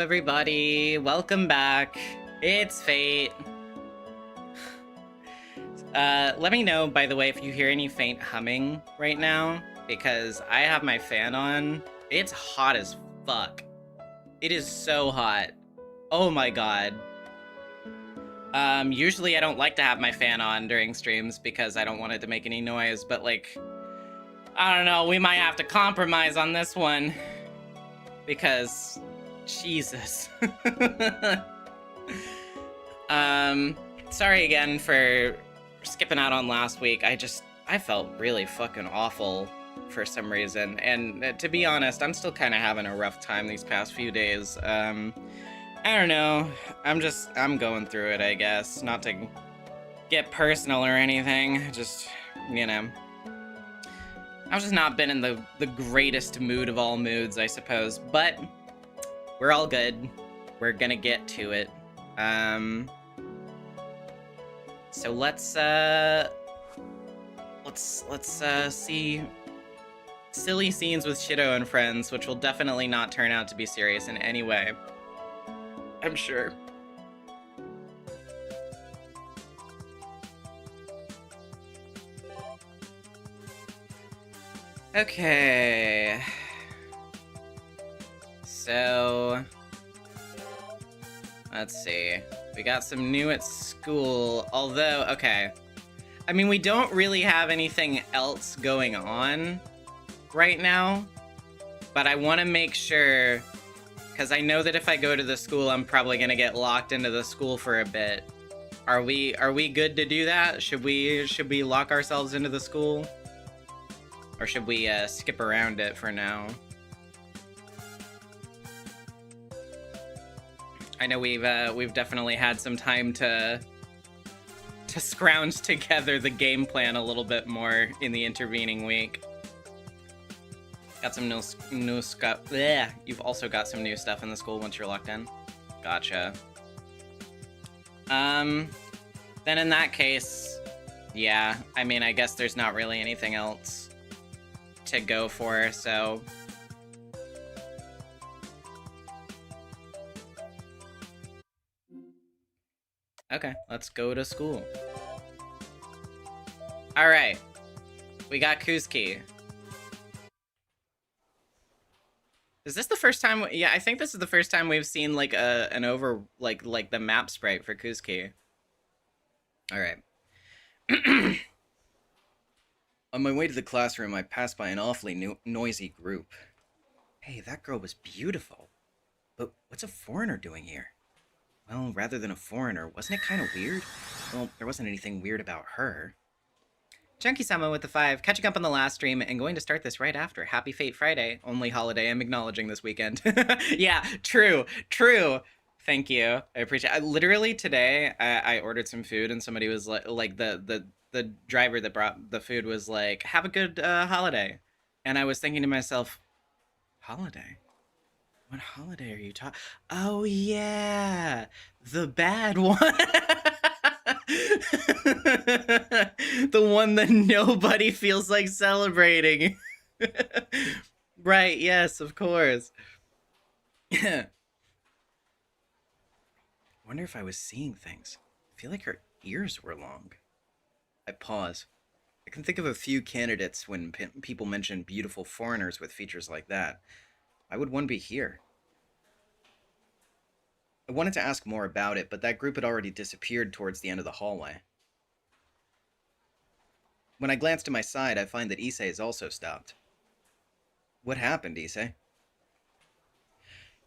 Everybody, welcome back. It's Fate. Let me know, by the way, if you hear any faint humming right now, because I have my fan on. It's hot as fuck. It is so hot. Oh my god. Usually I don't like to have my fan on during streams because I don't want it to make any noise, but like, I don't know, we might have to compromise on this one. Because, Jesus. Sorry again for skipping out on last week. I felt really fucking awful for some reason. And to be honest, I'm still kind of having a rough time these past few days. I don't know. I'm going through it, I guess. Not to get personal or anything. Just, you know. I've just not been in the greatest mood of all moods, I suppose. But we're all good. We're gonna get to it. So let's see silly scenes with Shido and friends, which will definitely not turn out to be serious in any way. I'm sure. Okay. So let's see. We got some new at school, although, okay. I mean, we don't really have anything else going on right now, but I want to make sure, because I know that if I go to the school, I'm probably going to get locked into the school for a bit. Are we good to do that? Should we lock ourselves into the school? Or should we skip around it for now? I know we've definitely had some time to scrounge together the game plan a little bit more in the intervening week. Got some new stuff. You've also got some new stuff in the school once you're locked in. Gotcha. Then in that case, yeah. I mean, I guess there's not really anything else to go for, so okay, let's go to school. All right, we got Kuski. Is this the first time? Yeah, I think this is the first time we've seen like an over like the map sprite for Kuski. All right. On my way to the classroom, I passed by an awfully noisy group. Hey, that girl was beautiful. But what's a foreigner doing here? Well, rather than a foreigner, wasn't it kind of weird? Well, there wasn't anything weird about her. Chunky-sama with the 5, catching up on the last stream and going to start this right after. Happy Fate Friday. Only holiday I'm acknowledging this weekend. Yeah, true. Thank you. I appreciate it. Literally today, I ordered some food and somebody was like the driver that brought the food was like, have a good holiday. And I was thinking to myself, holiday? What holiday are you talking? Oh, yeah. The bad one. The one that nobody feels like celebrating. Right, yes, of course. Wonder if I was seeing things. I feel like her ears were long. I pause. I can think of a few candidates when people mention beautiful foreigners with features like that. Why would one be here? I wanted to ask more about it, but that group had already disappeared towards the end of the hallway. When I glance to my side, I find that Issei has also stopped. What happened, Issei?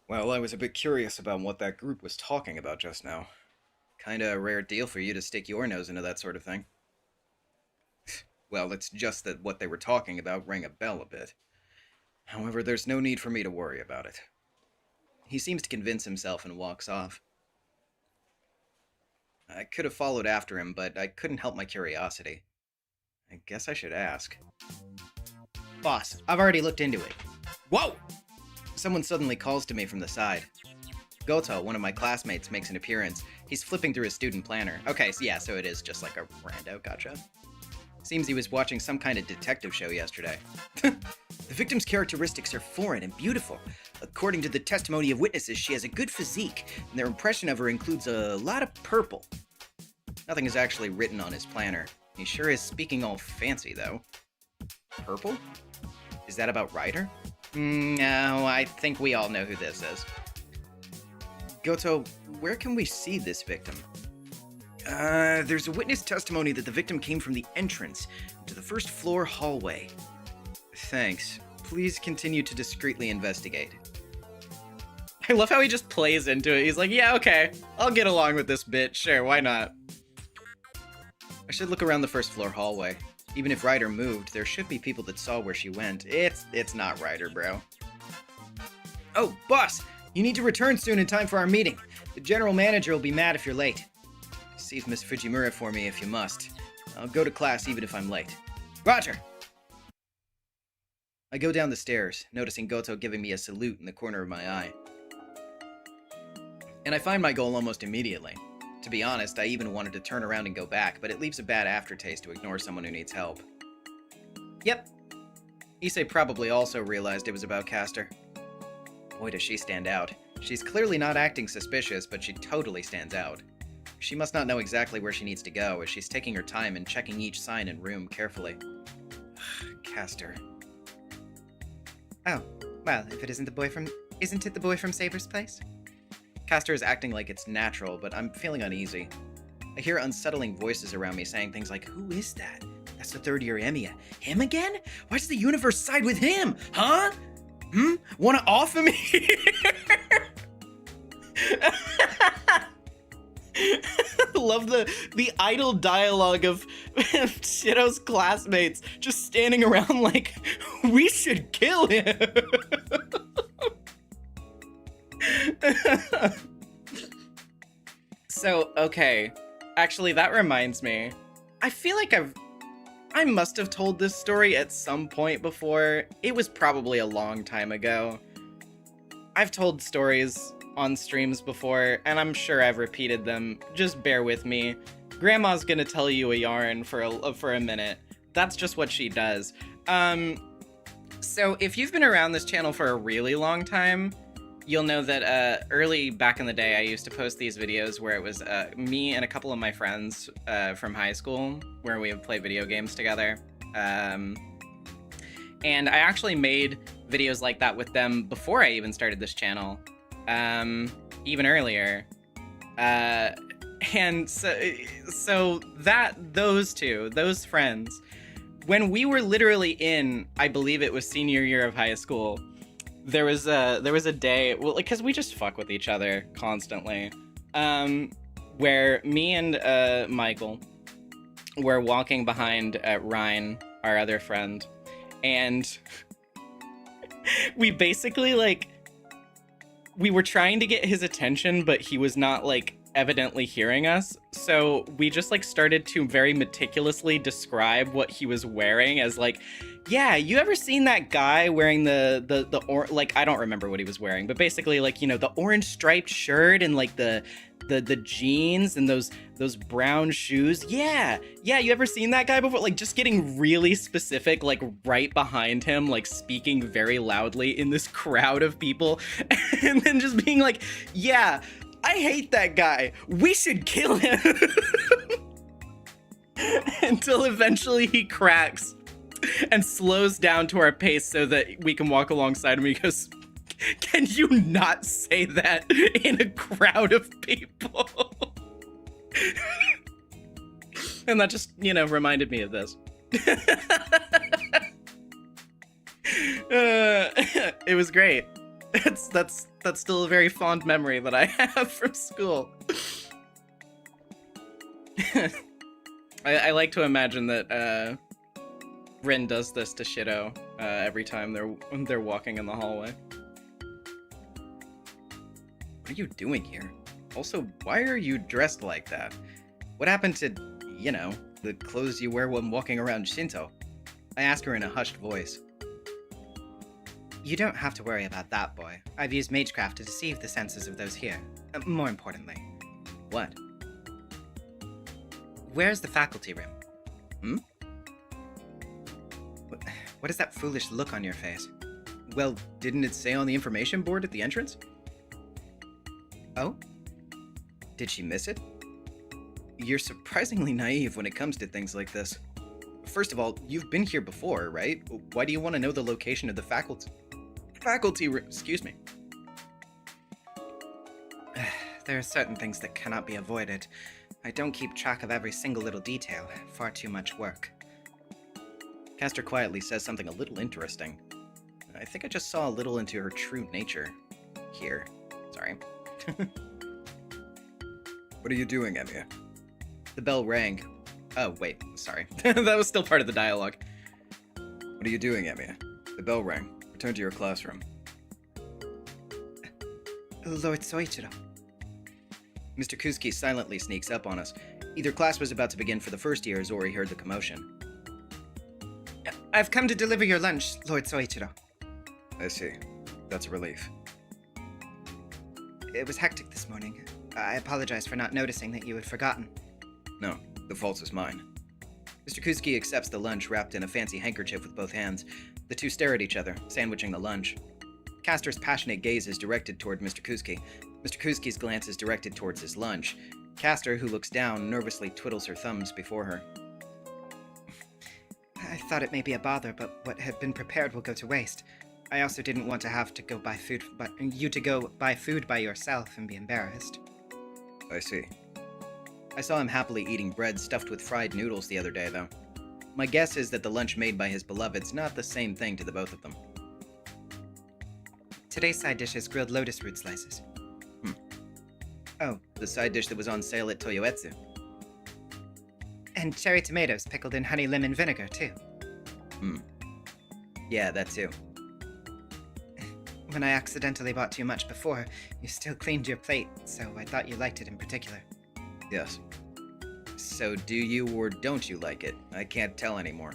Well, I was a bit curious about what that group was talking about just now. Kinda a rare deal for you to stick your nose into that sort of thing. Well, it's just that what they were talking about rang a bell a bit. However, there's no need for me to worry about it. He seems to convince himself and walks off. I could have followed after him, but I couldn't help my curiosity. I guess I should ask. Boss, I've already looked into it. Whoa! Someone suddenly calls to me from the side. Goto, one of my classmates, makes an appearance. He's flipping through his student planner. Okay, so yeah, so it is just like a rando, gotcha. Seems he was watching some kind of detective show yesterday. The victim's characteristics are foreign and beautiful. According to the testimony of witnesses, she has a good physique, and their impression of her includes a lot of purple. Nothing is actually written on his planner. He sure is speaking all fancy, though. Purple? Is that about Ryder? No, I think we all know who this is. Goto, where can we see this victim? There's a witness testimony that the victim came from the entrance to the first floor hallway. Thanks. Please continue to discreetly investigate. I love how he just plays into it. He's like, yeah, okay, I'll get along with this bit. Sure, why not? I should look around the first floor hallway. Even if Ryder moved, there should be people that saw where she went. It's not Ryder, bro. Oh, boss! You need to return soon in time for our meeting. The general manager will be mad if you're late. Seize Miss Fujimura for me if you must. I'll go to class even if I'm late. Roger! I go down the stairs, noticing Goto giving me a salute in the corner of my eye. And I find my goal almost immediately. To be honest, I even wanted to turn around and go back, but it leaves a bad aftertaste to ignore someone who needs help. Yep. Issei probably also realized it was about Castor. Boy, does she stand out. She's clearly not acting suspicious, but she totally stands out. She must not know exactly where she needs to go, as she's taking her time and checking each sign and room carefully. Castor. Oh, well, if it isn't it the boy from Saber's place? Castor is acting like it's natural, but I'm feeling uneasy. I hear unsettling voices around me saying things like, who is that? That's the third-year Emiya. Him again? Why does the universe side with him? Huh? Wanna off him here? Love the idle dialogue of Shiro's classmates just standing around like, we should kill him. So, okay. Actually, that reminds me. I feel like I must have told this story at some point before. It was probably a long time ago. I've told stories on streams before, and I'm sure I've repeated them. Just bear with me. Grandma's gonna tell you a yarn for a minute. That's just what she does. So if you've been around this channel for a really long time, you'll know that early back in the day, I used to post these videos where it was me and a couple of my friends from high school, where we would play video games together. And I actually made videos like that with them before I even started this channel, even earlier. And so those friends, when we were literally in, I believe it was senior year of high school, there was a day, well, like, cause we just fuck with each other constantly, where me and Michael were walking behind Ryan, our other friend, and we basically, like, we were trying to get his attention, but he was not, like, evidently hearing us, so we just, like, started to very meticulously describe what he was wearing as, like, yeah, you ever seen that guy wearing the like, I don't remember what he was wearing, but basically, like, you know, the orange striped shirt and, like, the jeans and those brown shoes. Yeah, you ever seen that guy before? Like, just getting really specific, like, right behind him, like, speaking very loudly in this crowd of people, and then just being like, yeah, I hate that guy. We should kill him. Until eventually he cracks and slows down to our pace so that we can walk alongside him. He goes, can you not say that in a crowd of people? And that just, you know, reminded me of this. It was great. That's still a very fond memory that I have from school. I like to imagine that Rin does this to Shiro every time they're walking in the hallway. What are you doing here? Also, why are you dressed like that? What happened to, you know, the clothes you wear when walking around Shinto? I ask her in a hushed voice. You don't have to worry about that, boy. I've used magecraft to deceive the senses of those here. More importantly. What? Where's the faculty room? What is that foolish look on your face? Well, didn't it say on the information board at the entrance? Oh? Did she miss it? You're surprisingly naive when it comes to things like this. First of all, you've been here before, right? Why do you want to know the location of the faculty room? Excuse me. There are certain things that cannot be avoided. I don't keep track of every single little detail. Far too much work. Castor quietly says something a little interesting. I think I just saw a little into her true nature. Here. Sorry. What are you doing, Emiya? The bell rang. Oh, wait, sorry. That was still part of the dialogue. What are you doing, Emiya? The bell rang. Return to your classroom. Lord Soichiro. Mr. Kusuke silently sneaks up on us. Either class was about to begin for the first years, or he heard the commotion. I've come to deliver your lunch, Lord Soichiro. I see. That's a relief. It was hectic this morning. I apologize for not noticing that you had forgotten. No, the fault is mine. Mr. Kusuke accepts the lunch wrapped in a fancy handkerchief with both hands. The two stare at each other, sandwiching the lunch. Castor's passionate gaze is directed toward Mr. Kusuke. Mr. Kusuke's glance is directed towards his lunch. Castor, who looks down, nervously twiddles her thumbs before her. I thought it may be a bother, but what had been prepared will go to waste. I also didn't want to have to go buy food, but you to go buy food by yourself and be embarrassed. I see. I saw him happily eating bread stuffed with fried noodles the other day, though. My guess is that the lunch made by his beloved's not the same thing to the both of them. Today's side dish is grilled lotus root slices. Oh, the side dish that was on sale at Toyoetsu. And cherry tomatoes pickled in honey lemon vinegar, too. Yeah, that too. When I accidentally bought too much before, you still cleaned your plate, so I thought you liked it in particular. Yes. So do you or don't you like it? I can't tell anymore.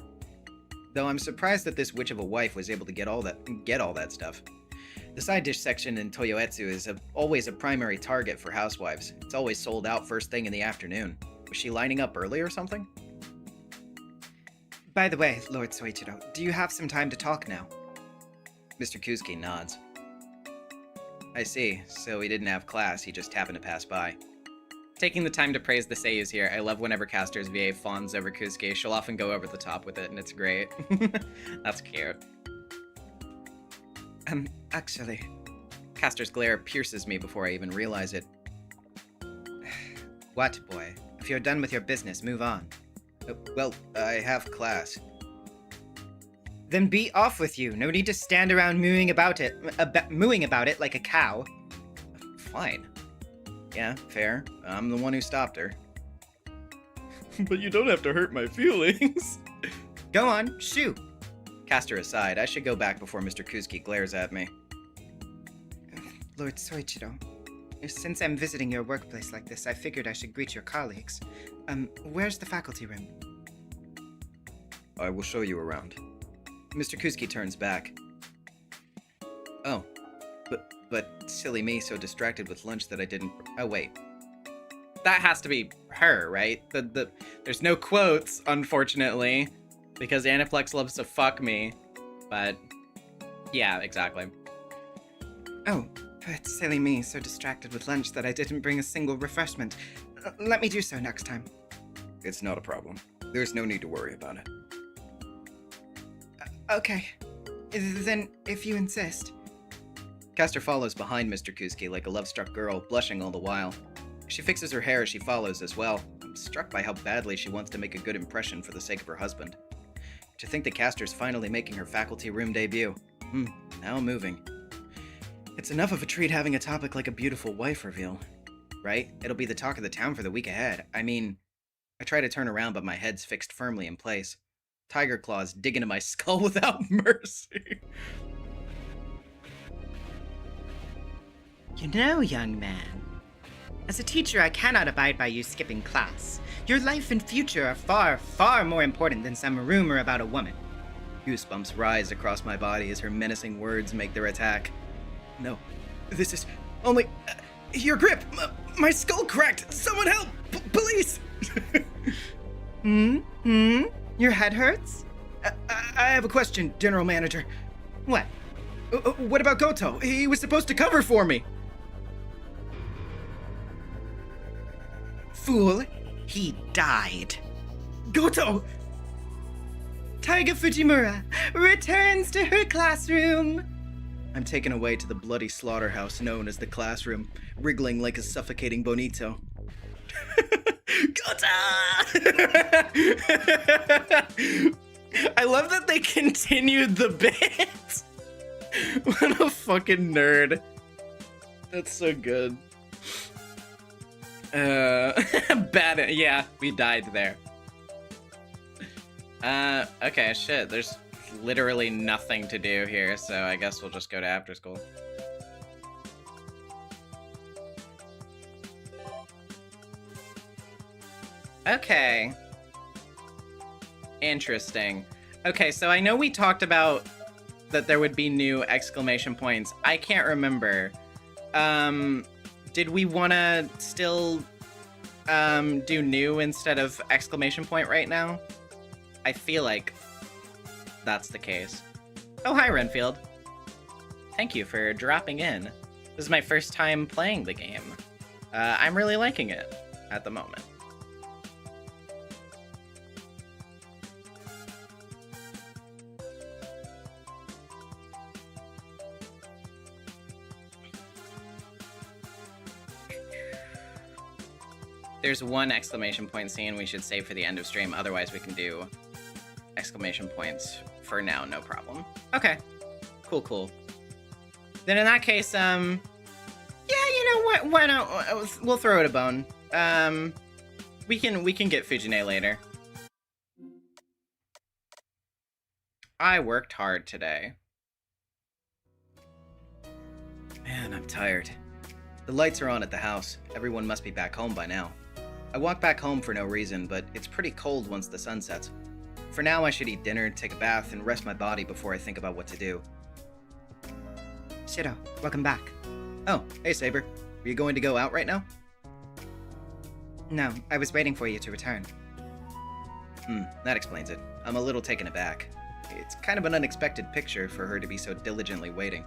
Though I'm surprised that this witch of a wife was able to get all that stuff. The side dish section in Toyoetsu is always a primary target for housewives. It's always sold out first thing in the afternoon. Was she lining up early or something? By the way, Lord Soichiro, do you have some time to talk now? Mr. Kusuke nods. I see. So he didn't have class, he just happened to pass by. Taking the time to praise the seiyus here, I love whenever Castor's VA fawns over Kusuke. She'll often go over the top with it, and it's great. That's cute. Actually... Castor's glare pierces me before I even realize it. What, boy? If you're done with your business, move on. Well, I have class. Then be off with you. No need to stand around mooing about it like a cow. Fine. Yeah, fair. I'm the one who stopped her. But you don't have to hurt my feelings. Go on, shoo. Castor aside, I should go back before Mr. Kusuke glares at me. Lord Soichiro, since I'm visiting your workplace like this, I figured I should greet your colleagues. Where's the faculty room? I will show you around. Mr. Kusuke turns back. Oh, but silly me, so distracted with lunch that I didn't... Oh, wait. That has to be her, right? There's no quotes, unfortunately, because Aniplex loves to fuck me, but yeah, exactly. Oh, but silly me, so distracted with lunch that I didn't bring a single refreshment. Let me do so next time. It's not a problem. There's no need to worry about it. Okay. Then, if you insist. Castor follows behind Mr. Kusuke like a love-struck girl, blushing all the while. She fixes her hair as she follows as well. I'm struck by how badly she wants to make a good impression for the sake of her husband. To think that Castor's finally making her faculty room debut. Now I'm moving. It's enough of a treat having a topic like a beautiful wife reveal. Right? It'll be the talk of the town for the week ahead. I mean, I try to turn around, but my head's fixed firmly in place. Tiger claws dig into my skull without mercy. You know, young man, as a teacher, I cannot abide by you skipping class. Your life and future are far, far more important than some rumor about a woman. Goosebumps rise across my body as her menacing words make their attack. No, this is only... your grip! My skull cracked! Someone help! Police! Your head hurts? I have a question, General Manager. What? What about Goto? He was supposed to cover for me. Fool, he died. Goto! Taiga Fujimura returns to her classroom. I'm taken away to the bloody slaughterhouse known as the classroom, wriggling like a suffocating bonito. I love that they continued the bit. What a fucking nerd. That's so good. Bad. Yeah, we died there. Okay, shit. There's literally nothing to do here, so I guess we'll just go to after school. Okay. Interesting. Okay, so I know we talked about that there would be new exclamation points. I can't remember. Did we want to still do new instead of exclamation point right now? I feel like that's the case. Oh, hi, Renfield. Thank you for dropping in. This is my first time playing the game. I'm really liking it at the moment. There's one exclamation point scene we should save for the end of stream, otherwise we can do exclamation points for now, no problem. Okay, cool. Then in that case, yeah, you know what, why not, we'll throw it a bone. We can get Fujine later. I worked hard today. Man, I'm tired. The lights are on at the house. Everyone must be back home by now. I walk back home for no reason, but it's pretty cold once the sun sets. For now, I should eat dinner, take a bath, and rest my body before I think about what to do. Shiro, welcome back. Oh, hey Saber. Are you going to go out right now? No, I was waiting for you to return. That explains it. I'm a little taken aback. It's kind of an unexpected picture for her to be so diligently waiting.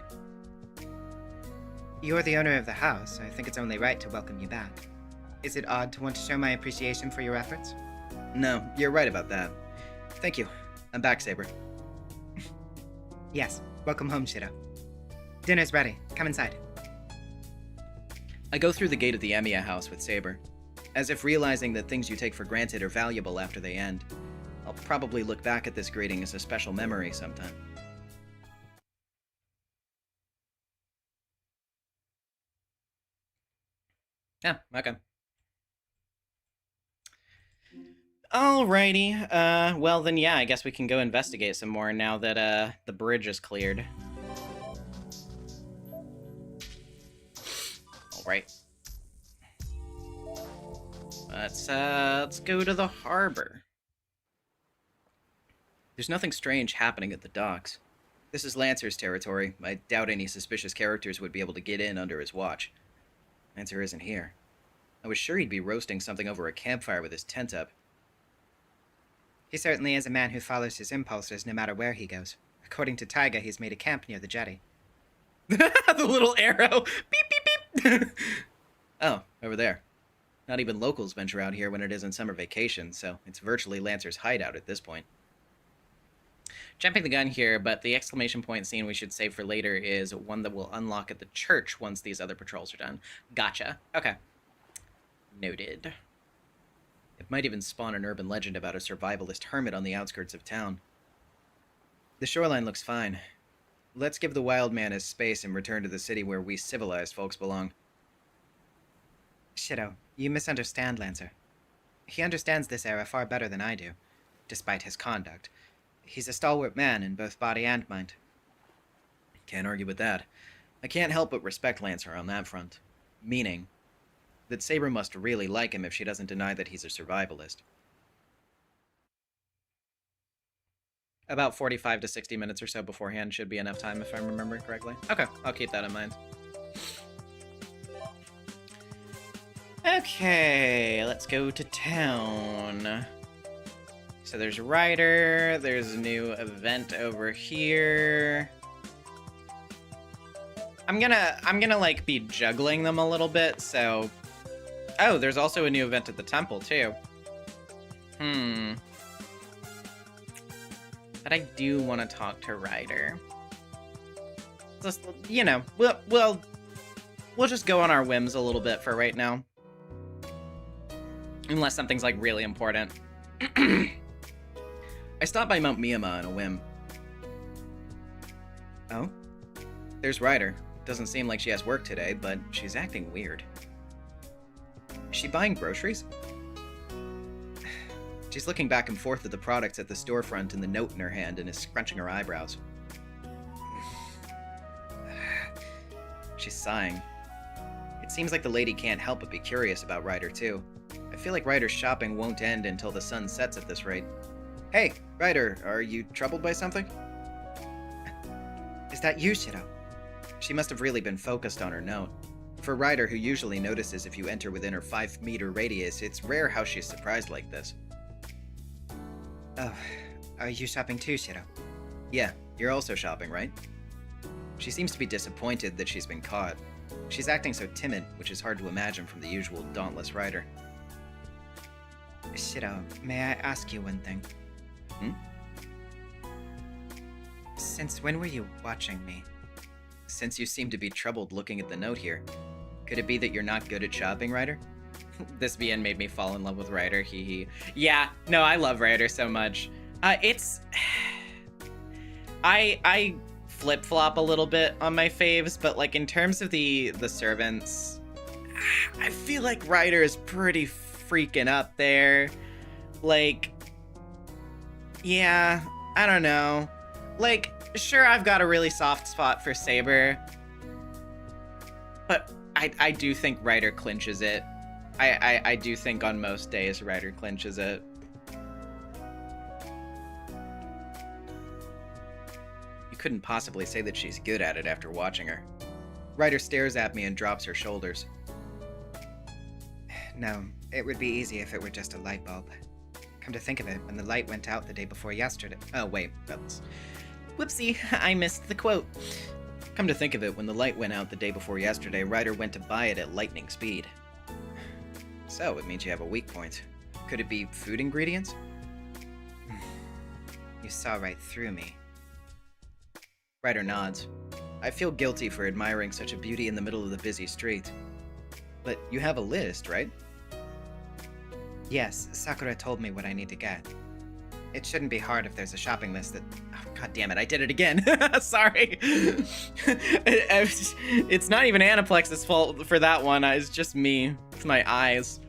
You're the owner of the house. I think it's only right to welcome you back. Is it odd to want to show my appreciation for your efforts? No, you're right about that. Thank you. I'm back, Saber. Yes, welcome home, Shiro. Dinner's ready. Come inside. I go through the gate of the Emiya house with Saber, as if realizing that things you take for granted are valuable after they end. I'll probably look back at this greeting as a special memory sometime. Yeah, okay. Alrighty, well then yeah, I guess we can go investigate some more now that, the bridge is cleared. Alright. Let's go to the harbor. There's nothing strange happening at the docks. This is Lancer's territory. I doubt any suspicious characters would be able to get in under his watch. Lancer isn't here. I was sure he'd be roasting something over a campfire with his tent up. He certainly is a man who follows his impulses no matter where he goes. According to Taiga, he's made a camp near the jetty. The little arrow! Beep, beep, beep! Oh, over there. Not even locals venture out here when it isn't summer vacation, so it's virtually Lancer's hideout at this point. Jumping the gun here, but the exclamation point scene we should save for later is one that will unlock at the church once these other patrols are done. Gotcha. Okay. Noted. It might even spawn an urban legend about a survivalist hermit on the outskirts of town. The shoreline looks fine. Let's give the wild man his space and return to the city where we civilized folks belong. Shiro, you misunderstand Lancer. He understands this era far better than I do, despite his conduct. He's a stalwart man in both body and mind. Can't argue with that. I can't help but respect Lancer on that front. Meaning that Saber must really like him if she doesn't deny that he's a survivalist. About 45 to 60 minutes or so beforehand should be enough time if I'm remembering correctly. Okay, I'll keep that in mind. Okay, let's go to town. So there's Ryder, there's a new event over here. I'm gonna like be juggling them a little bit, so... Oh, there's also a new event at the temple, too. But I do want to talk to Ryder. Just, you know, we'll just go on our whims a little bit for right now. Unless something's, like, really important. I stopped by Mount Miyama on a whim. Oh? There's Ryder. Doesn't seem like she has work today, but she's acting weird. Is she buying groceries? She's looking back and forth at the products at the storefront and the note in her hand and is scrunching her eyebrows. She's sighing. It seems like the lady can't help but be curious about Ryder, too. I feel like Ryder's shopping won't end until the sun sets at this rate. Hey, Ryder, are you troubled by something? Is that you, Shiro? She must have really been focused on her note. For Ryder, who usually notices if you enter within her 5-meter radius, it's rare how she's surprised like this. Oh, are you shopping too, Shiro? Yeah, you're also shopping, right? She seems to be disappointed that she's been caught. She's acting so timid, which is hard to imagine from the usual dauntless Ryder. Shiro, may I ask you one thing? Hmm? Since when were you watching me? Since you seem to be troubled looking at the note here. Could it be that you're not good at shopping, Ryder? This VN made me fall in love with Ryder, hee hee. Yeah, no, I love Ryder so much. I flip-flop a little bit on my faves, but like in terms of the servants, I feel like Ryder is pretty freaking up there. Like, yeah, I don't know. Like, sure, I've got a really soft spot for Saber, but I do think Ryder clinches it. I do think on most days Ryder clinches it. You couldn't possibly say that she's good at it after watching her. Ryder stares at me and drops her shoulders. No, it would be easy if it were just a light bulb. Come to think of it, when the light went out the day before yesterday... Oh, wait, that's... Whoopsie, I missed the quote. Come to think of it, when the light went out the day before yesterday, Ryder went to buy it at lightning speed. So, it means you have a weak point. Could it be food ingredients? You saw right through me. Ryder nods. I feel guilty for admiring such a beauty in the middle of the busy street. But you have a list, right? Yes, Sakura told me what I need to get. It shouldn't be hard if there's a shopping list that... Oh, God damn it, I did it again. Sorry. It's not even Anaplex's fault for that one. It's just me. It's my eyes.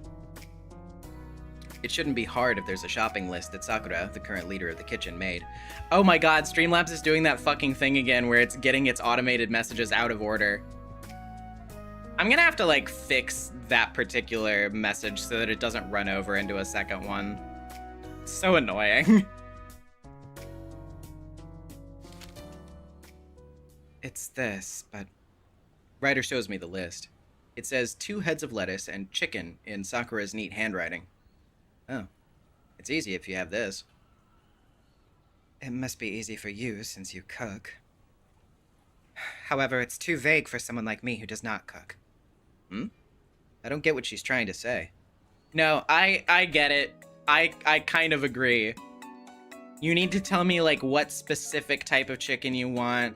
It shouldn't be hard if there's a shopping list that Sakura, the current leader of the kitchen, made. Oh my god, Streamlabs is doing that fucking thing again where it's getting its automated messages out of order. I'm gonna have to, like, fix that particular message so that it doesn't run over into a second one. It's so annoying. It's this, but... Ryder shows me the list. It says 2 heads of lettuce and chicken in Sakura's neat handwriting. Oh, it's easy if you have this. It must be easy for you, since you cook. However, it's too vague for someone like me who does not cook. Hmm? I don't get what she's trying to say. No, I get it. I kind of agree. You need to tell me, like, what specific type of chicken you want.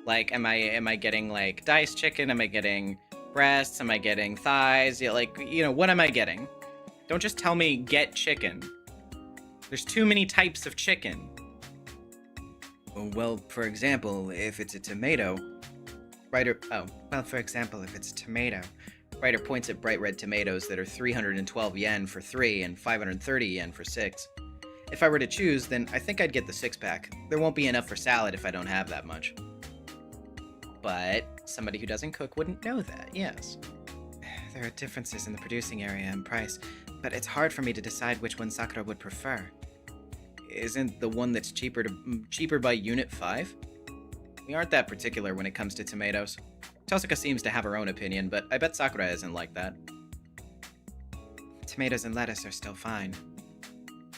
Like, am I getting, like, diced chicken? Am I getting breasts? Am I getting thighs? Yeah, like, you know, what am I getting? Don't just tell me, get chicken. There's too many types of chicken. Well, for example, if it's a tomato... Ryder... Oh. Well, for example, if it's a tomato... Ryder points at bright red tomatoes that are 312 yen for 3 and 530 yen for 6. If I were to choose, then I think I'd get the 6-pack. There won't be enough for salad if I don't have that much. But somebody who doesn't cook wouldn't know that, yes. There are differences in the producing area and price, but it's hard for me to decide which one Sakura would prefer. Isn't the one that's cheaper by unit 5? We aren't that particular when it comes to tomatoes. Tosaka seems to have her own opinion, but I bet Sakura isn't like that. Tomatoes and lettuce are still fine.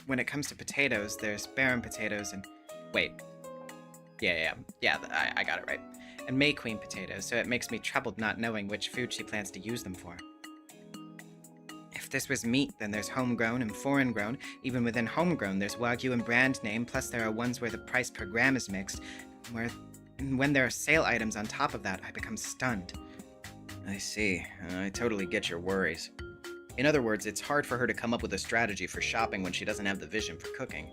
When it comes to potatoes, there's barren potatoes and... Wait. Yeah, I got it right. And May Queen potatoes, so it makes me troubled not knowing which food she plans to use them for. If this was meat, then there's homegrown and foreign grown. Even within homegrown, there's Wagyu and brand name, plus there are ones where the price per gram is mixed, when there are sale items on top of that, I become stunned. I see. I totally get your worries. In other words, it's hard for her to come up with a strategy for shopping when she doesn't have the vision for cooking.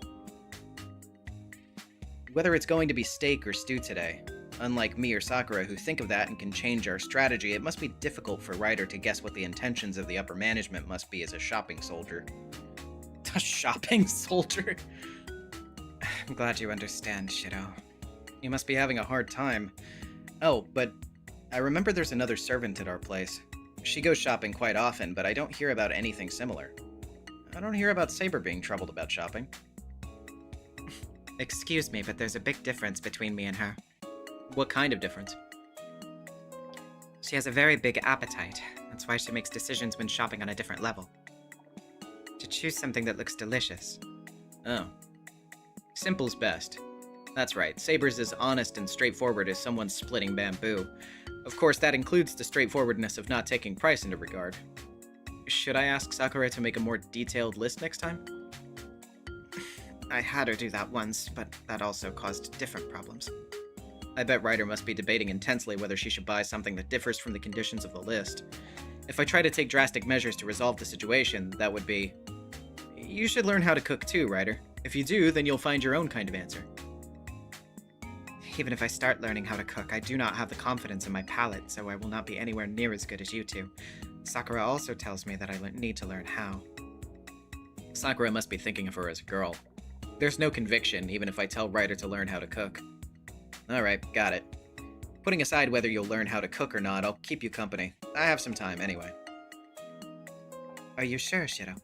Whether it's going to be steak or stew today, unlike me or Sakura who think of that and can change our strategy, it must be difficult for Ryder to guess what the intentions of the upper management must be as a shopping soldier. A shopping soldier? I'm glad you understand, Shido. You must be having a hard time. Oh, but I remember there's another servant at our place. She goes shopping quite often, but I don't hear about anything similar. I don't hear about Saber being troubled about shopping. Excuse me, but there's a big difference between me and her. What kind of difference? She has a very big appetite. That's why she makes decisions when shopping on a different level. To choose something that looks delicious. Oh. Simple's best. That's right, Saber's as honest and straightforward as someone splitting bamboo. Of course, that includes the straightforwardness of not taking price into regard. Should I ask Sakura to make a more detailed list next time? I had her do that once, but that also caused different problems. I bet Ryder must be debating intensely whether she should buy something that differs from the conditions of the list. If I try to take drastic measures to resolve the situation, that would be... You should learn how to cook too, Ryder. If you do, then you'll find your own kind of answer. Even if I start learning how to cook, I do not have the confidence in my palate, so I will not be anywhere near as good as you two. Sakura also tells me that I need to learn how. Sakura must be thinking of her as a girl. There's no conviction, even if I tell Ryder to learn how to cook. Alright, got it. Putting aside whether you'll learn how to cook or not, I'll keep you company. I have some time anyway. Are you sure, Shido?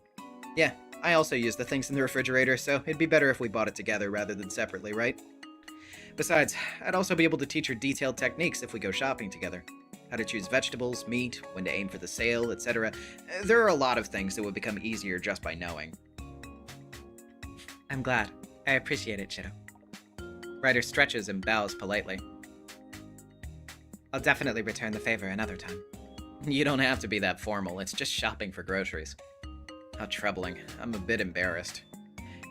Yeah, I also use the things in the refrigerator, so it'd be better if we bought it together rather than separately, right? Besides, I'd also be able to teach her detailed techniques if we go shopping together. How to choose vegetables, meat, when to aim for the sale, etc. There are a lot of things that would become easier just by knowing. I'm glad. I appreciate it, Shido. Ryder stretches and bows politely. I'll definitely return the favor another time. You don't have to be that formal, it's just shopping for groceries. How troubling. I'm a bit embarrassed.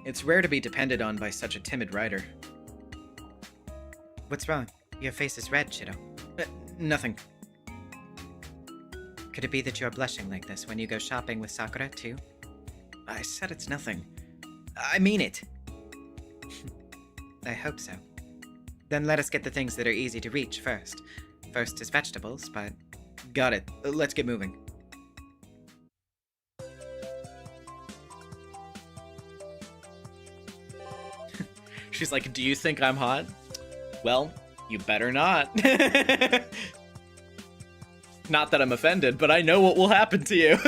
It's rare to be depended on by such a timid Ryder. What's wrong? Your face is red, Shido. Nothing. Could it be that you're blushing like this when you go shopping with Sakura, too? I said it's nothing. I mean it. I hope so. Then let us get the things that are easy to reach first. First is vegetables, but... Got it. Let's get moving. She's like, do you think I'm hot? Well, you better not. Not that I'm offended, but I know what will happen to you.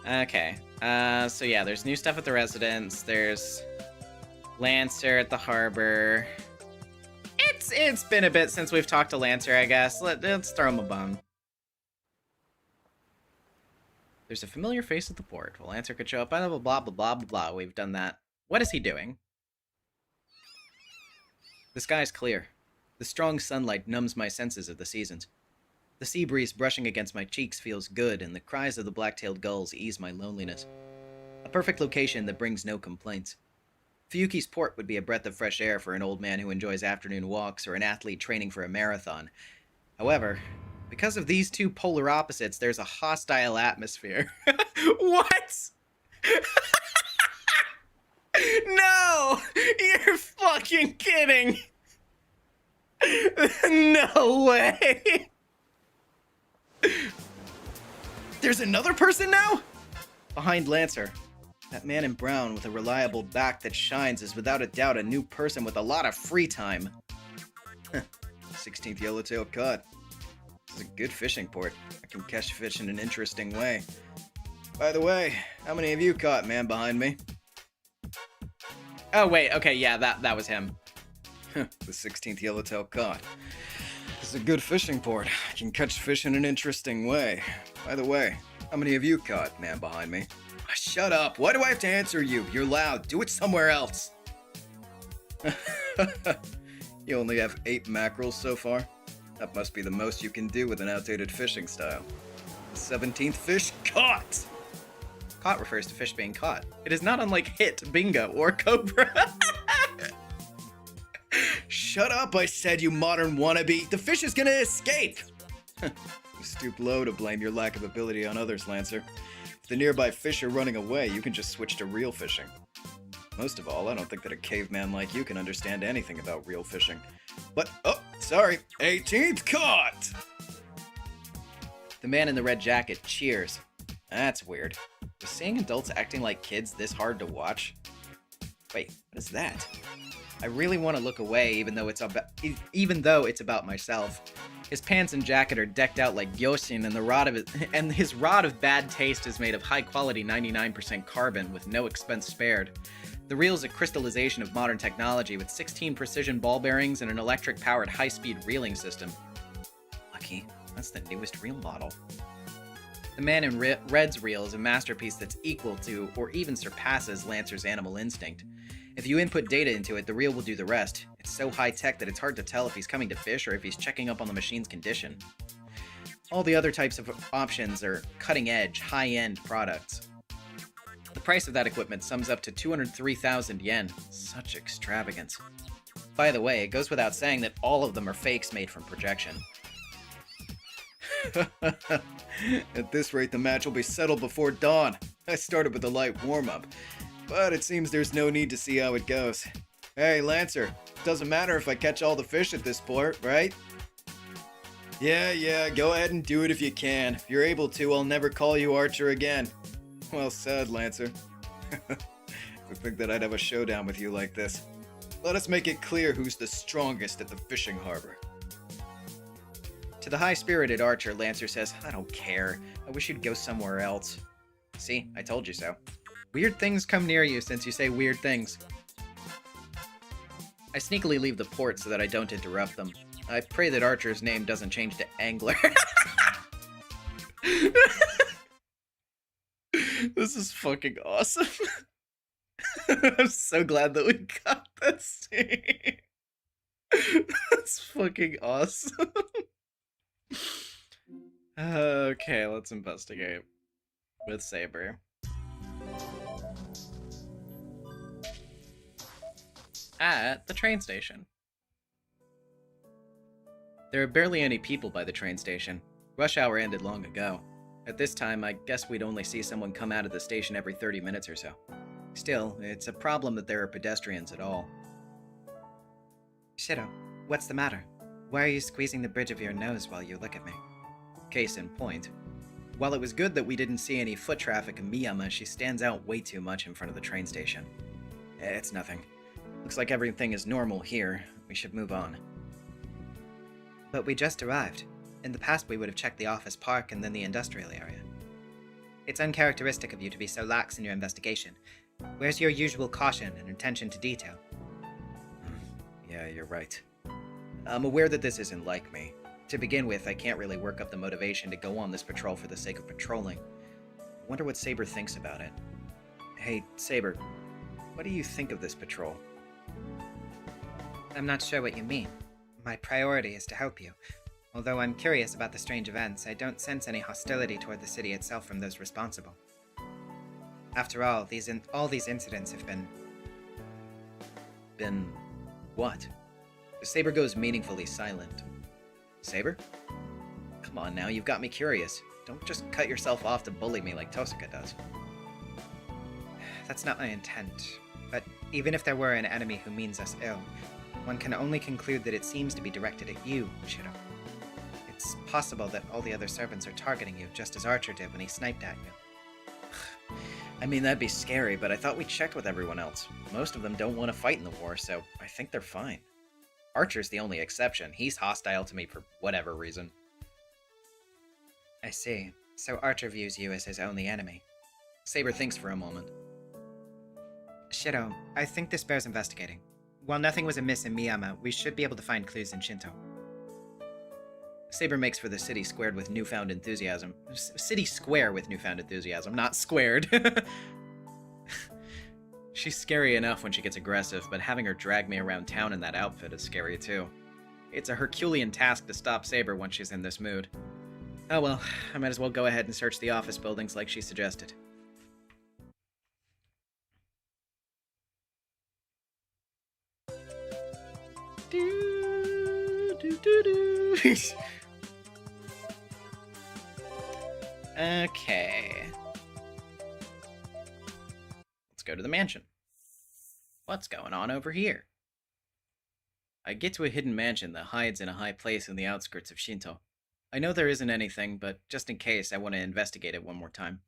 Okay. So yeah, there's new stuff at the residence. There's Lancer at the harbor. It's been a bit since we've talked to Lancer, I guess. Let's throw him a bone. There's a familiar face at the port. Well, Lancer could show up. Blah, blah, blah, blah, blah, blah, blah. We've done that. What is he doing? The sky's clear. The strong sunlight numbs my senses of the seasons. The sea breeze brushing against my cheeks feels good, and the cries of the black-tailed gulls ease my loneliness. A perfect location that brings no complaints. Fuyuki's port would be a breath of fresh air for an old man who enjoys afternoon walks or an athlete training for a marathon. However, because of these two polar opposites, there's a hostile atmosphere. What? No! You're fucking kidding! No way! There's another person now? Behind Lancer, that man in brown with a reliable back that shines is without a doubt a new person with a lot of free time. 16th yellowtail cod. This is a good fishing port. I can catch fish in an interesting way. By the way, how many of you caught man behind me? Oh wait, okay, yeah, that was him. The 16th yellowtail cod. This is a good fishing port. I can catch fish in an interesting way. By the way, how many of you caught man behind me? Shut up. Why do I have to answer you? You're loud. Do it somewhere else. You only have 8 mackerels so far? That must be the most you can do with an outdated fishing style. The 17th fish caught! Caught refers to fish being caught. It is not unlike hit, bingo, or cobra. Shut up, I said, you modern wannabe. The fish is gonna escape. You stoop low to blame your lack of ability on others, Lancer. If the nearby fish are running away, you can just switch to reel fishing. Most of all, I don't think that a caveman like you can understand anything about reel fishing. But, oh, sorry, 18th caught! The man in the red jacket cheers. That's weird. Is seeing adults acting like kids this hard to watch? Wait, what is that? I really want to look away, even though it's about myself. His pants and jacket are decked out like Yoshin, and his rod of bad taste is made of high-quality 99% carbon with no expense spared. The reel is a crystallization of modern technology with 16 precision ball bearings and an electric-powered high-speed reeling system. Lucky, that's the newest reel model. The man in red's reel is a masterpiece that's equal to, or even surpasses, Lancer's animal instinct. If you input data into it, the reel will do the rest. It's so high-tech that it's hard to tell if he's coming to fish or if he's checking up on the machine's condition. All the other types of options are cutting-edge, high-end products. The price of that equipment sums up to 203,000 yen. Such extravagance. By the way, it goes without saying that all of them are fakes made from projection. At this rate, the match will be settled before dawn. I started with a light warm-up, but it seems there's no need to see how it goes. Hey, Lancer, doesn't matter if I catch all the fish at this port, right? Yeah, go ahead and do it if you can. If you're able to, I'll never call you Archer again. Well said, Lancer. To think that I'd have a showdown with you like this. Let us make it clear who's the strongest at the fishing harbor. To the high-spirited Archer, Lancer says, I don't care. I wish you'd go somewhere else. See, I told you so. Weird things come near you since you say weird things. I sneakily leave the port so that I don't interrupt them. I pray that Archer's name doesn't change to Angler. This is fucking awesome. I'm so glad that we got this scene. That's fucking awesome. Okay, let's investigate with Saber. At the train station. There are barely any people by the train station. Rush hour ended long ago. At this time, I guess we'd only see someone come out of the station every 30 minutes or so. Still, it's a problem that there are pedestrians at all. Shiro, what's the matter? Why are you squeezing the bridge of your nose while you look at me? Case in point. While it was good that we didn't see any foot traffic in Miyama, she stands out way too much in front of the train station. It's nothing. Looks like everything is normal here. We should move on. But we just arrived. In the past, we would have checked the office park and then the industrial area. It's uncharacteristic of you to be so lax in your investigation. Where's your usual caution and attention to detail? Yeah, you're right. I'm aware that this isn't like me. To begin with, I can't really work up the motivation to go on this patrol for the sake of patrolling. I wonder what Saber thinks about it. Hey, Saber, what do you think of this patrol? I'm not sure what you mean. My priority is to help you. Although I'm curious about the strange events, I don't sense any hostility toward the city itself from those responsible. After all, all these incidents have been... Been... what? Saber goes meaningfully silent. Saber? Come on now, you've got me curious. Don't just cut yourself off to bully me like Tosaka does. That's not my intent. But even if there were an enemy who means us ill, one can only conclude that it seems to be directed at you, Shiro. It's possible that all the other servants are targeting you, just as Archer did when he sniped at you. I mean, that'd be scary, but I thought we checked with everyone else. Most of them don't want to fight in the war, so I think they're fine. Archer's the only exception. He's hostile to me for whatever reason. I see. So Archer views you as his only enemy. Saber thinks for a moment. Shiro, I think this bears investigating. While nothing was amiss in Miyama, we should be able to find clues in Shinto. Saber makes for the city squared with newfound enthusiasm. City square with newfound enthusiasm, not squared. She's scary enough when she gets aggressive, but having her drag me around town in that outfit is scary too. It's a Herculean task to stop Saber once she's in this mood. Oh well, I might as well go ahead and search the office buildings like she suggested. Okay. Let's go to the mansion. What's going on over here? I get to a hidden mansion that hides in a high place in the outskirts of Shinto. I know there isn't anything, but just in case, I want to investigate it one more time.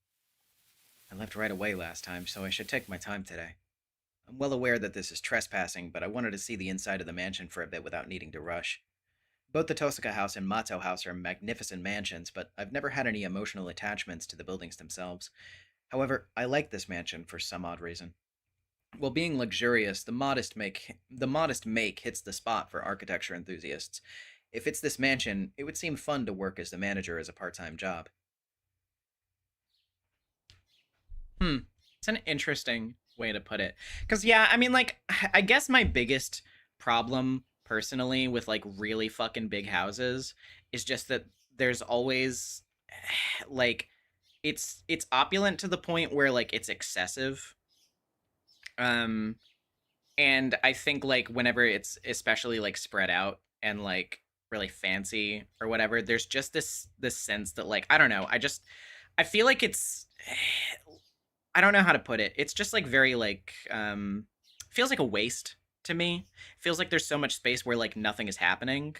I left right away last time, so I should take my time today. I'm well aware that this is trespassing, but I wanted to see the inside of the mansion for a bit without needing to rush. Both the Tosaka House and Mato House are magnificent mansions, but I've never had any emotional attachments to the buildings themselves. However, I like this mansion for some odd reason. While being luxurious, the modest make hits the spot for architecture enthusiasts. If it's this mansion, it would seem fun to work as the manager as a part-time job. It's an interesting way to put it. Because, yeah, I mean, like, I guess my biggest problem, personally, with, like, really fucking big houses is just that there's always, like, it's opulent to the point where, like, it's excessive. Um, and I think, like, whenever it's especially, like, spread out and, like, really fancy or whatever, there's just this sense that, like, I don't know, I feel like it's I don't know how to put it. It's just like very like feels like a waste to me. Feels like there's so much space where like nothing is happening.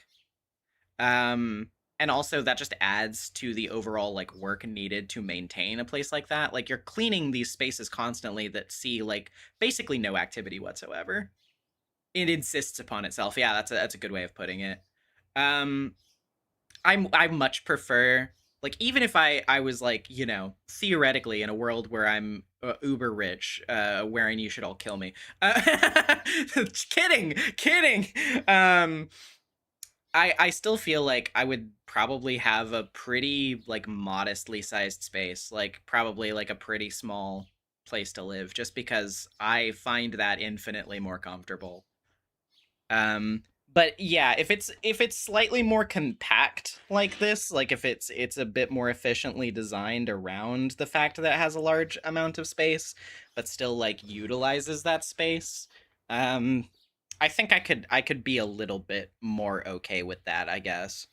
And also that just adds to the overall like work needed to maintain a place like that. Like you're cleaning these spaces constantly that see like basically no activity whatsoever. It insists upon itself. Yeah, that's a good way of putting it. Um I much prefer like even if I was like theoretically in a world where I'm uber rich, wherein you should all kill me. Kidding. Um, I still feel like I would probably have a pretty like modestly sized space, like probably like a pretty small place to live, just because I find that infinitely more comfortable. Um, but yeah, if it's slightly more compact like this, like if it's a bit more efficiently designed around the fact that it has a large amount of space, but still like utilizes that space, um, I think I could be a little bit more okay with that, I guess.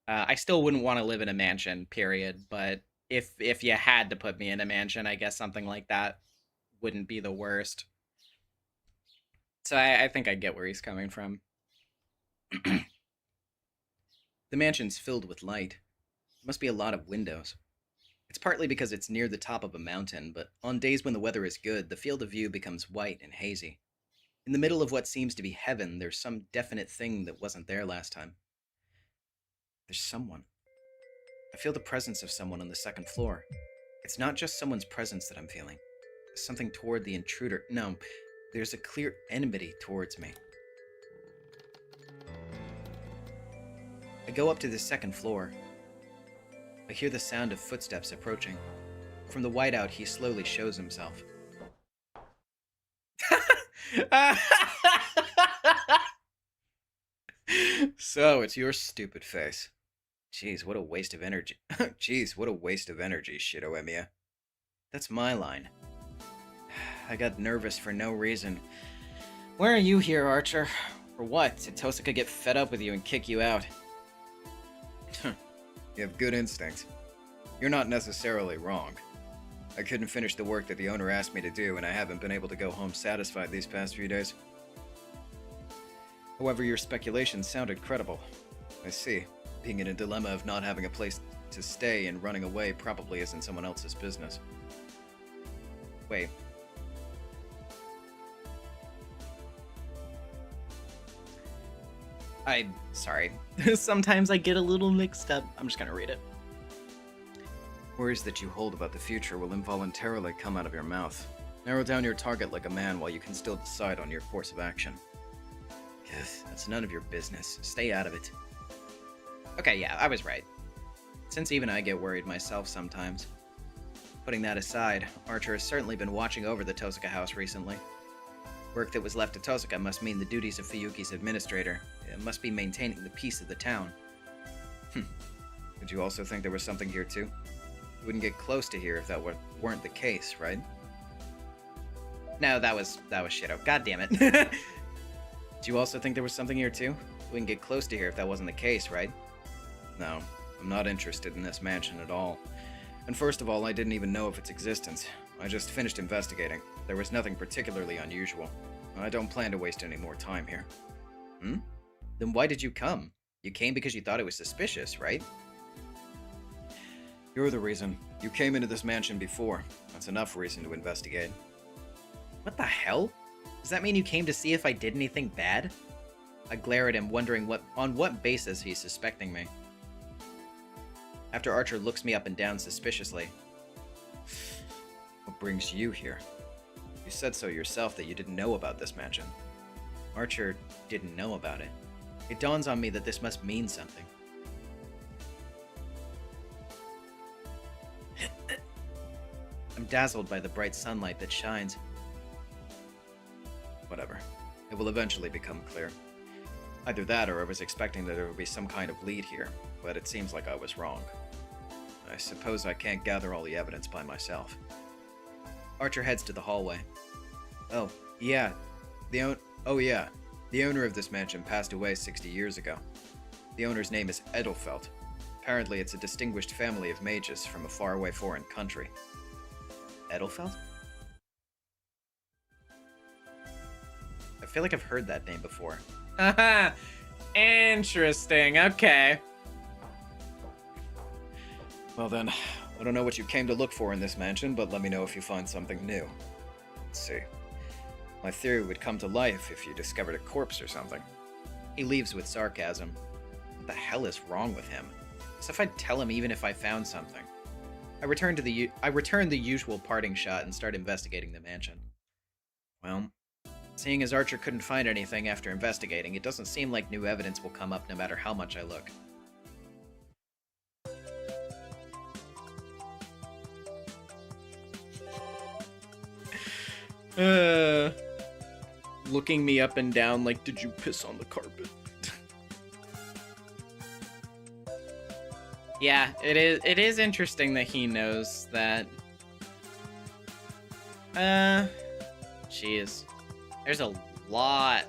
I still wouldn't want to live in a mansion, period. But if you had to put me in a mansion, I guess something like that wouldn't be the worst. So I think I get where he's coming from. The mansion's filled with light. Must be a lot of windows. It's partly because it's near the top of a mountain, but on days when the weather is good, the field of view becomes white and hazy. In the middle of what seems to be heaven, there's some definite thing that wasn't there last time. There's someone. I feel the presence of someone on the second floor. It's not just someone's presence that I'm feeling. Something toward the intruder. No, there's a clear enmity towards me. I go up to the second floor. I hear the sound of footsteps approaching. From the whiteout, he slowly shows himself. So, it's your stupid face. Jeez, what a waste of energy. Jeez, what a waste of energy, Shido Emiya. That's my line. I got nervous for no reason. Why are you here, Archer? For what? Did Tosaka get fed up with you and kick you out? You have good instincts. You're not necessarily wrong. I couldn't finish the work that the owner asked me to do, and I haven't been able to go home satisfied these past few days. However, your speculations sounded credible. I see. Being in a dilemma of not having a place to stay and running away probably isn't someone else's business. Wait. Sorry. Sometimes I get a little mixed up. I'm just gonna read it. Worries that you hold about the future will involuntarily come out of your mouth. Narrow down your target like a man while you can still decide on your course of action. That's none of your business. Stay out of it. Okay, yeah, I was right. Since even I get worried myself sometimes. Putting that aside, Archer has certainly been watching over the Tosaka house recently. Work that was left to Tosaka must mean the duties of Fuyuki's administrator. It must be maintaining the peace of the town. Did you also think there was something here too? You wouldn't get close to here if that weren't the case, right? No, that was Shido. God damn it. Did you also think there was something here too? You wouldn't get close to here if that wasn't the case, right? No, I'm not interested in this mansion at all. And first of all, I didn't even know of its existence. I just finished investigating. There was nothing particularly unusual. I don't plan to waste any more time here. Hmm? Then why did you come? You came because you thought it was suspicious, right? You're the reason. You came into this mansion before. That's enough reason to investigate. What the hell? Does that mean you came to see if I did anything bad? I glare at him, wondering on what basis he's suspecting me. After Archer looks me up and down suspiciously. What brings you here? You said so yourself that you didn't know about this mansion. Archer didn't know about it. It dawns on me that this must mean something. I'm dazzled by the bright sunlight that shines. Whatever. It will eventually become clear. Either that or I was expecting that there would be some kind of lead here, but it seems like I was wrong. I suppose I can't gather all the evidence by myself. Archer heads to the hallway. Oh, yeah. The owner of this mansion passed away 60 years ago. The owner's name is Edelfelt. Apparently it's a distinguished family of mages from a faraway foreign country. Edelfelt? I feel like I've heard that name before. Haha! Interesting, okay. Well then, I don't know what you came to look for in this mansion, but let me know if you find something new. Let's see. My theory would come to life if you discovered a corpse or something. He leaves with sarcasm. What the hell is wrong with him? As if I'd tell him even if I found something. I return the usual parting shot and start investigating the mansion. Well, seeing as Archer couldn't find anything after investigating, it doesn't seem like new evidence will come up no matter how much I look. Looking me up and down like, did you piss on the carpet? Yeah, it is interesting that he knows that. Jeez. There's a lot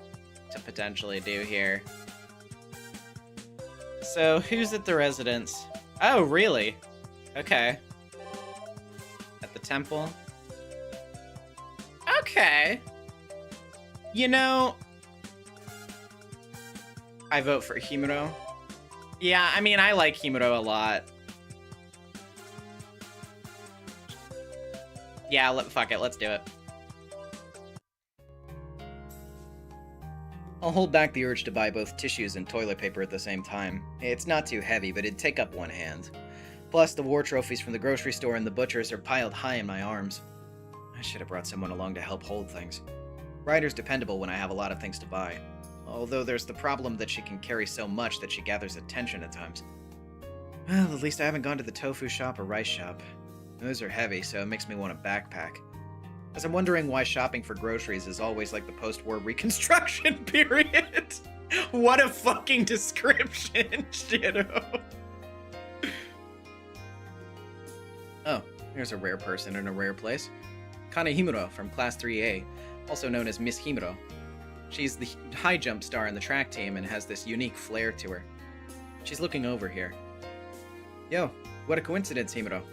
to potentially do here. So, who's at the residence? Oh, really? Okay. At the temple? Okay. You know, I vote for Himuro. Yeah, I mean, I like Himuro a lot. Yeah, fuck it, let's do it. I'll hold back the urge to buy both tissues and toilet paper at the same time. It's not too heavy, but it'd take up one hand. Plus, the war trophies from the grocery store and the butcher's are piled high in my arms. I should have brought someone along to help hold things. Ryder's dependable when I have a lot of things to buy. Although there's the problem that she can carry so much that she gathers attention at times. Well, at least I haven't gone to the tofu shop or rice shop. Those are heavy, so it makes me want a backpack. As I'm wondering why shopping for groceries is always like the post-war Reconstruction period. What a fucking description, Shiro. Oh, there's a rare person in a rare place. Kana Himuro from Class 3A, also known as Miss Himuro. She's the high jump star in the track team and has this unique flair to her. She's looking over here. Yo, what a coincidence, Himuro.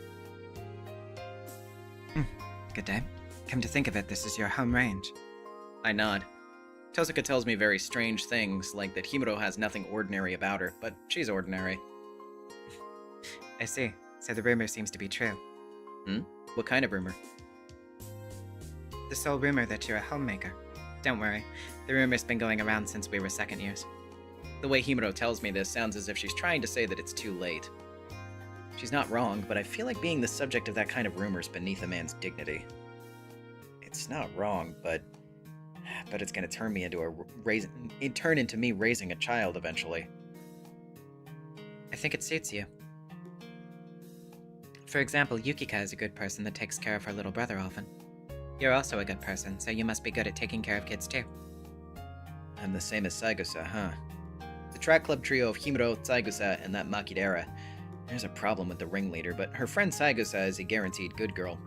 Good day. Come to think of it, this is your home range. I nod. Tosuka tells me very strange things, like that Himuro has nothing ordinary about her, but she's ordinary. I see. So the rumor seems to be true. What kind of rumor? The sole rumor that you're a homemaker. Don't worry, the rumor's been going around since we were second years. The way Himuro tells me this sounds as if she's trying to say that it's too late. She's not wrong, but I feel like being the subject of that kind of rumor is beneath a man's dignity. It's not wrong, but it's gonna turn me into turn into me raising a child eventually. I think it suits you. For example, Yukika is a good person that takes care of her little brother often. You're also a good person, so you must be good at taking care of kids too. I'm the same as Saigusa, huh? The track club trio of Himuro, Saigusa, and that Makidera. There's a problem with the ringleader, but her friend Saigusa is a guaranteed good girl.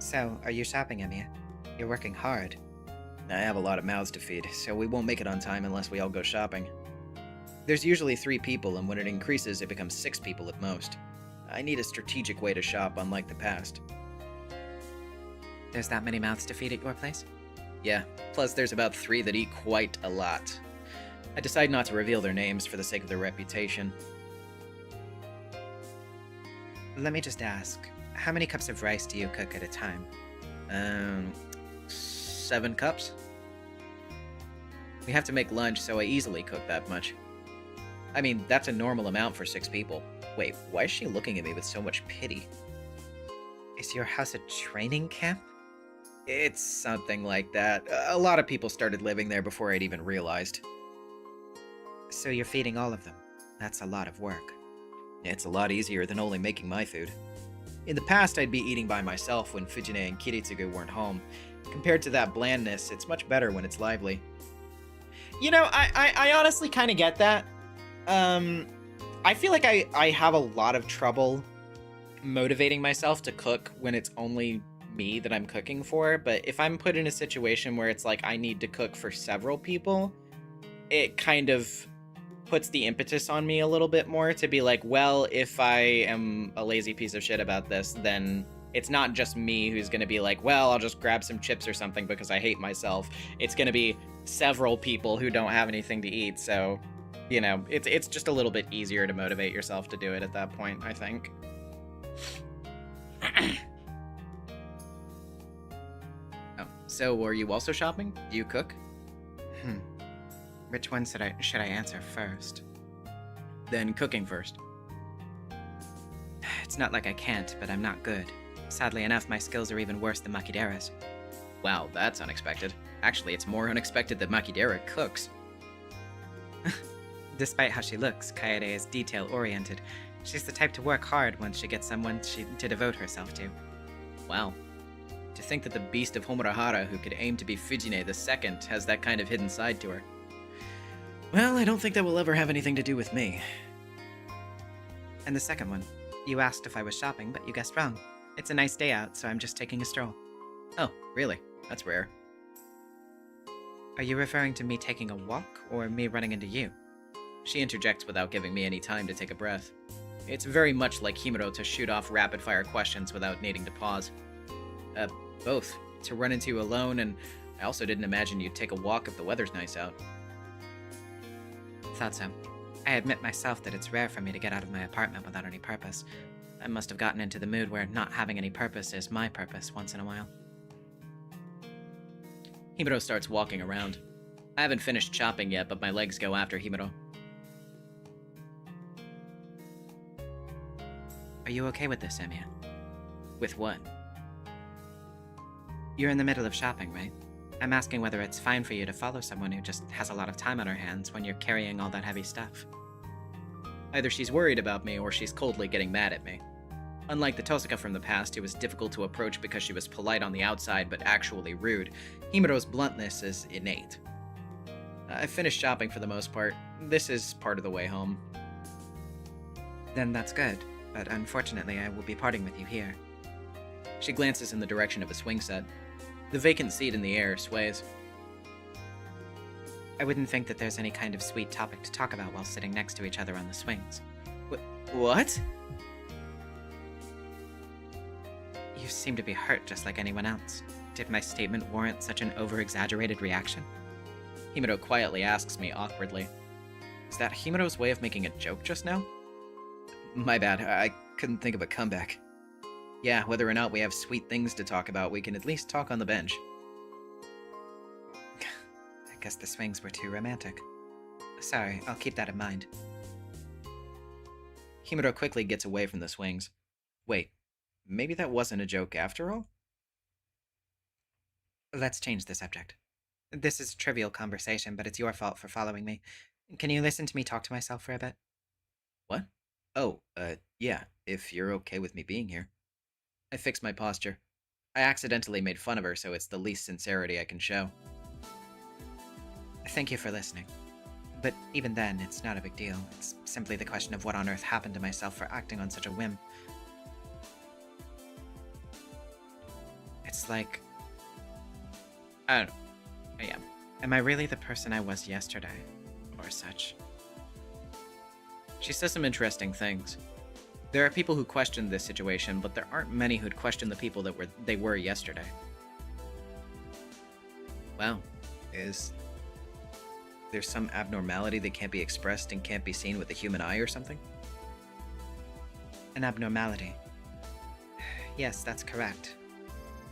So, are you shopping, Emiya? You're working hard. I have a lot of mouths to feed, so we won't make it on time unless we all go shopping. There's usually 3 people, and when it increases, it becomes 6 people at most. I need a strategic way to shop, unlike the past. There's that many mouths to feed at your place? Yeah, plus there's about 3 that eat quite a lot. I decide not to reveal their names for the sake of their reputation. Let me just ask, how many cups of rice do you cook at a time? 7 cups? We have to make lunch, so I easily cook that much. I mean, that's a normal amount for 6 people. Wait, why is she looking at me with so much pity? Is your house a training camp? It's something like that. A lot of people started living there before I'd even realized. So you're feeding all of them. That's a lot of work. It's a lot easier than only making my food. In the past, I'd be eating by myself when Fujine and Kiritsugu weren't home. Compared to that blandness, it's much better when it's lively. You know, I honestly kind of get that. I feel like I have a lot of trouble motivating myself to cook when it's only me that I'm cooking for, but if I'm put in a situation where it's like I need to cook for several people, it kind of puts the impetus on me a little bit more to be like, well, if I am a lazy piece of shit about this, then it's not just me who's going to be like, well, I'll just grab some chips or something because I hate myself. It's going to be several people who don't have anything to eat, so, you know, it's just a little bit easier to motivate yourself to do it at that point, I think. Oh, so are you also shopping? Do you cook? Which one should I answer first? Then cooking first. It's not like I can't, but I'm not good. Sadly enough, my skills are even worse than Makidera's. Wow, that's unexpected. Actually, it's more unexpected that Makidera cooks. Despite how she looks, Kaede is detail-oriented. She's the type to work hard once she gets someone to devote herself to. Wow. To think that the beast of Homurahara, who could aim to be Fujine the Second, has that kind of hidden side to her. Well, I don't think that will ever have anything to do with me. And the second one. You asked if I was shopping, but you guessed wrong. It's a nice day out, so I'm just taking a stroll. Oh, really? That's rare. Are you referring to me taking a walk, or me running into you? She interjects without giving me any time to take a breath. It's very much like Himuro to shoot off rapid-fire questions without needing to pause. Both. To run into you alone, and I also didn't imagine you'd take a walk if the weather's nice out. Thought so. I admit myself that it's rare for me to get out of my apartment without any purpose. I must have gotten into the mood where not having any purpose is my purpose once in a while. Himuro starts walking around. I haven't finished chopping yet, but my legs go after Himuro. Are you okay with this, Emiya? With what? You're in the middle of shopping, right? I'm asking whether it's fine for you to follow someone who just has a lot of time on her hands when you're carrying all that heavy stuff. Either she's worried about me, or she's coldly getting mad at me. Unlike the Tosaka from the past, who was difficult to approach because she was polite on the outside but actually rude, Himuro's bluntness is innate. I've finished shopping for the most part. This is part of the way home. Then that's good, but unfortunately I will be parting with you here. She glances in the direction of a swing set. The vacant seat in the air sways. I wouldn't think that there's any kind of sweet topic to talk about while sitting next to each other on the swings. What? You seem to be hurt just like anyone else. Did my statement warrant such an over-exaggerated reaction? Himuro quietly asks me awkwardly. Is that Himuro's way of making a joke just now? My bad, I couldn't think of a comeback. Yeah, whether or not we have sweet things to talk about, we can at least talk on the bench. I guess the swings were too romantic. Sorry, I'll keep that in mind. Himuro quickly gets away from the swings. Wait, maybe that wasn't a joke after all? Let's change the subject. This is a trivial conversation, but it's your fault for following me. Can you listen to me talk to myself for a bit? What? Oh, yeah, if you're okay with me being here. I fix my posture. I accidentally made fun of her, so it's the least sincerity I can show. Thank you for listening. But even then, it's not a big deal. It's simply the question of what on earth happened to myself for acting on such a whim. It's like... I don't know. Yeah. Am I really the person I was yesterday? Or such? She says some interesting things. There are people who question this situation, but there aren't many who'd question the people that they were yesterday. Wow. Is there some abnormality that can't be expressed and can't be seen with the human eye or something? An abnormality. Yes, that's correct.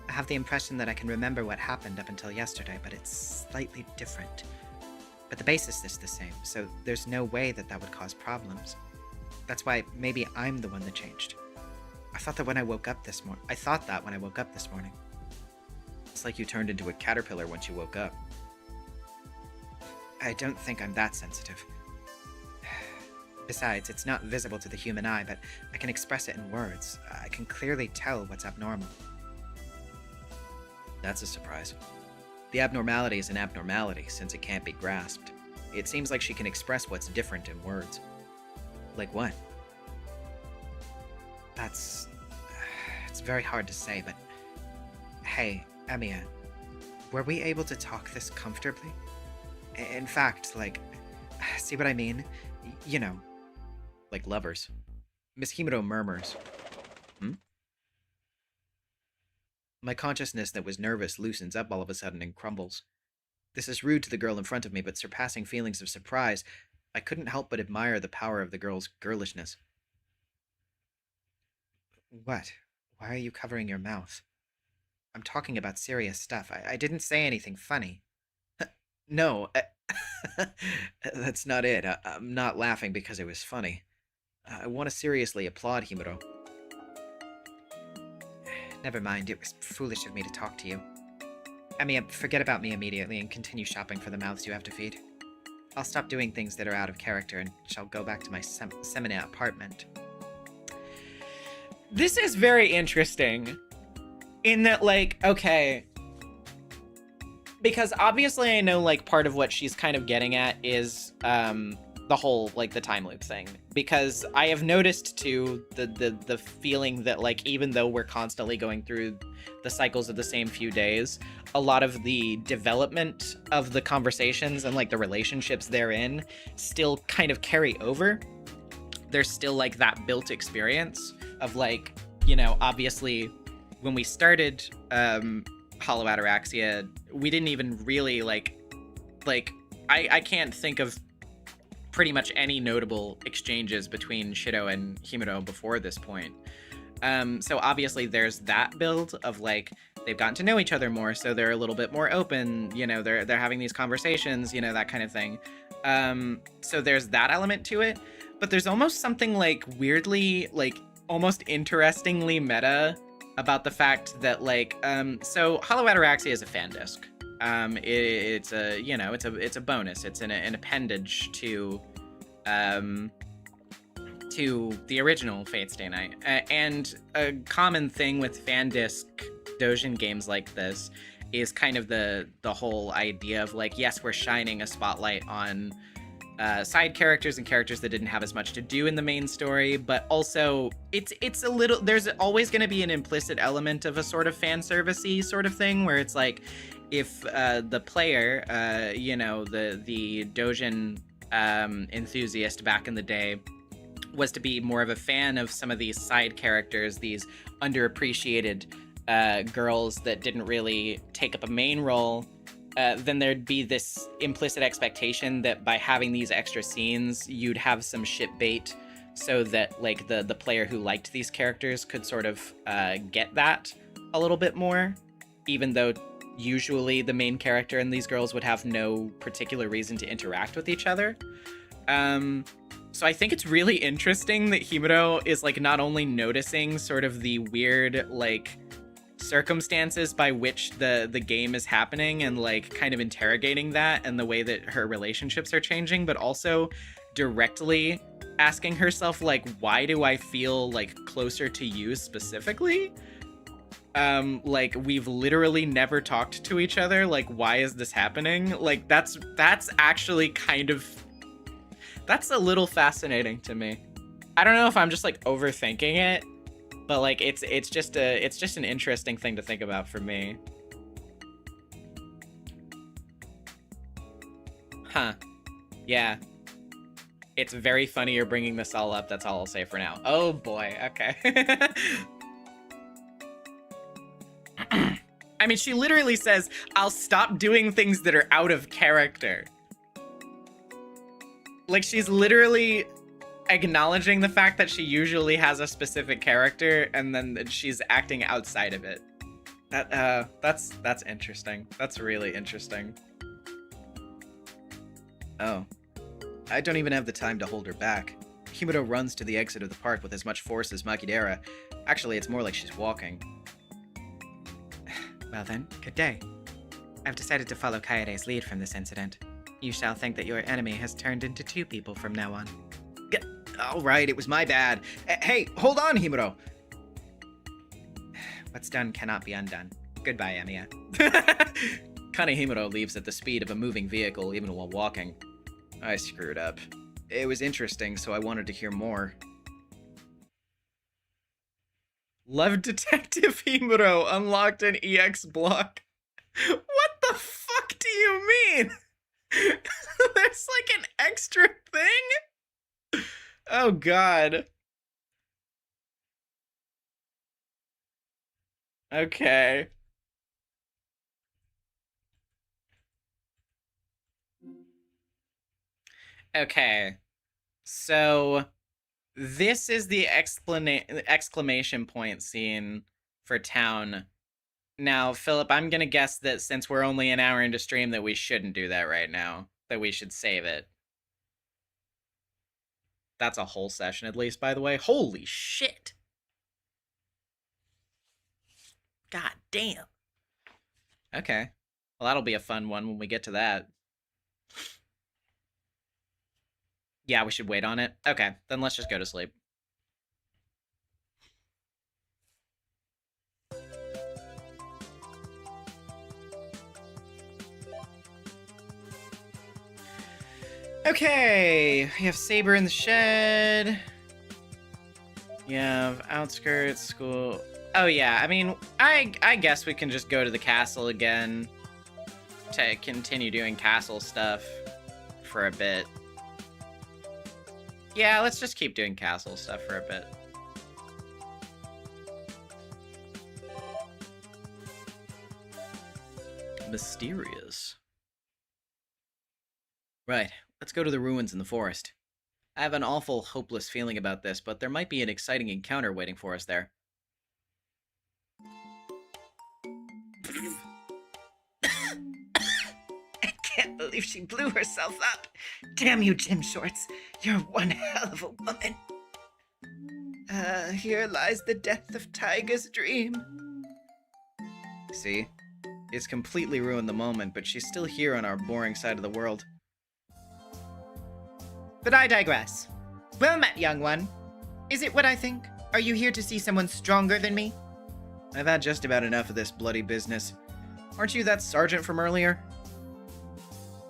I have the impression that I can remember what happened up until yesterday, but it's slightly different. But the basis is the same, so there's no way that would cause problems. That's why maybe I'm the one that changed. I thought that when I woke up this morning. It's like you turned into a caterpillar once you woke up. I don't think I'm that sensitive. Besides, it's not visible to the human eye, but I can express it in words. I can clearly tell what's abnormal. That's a surprise. The abnormality is an abnormality, since it can't be grasped. It seems like she can express what's different in words. Like what? It's very hard to say, but... Hey, Emiya, were we able to talk this comfortably? In fact, like... See what I mean? You know. Like lovers. Miss Himuro murmurs. My consciousness that was nervous loosens up all of a sudden and crumbles. This is rude to the girl in front of me, but surpassing feelings of surprise, I couldn't help but admire the power of the girl's girlishness. What? Why are you covering your mouth? I'm talking about serious stuff. I didn't say anything funny. No, that's not it. I'm not laughing because it was funny. I want to seriously applaud Himuro. Never mind, it was foolish of me to talk to you. Emiya, forget about me immediately and continue shopping for the mouths you have to feed. I'll stop doing things that are out of character and shall go back to my seminar apartment. This is very interesting. In that, like, okay. Because obviously I know, like, part of what she's kind of getting at is, the whole, like, the time loop thing. Because I have noticed, too, the feeling that, like, even though we're constantly going through the cycles of the same few days, a lot of the development of the conversations and, like, the relationships therein still kind of carry over. There's still, like, that built experience of, like, you know, obviously, when we started Hollow Ataraxia, we didn't even really, like, I can't think of pretty much any notable exchanges between Shido and Himuro before this point. So obviously there's that build of, like, they've gotten to know each other more, so they're a little bit more open, you know, they're having these conversations, you know, that kind of thing. So there's that element to it, but there's almost something, like, weirdly, like, almost interestingly meta about the fact that, like, so Hollow Ataraxia is a fan disc. It's a, you know, it's a bonus. It's an appendage to the original Fate Stay Night. And a common thing with fan disc doujin games like this is kind of the whole idea of, like, yes, we're shining a spotlight on side characters and characters that didn't have as much to do in the main story, but also it's a little, there's always going to be an implicit element of a sort of fan service-y sort of thing where it's like, if the player, you know, the doujin enthusiast back in the day was to be more of a fan of some of these side characters, these underappreciated girls that didn't really take up a main role, then there'd be this implicit expectation that by having these extra scenes, you'd have some ship bait so that, like, the player who liked these characters could sort of get that a little bit more, even though usually the main character and these girls would have no particular reason to interact with each other. So I think it's really interesting that Himuro is, like, not only noticing sort of the weird, like, circumstances by which the game is happening and, like, kind of interrogating that and the way that her relationships are changing, but also directly asking herself, like, why do I feel, like, closer to you specifically? Like, we've literally never talked to each other. Like, why is this happening? Like, that's actually kind of, that's a little fascinating to me. I don't know if I'm just, like, overthinking it, but, like, it's just an interesting thing to think about for me. Huh. Yeah. It's very funny you're bringing this all up. That's all I'll say for now. Oh boy, okay. I mean, she literally says, I'll stop doing things that are out of character. Like, she's literally acknowledging the fact that she usually has a specific character, and then she's acting outside of it. That's interesting. That's really interesting. Oh. I don't even have the time to hold her back. Himuro runs to the exit of the park with as much force as Makidera. Actually, it's more like she's walking. Well then, good day. I've decided to follow Kaede's lead from this incident. You shall think that your enemy has turned into 2 people from now on. Alright, it was my bad. Hey, hold on, Himuro! What's done cannot be undone. Goodbye, Emiya. Kane Himuro leaves at the speed of a moving vehicle even while walking. I screwed up. It was interesting, so I wanted to hear more. Love Detective Himuro unlocked an EX block. What the fuck do you mean? There's like an extra thing? Oh god. Okay. Okay. So this is the exclamation point scene for town. Now, Philip, I'm gonna guess that since we're only an hour into stream that we shouldn't do that right now. That we should save it. That's a whole session at least, by the way. Holy shit! God damn. Okay. Well, that'll be a fun one when we get to that. Yeah, we should wait on it. Okay, then let's just go to sleep. Okay, we have Saber in the shed. You have outskirts, school. Oh yeah, I mean, I guess we can just go to the castle again to continue doing castle stuff for a bit. Yeah, let's just keep doing castle stuff for a bit. Mysterious. Right, let's go to the ruins in the forest. I have an awful, hopeless feeling about this, but there might be an exciting encounter waiting for us there. I can't believe she blew herself up. Damn you, Gym Shorts. You're one hell of a woman. Here lies the death of Taiga's dream. See? It's completely ruined the moment, but she's still here on our boring side of the world. But I digress. Well met, young one. Is it what I think? Are you here to see someone stronger than me? I've had just about enough of this bloody business. Aren't you that sergeant from earlier?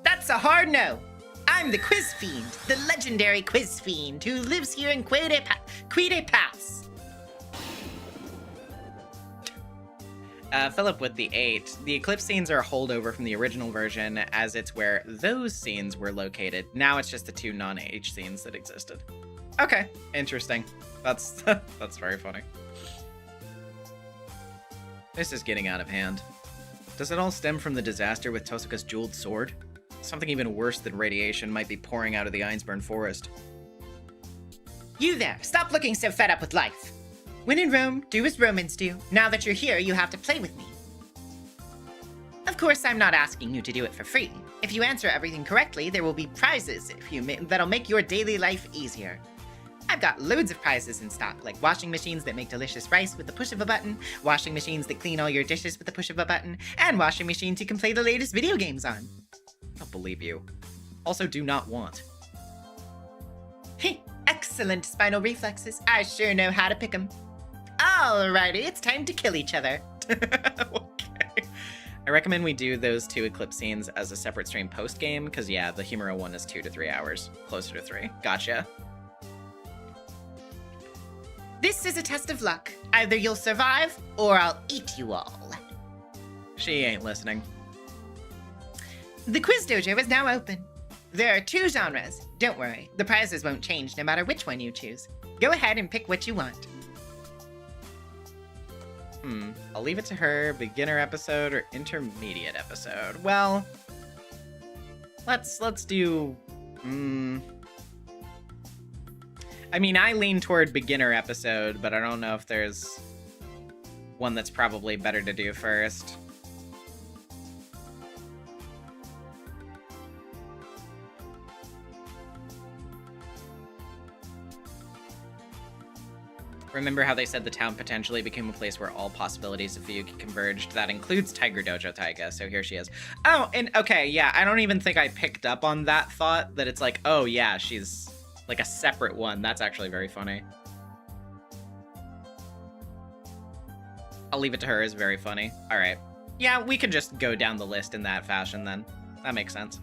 That's a hard no. I'm the Quiz Fiend, the legendary Quiz Fiend who lives here in Quede Pass. Philip with the 8. The Eclipse scenes are a holdover from the original version, as it's where those scenes were located. Now it's just the 2 non-H scenes that existed. Okay, interesting. That's that's very funny. This is getting out of hand. Does it all stem from the disaster with Tosuka's jeweled sword? Something even worse than radiation might be pouring out of the Ainsburn forest. You there, stop looking so fed up with life. When in Rome, do as Romans do. Now that you're here, you have to play with me. Of course, I'm not asking you to do it for free. If you answer everything correctly, there will be prizes that'll make your daily life easier. I've got loads of prizes in stock, like washing machines that make delicious rice with the push of a button, washing machines that clean all your dishes with the push of a button, and washing machines you can play the latest video games on. I don't believe you. Also do not want. Heh, excellent spinal reflexes. I sure know how to pick 'em. Alrighty, it's time to kill each other. Okay. I recommend we do those 2 Eclipse scenes as a separate stream post-game, because yeah, the Himuro one is 2 to 3 hours. Closer to 3. Gotcha. This is a test of luck. Either you'll survive, or I'll eat you all. She ain't listening. The quiz dojo is now open. There are 2 genres. Don't worry, the prizes won't change no matter which one you choose. Go ahead and pick what you want. I'll leave it to her, beginner episode or intermediate episode. Well, let's do... I mean, I lean toward beginner episode, but I don't know if there's one that's probably better to do first. Remember how they said the town potentially became a place where all possibilities of Fuyuki converged? That includes Tiger Dojo Taiga, so here she is. Oh, and okay, yeah, I don't even think I picked up on that thought, that it's like, oh yeah, she's like a separate one. That's actually very funny. I'll leave it to her as very funny. All right. Yeah, we can just go down the list in that fashion then. That makes sense.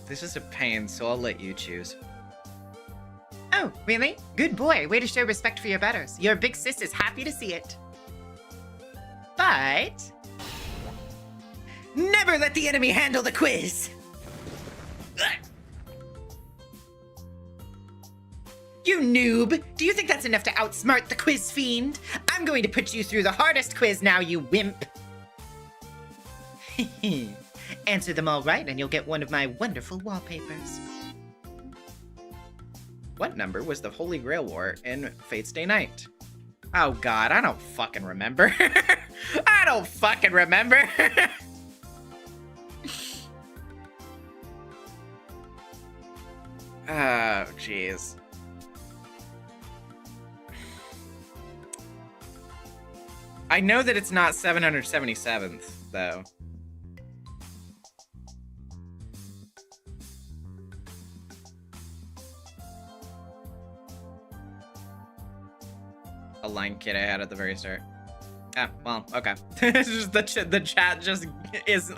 This is a pain, so I'll let you choose. Oh, really? Good boy. Way to show respect for your betters. Your big sis is happy to see it. But... never let the enemy handle the quiz! You noob! Do you think that's enough to outsmart the quiz fiend? I'm going to put you through the hardest quiz now, you wimp! Answer them all right and you'll get one of my wonderful wallpapers. What number was the Holy Grail War in Fate's Day Night? Oh god, I don't fucking remember. I don't fucking remember. Oh, jeez. I know that it's not 777th, though. A line kid I had at the very start. Ah, well, okay. It's just the chat just is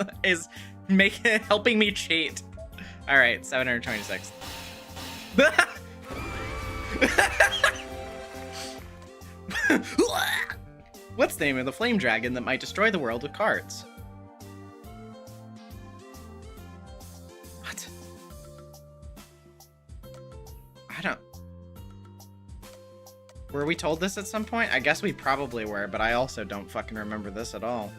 helping me cheat. All right, 726. What's the name of the flame dragon that might destroy the world with cards? What? I don't... Were we told this at some point? I guess we probably were, but I also don't fucking remember this at all.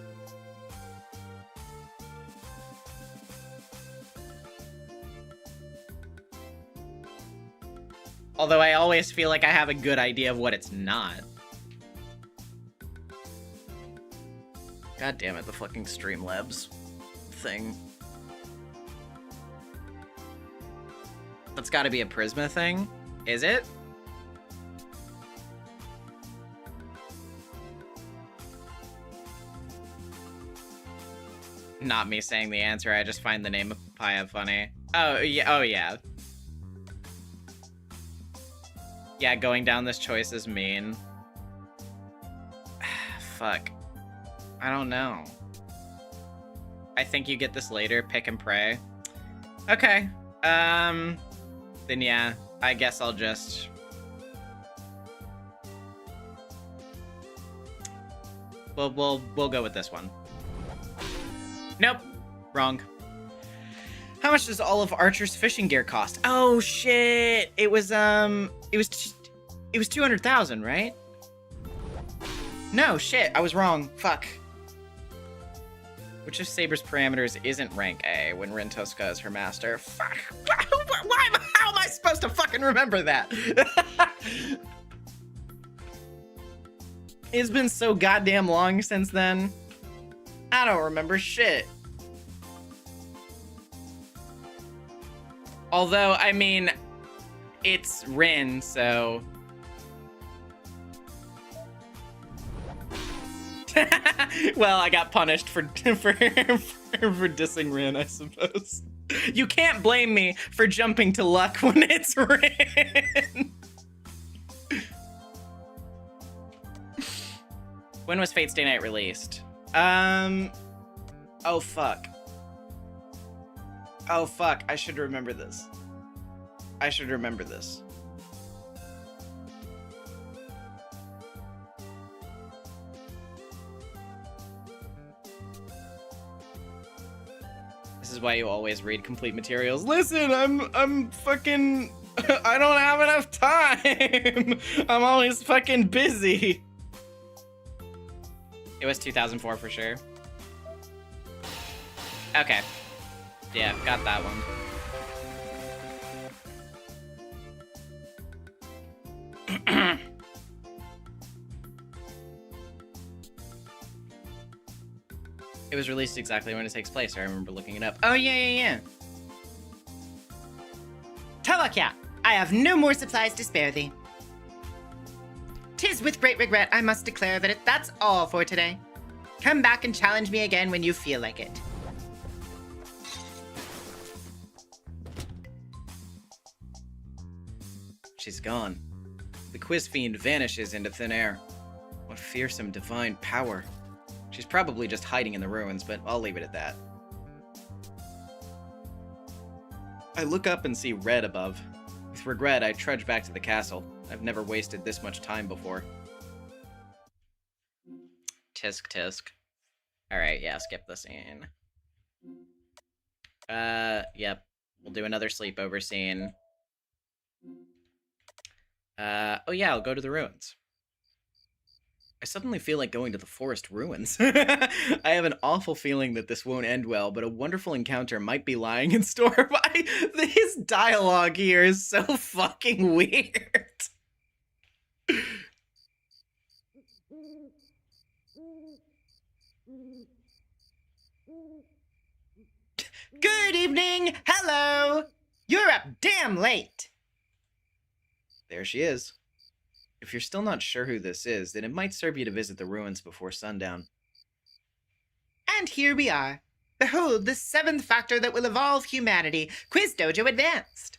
Although I always feel like I have a good idea of what it's not. God damn it, the fucking Streamlabs thing. That's gotta be a Prisma thing? Is it? Not me saying the answer, I just find the name of papaya funny. Oh, yeah. Yeah, going down this choice is mean. Fuck. I don't know. I think you get this later, pick and pray. Okay. Then yeah, I guess I'll just... We'll go with this one. Nope. Wrong. How much does all of Archer's fishing gear cost? Oh shit! It was 200,000, right? No, shit, I was wrong. Fuck. Which of Saber's parameters isn't rank A when Rintoska is her master? Fuck. How am I supposed to fucking remember that? It's been so goddamn long since then. I don't remember shit. Although, I mean, it's Rin, so... Well, I got punished for dissing Rin, I suppose. You can't blame me for jumping to luck when it's Rin. When was Fate's Day Night released? Oh fuck. Oh fuck, I should remember this. I should remember this. This is why you always read complete materials. Listen, I'm fucking... I don't have enough time. I'm always fucking busy. It was 2004 for sure. Okay. Yeah, got that one. It was released exactly when it takes place. I remember looking it up. Oh, yeah. Ataraxia, I have no more supplies to spare thee. 'Tis with great regret I must declare that that's all for today. Come back and challenge me again when you feel like it. She's gone. The quiz fiend vanishes into thin air. What fearsome divine power. She's probably just hiding in the ruins, but I'll leave it at that. I look up and see red above. With regret, I trudge back to the castle. I've never wasted this much time before. Tisk. Alright, yeah, skip the scene. Yep. We'll do another sleepover scene. Oh yeah, I'll go to the ruins. I suddenly feel like going to the forest ruins. I have an awful feeling that this won't end well, but a wonderful encounter might be lying in store. His dialogue here is so fucking weird. Good evening! Hello! You're up damn late! There she is. If you're still not sure who this is, then it might serve you to visit the ruins before sundown. And here we are. Behold the 7th factor that will evolve humanity, Quiz Dojo Advanced.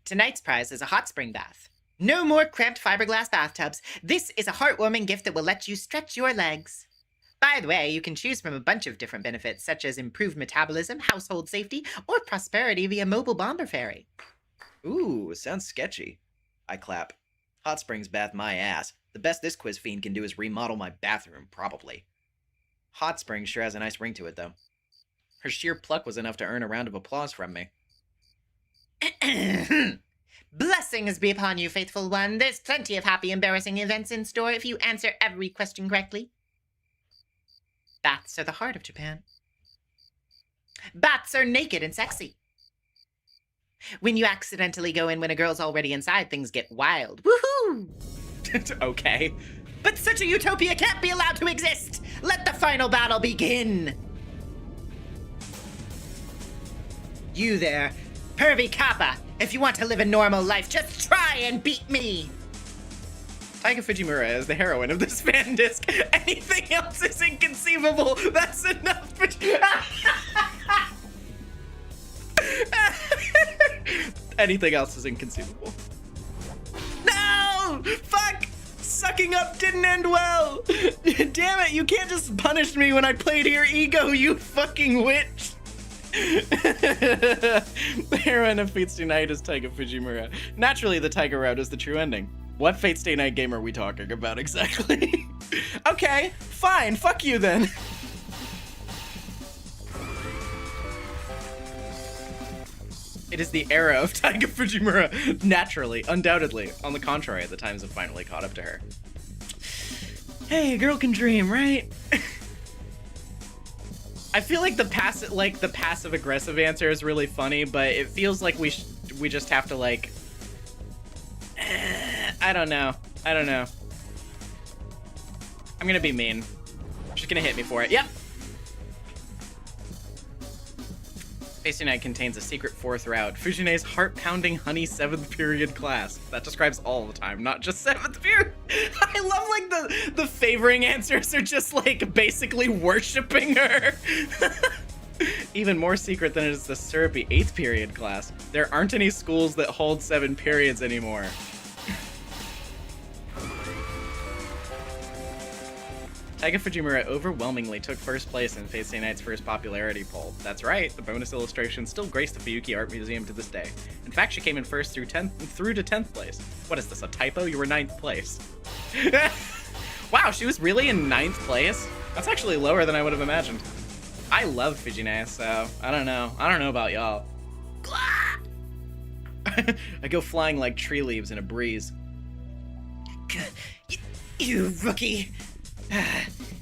Tonight's prize is a hot spring bath. No more cramped fiberglass bathtubs. This is a heartwarming gift that will let you stretch your legs. By the way, you can choose from a bunch of different benefits, such as improved metabolism, household safety, or prosperity via mobile bomber ferry. Ooh, sounds sketchy. I clap. Hot springs bath my ass. The best this quiz fiend can do is remodel my bathroom, probably. Hot springs sure has a nice ring to it, though. Her sheer pluck was enough to earn a round of applause from me. Blessings be upon you, faithful one. There's plenty of happy, embarrassing events in store if you answer every question correctly. Baths are the heart of Japan. Baths are naked and sexy. When you accidentally go in when a girl's already inside, things get wild. Woohoo! Okay. But such a utopia can't be allowed to exist! Let the final battle begin! You there, pervy kappa, if you want to live a normal life, just try and beat me! Taiga Fujimura is the heroine of this fan disc. Anything else is inconceivable. That's enough for... Anything else is inconceivable. No! Fuck! Sucking up didn't end well! Damn it, you can't just punish me when I played your ego, you fucking witch! The heroine of Fate Stay Night is Taiga Fujimura. Naturally, the Tiger route is the true ending. What Fate Stay Night game are we talking about exactly? Okay, fine, fuck you then. It is the era of Taiga Fujimura. Naturally, undoubtedly. On the contrary, the times have finally caught up to her. Hey, a girl can dream, right? I feel like the passive aggressive answer is really funny, but it feels like we just have to like. I don't know. I'm gonna be mean. She's gonna hit me for it. Yep. Fate Night contains a secret 4th route. Fujine's heart-pounding honey 7th period class. That describes all the time, not just 7th period. I love like the favoring answers are just like basically worshipping her. Even more secret than it is the syrupy 8th period class. There aren't any schools that hold 7 periods anymore. Taiga Fujimura overwhelmingly took first place in Fate Stay Night's first popularity poll. That's right, the bonus illustrations still grace the Fuyuki Art Museum to this day. In fact, she came in first through to 10th place. What is this, a typo? You were 9th place. Wow, she was really in 9th place? That's actually lower than I would have imagined. I love Fujine, so I don't know. I don't know about y'all. I go flying like tree leaves in a breeze. You rookie!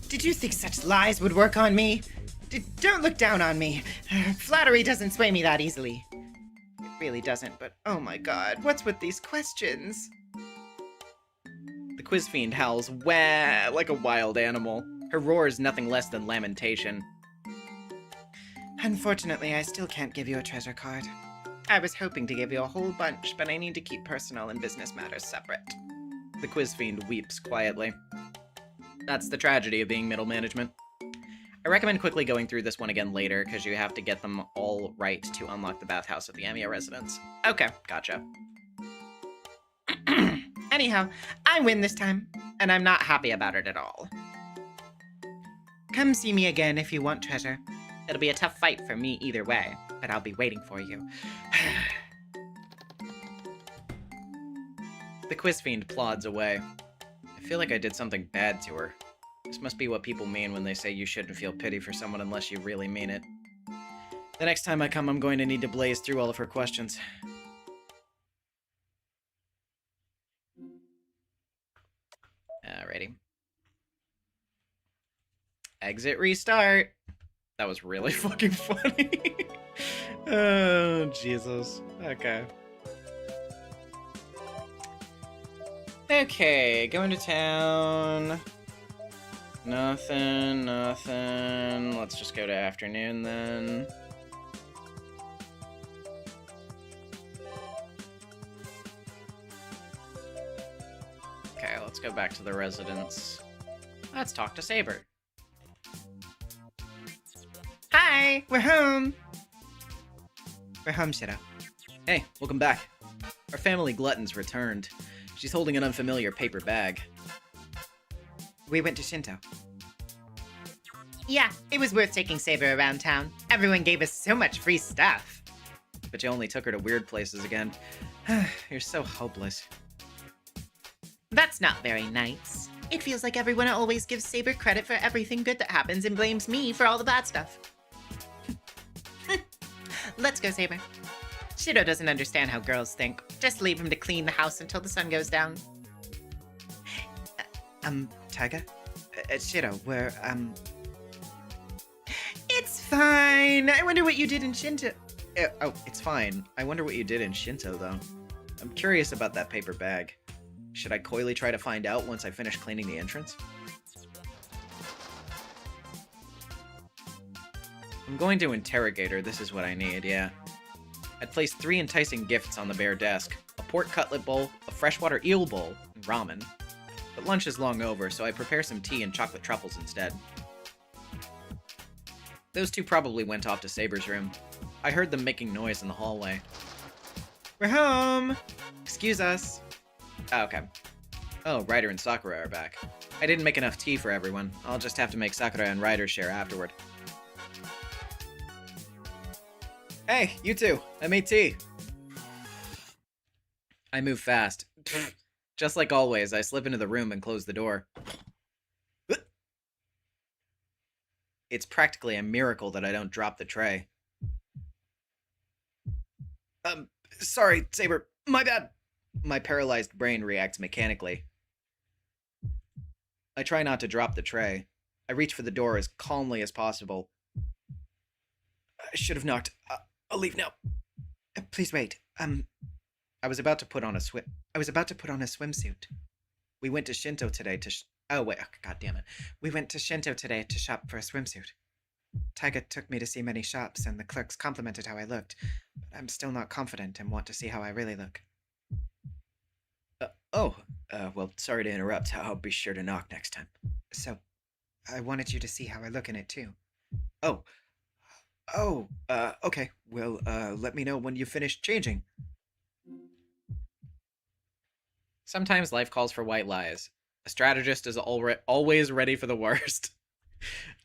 Did you think such lies would work on me? Don't look down on me. Flattery doesn't sway me that easily. It really doesn't, but oh my god, what's with these questions? The quiz fiend howls wah like a wild animal. Her roar is nothing less than lamentation. Unfortunately, I still can't give you a treasure card. I was hoping to give you a whole bunch, but I need to keep personal and business matters separate. The quiz fiend weeps quietly. That's the tragedy of being middle management. I recommend quickly going through this one again later, because you have to get them all right to unlock the bathhouse at the Amiya residence. Okay, gotcha. Anyhow, I win this time, and I'm not happy about it at all. Come see me again if you want treasure. It'll be a tough fight for me either way, but I'll be waiting for you. The quiz fiend plods away. I feel like I did something bad to her. This must be what people mean when they say you shouldn't feel pity for someone unless you really mean it. The next time I come, I'm going to need to blaze through all of her questions. Alrighty. Exit restart. That was really fucking funny. Oh, Jesus. Okay. Okay, going to town. Nothing. Let's just go to afternoon then. Okay, let's go back to the residence. Let's talk to Saber. Hi, we're home. We're home, Shido. Hey, welcome back. Our family glutton's returned. She's holding an unfamiliar paper bag. We went to Shinto. Yeah, it was worth taking Saber around town. Everyone gave us so much free stuff. But you only took her to weird places again. You're so hopeless. That's not very nice. It feels like everyone always gives Saber credit for everything good that happens and blames me for all the bad stuff. Let's go, Saber. Shido doesn't understand how girls think. Just leave him to clean the house until the sun goes down. Taiga? Shido, we're, It's fine. I wonder what you did in Shinto. Oh, it's fine. I wonder what you did in Shinto, though. I'm curious about that paper bag. Should I coyly try to find out once I finish cleaning the entrance? I'm going to interrogate her. This is what I need, yeah. I'd placed 3 enticing gifts on the bare desk. A pork cutlet bowl, a freshwater eel bowl, and ramen. But lunch is long over, so I prepare some tea and chocolate truffles instead. Those 2 probably went off to Saber's room. I heard them making noise in the hallway. We're home. Excuse us. Oh, okay. Oh, Ryder and Sakura are back. I didn't make enough tea for everyone. I'll just have to make Sakura and Ryder share afterward. Hey, you two! I made tea! I move fast. Just like always, I slip into the room and close the door. It's practically a miracle that I don't drop the tray. Sorry, Saber. My bad! My paralyzed brain reacts mechanically. I try not to drop the tray. I reach for the door as calmly as possible. I should have knocked. I'll leave now. Please wait. I was about to put on a swimsuit. We went to Shinto today to oh, wait. God damn it. We went to Shinto today to shop for a swimsuit. Taiga took me to see many shops, and the clerks complimented how I looked, but I'm still not confident and want to see how I really look. Well, sorry to interrupt. I'll be sure to knock next time. So, I wanted you to see how I look in it, too. Okay. Well, let me know when you finish changing. Sometimes life calls for white lies. A strategist is always ready for the worst.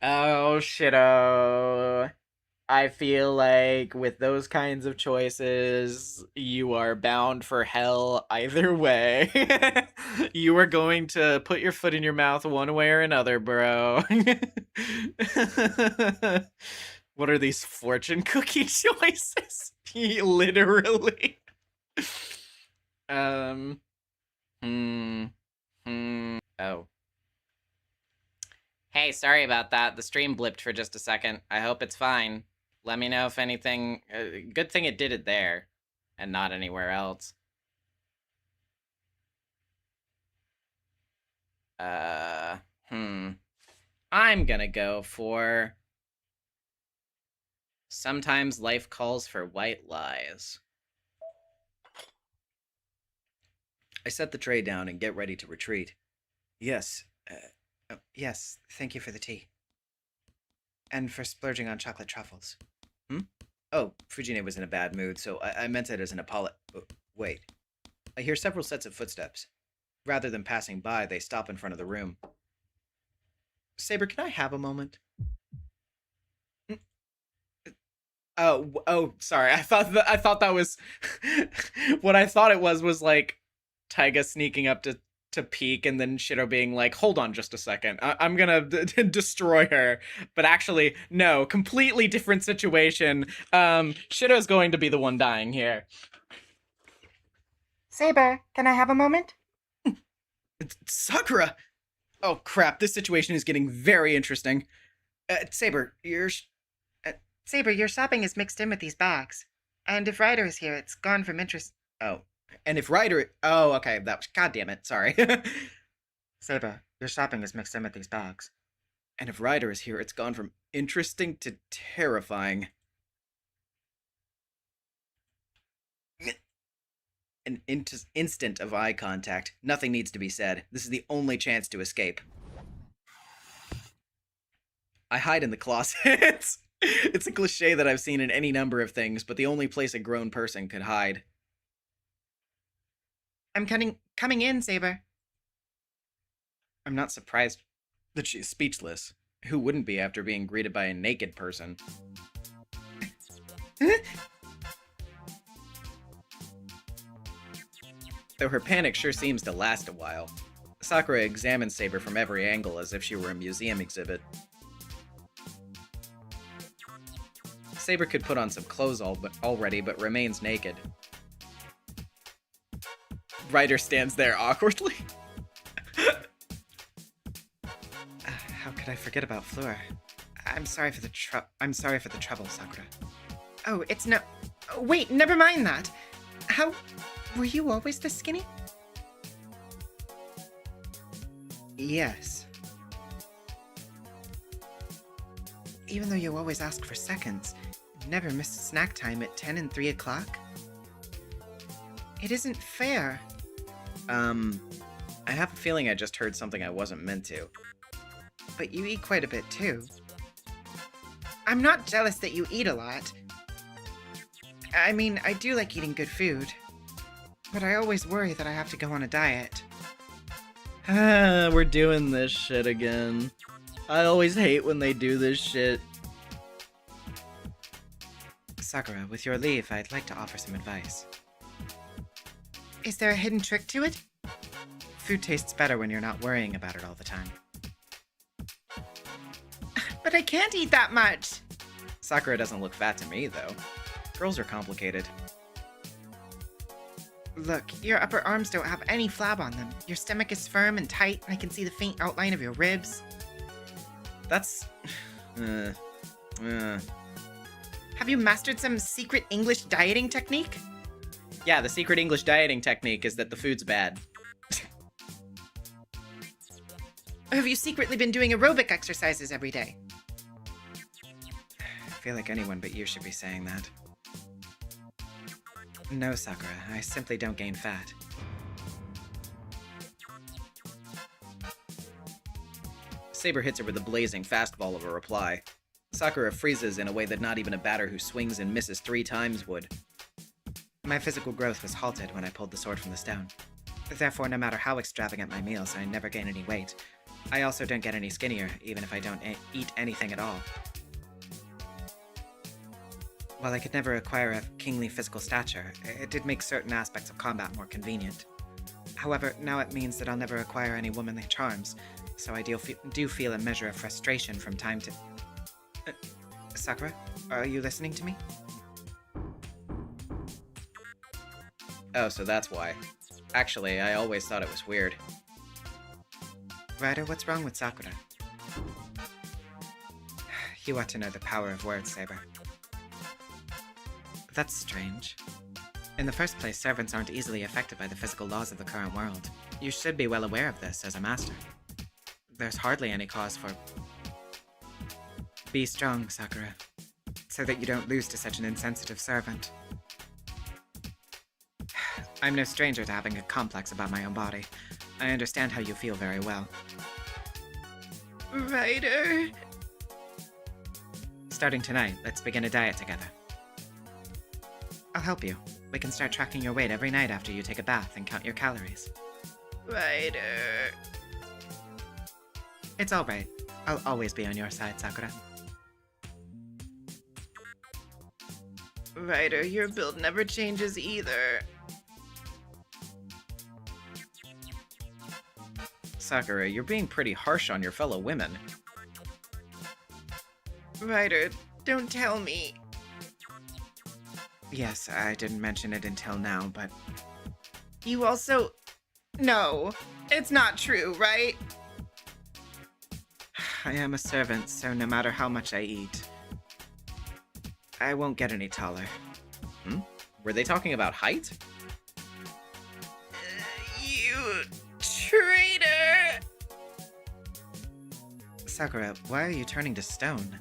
Oh, shit-oh. I feel like with those kinds of choices, you are bound for hell either way. You are going to put your foot in your mouth one way or another, bro. What are these fortune cookie choices? Literally. Um. Oh. Hey, sorry about that. The stream blipped for just a second. I hope it's fine. Let me know if anything... good thing it did it there, and not anywhere else. I'm gonna go for... Sometimes life calls for white lies. I set the tray down and get ready to retreat. Yes, Yes, thank you for the tea. And for splurging on chocolate truffles. Oh, Fujine was in a bad mood, so I meant it as an apology. Wait. I hear several sets of footsteps. Rather than passing by, they stop in front of the room. Saber, can I have a moment? Oh, sorry. I thought that was... what I thought it was like Taiga sneaking up to peek, and then Shido being like, hold on just a second, I'm gonna destroy her. But actually, no, completely different situation. Shido's going to be the one dying here. Saber, can I have a moment? Sakura! Oh crap, this situation is getting very interesting. Saber, Saber, your shopping is mixed in with these bags. And if Ryder is here, it's gone from interest. Oh. And if Ryder... Oh, okay, that was... God damn it, sorry. Saber, your shopping is mixed in with these bags. And if Ryder is here, it's gone from interesting to terrifying. An instant of eye contact. Nothing needs to be said. This is the only chance to escape. I hide in the closet. It's a cliche that I've seen in any number of things, but the only place a grown person could hide. I'm coming in, Saber. I'm not surprised that she's speechless. Who wouldn't be after being greeted by a naked person? Though her panic sure seems to last a while. Sakura examines Saber from every angle as if she were a museum exhibit. Saber could put on some clothes already, but remains naked. Ryder stands there awkwardly. How could I forget about Fleur? I'm sorry for the trouble, Sakura. Oh, it's no... Wait, never mind that. How... Were you always this skinny? Yes. Even though you always ask for seconds, you never miss snack time at 10 and 3 o'clock? It isn't fair. I have a feeling I just heard something I wasn't meant to. But you eat quite a bit, too. I'm not jealous that you eat a lot. I mean, I do like eating good food. But I always worry that I have to go on a diet. We're doing this shit again. I always hate when they do this shit. Sakura, with your leave, I'd like to offer some advice. Is there a hidden trick to it? Food tastes better when you're not worrying about it all the time. But I can't eat that much! Sakura doesn't look fat to me, though. Girls are complicated. Look, your upper arms don't have any flab on them. Your stomach is firm and tight, and I can see the faint outline of your ribs. That's... Have you mastered some secret English dieting technique? Yeah, the secret English dieting technique is that the food's bad. Or have you secretly been doing aerobic exercises every day? I feel like anyone but you should be saying that. No, Sakura, I simply don't gain fat. Saber hits her with a blazing fastball of a reply. Sakura freezes in a way that not even a batter who swings and misses 3 times would. My physical growth was halted when I pulled the sword from the stone. Therefore, no matter how extravagant my meals, I never gain any weight. I also don't get any skinnier, even if I don't eat anything at all. While I could never acquire a kingly physical stature, it did make certain aspects of combat more convenient. However, now it means that I'll never acquire any womanly charms, so I do feel a measure of frustration from time to... Sakura, are you listening to me? Oh, so that's why. Actually, I always thought it was weird. Ryder, what's wrong with Sakura? You ought to know the power of words, Saber. That's strange. In the first place, servants aren't easily affected by the physical laws of the current world. You should be well aware of this as a master. There's hardly any cause for... Be strong, Sakura, so that you don't lose to such an insensitive servant. I'm no stranger to having a complex about my own body. I understand how you feel very well. Ryder... Starting tonight, let's begin a diet together. I'll help you. We can start tracking your weight every night after you take a bath and count your calories. Ryder... It's alright. I'll always be on your side, Sakura. Ryder, your build never changes either. Sakura, you're being pretty harsh on your fellow women. Ryder, don't tell me. Yes, I didn't mention it until now, but... You also... No, it's not true, right? I am a servant, so no matter how much I eat, I won't get any taller. Were they talking about height? You traitor! Sakura, why are you turning to stone?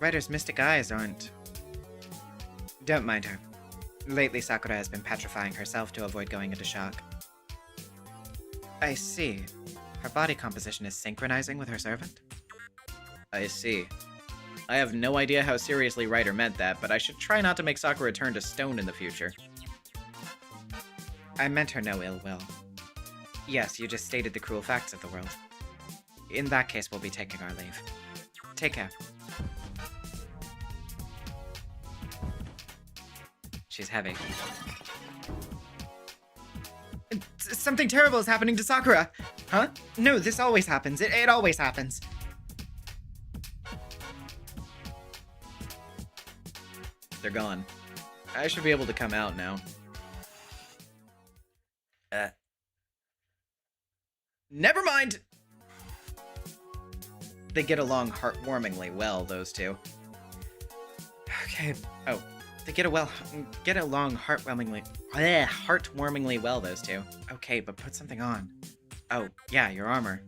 Ryder's mystic eyes aren't... Don't mind her. Lately, Sakura has been petrifying herself to avoid going into shock. I see. Her body composition is synchronizing with her servant? I see. I have no idea how seriously Ryder meant that, but I should try not to make Sakura turn to stone in the future. I meant her no ill will. Yes, you just stated the cruel facts of the world. In that case, we'll be taking our leave. Take care. She's heavy. Something terrible is happening to Sakura! Huh? No, this always happens. It always happens. They're gone. I should be able to come out now. Never mind! They get along heartwarmingly well, those two. Okay. Oh, they get along Heartwarmingly well, those two. Okay, but put something on. Oh, yeah, your armor.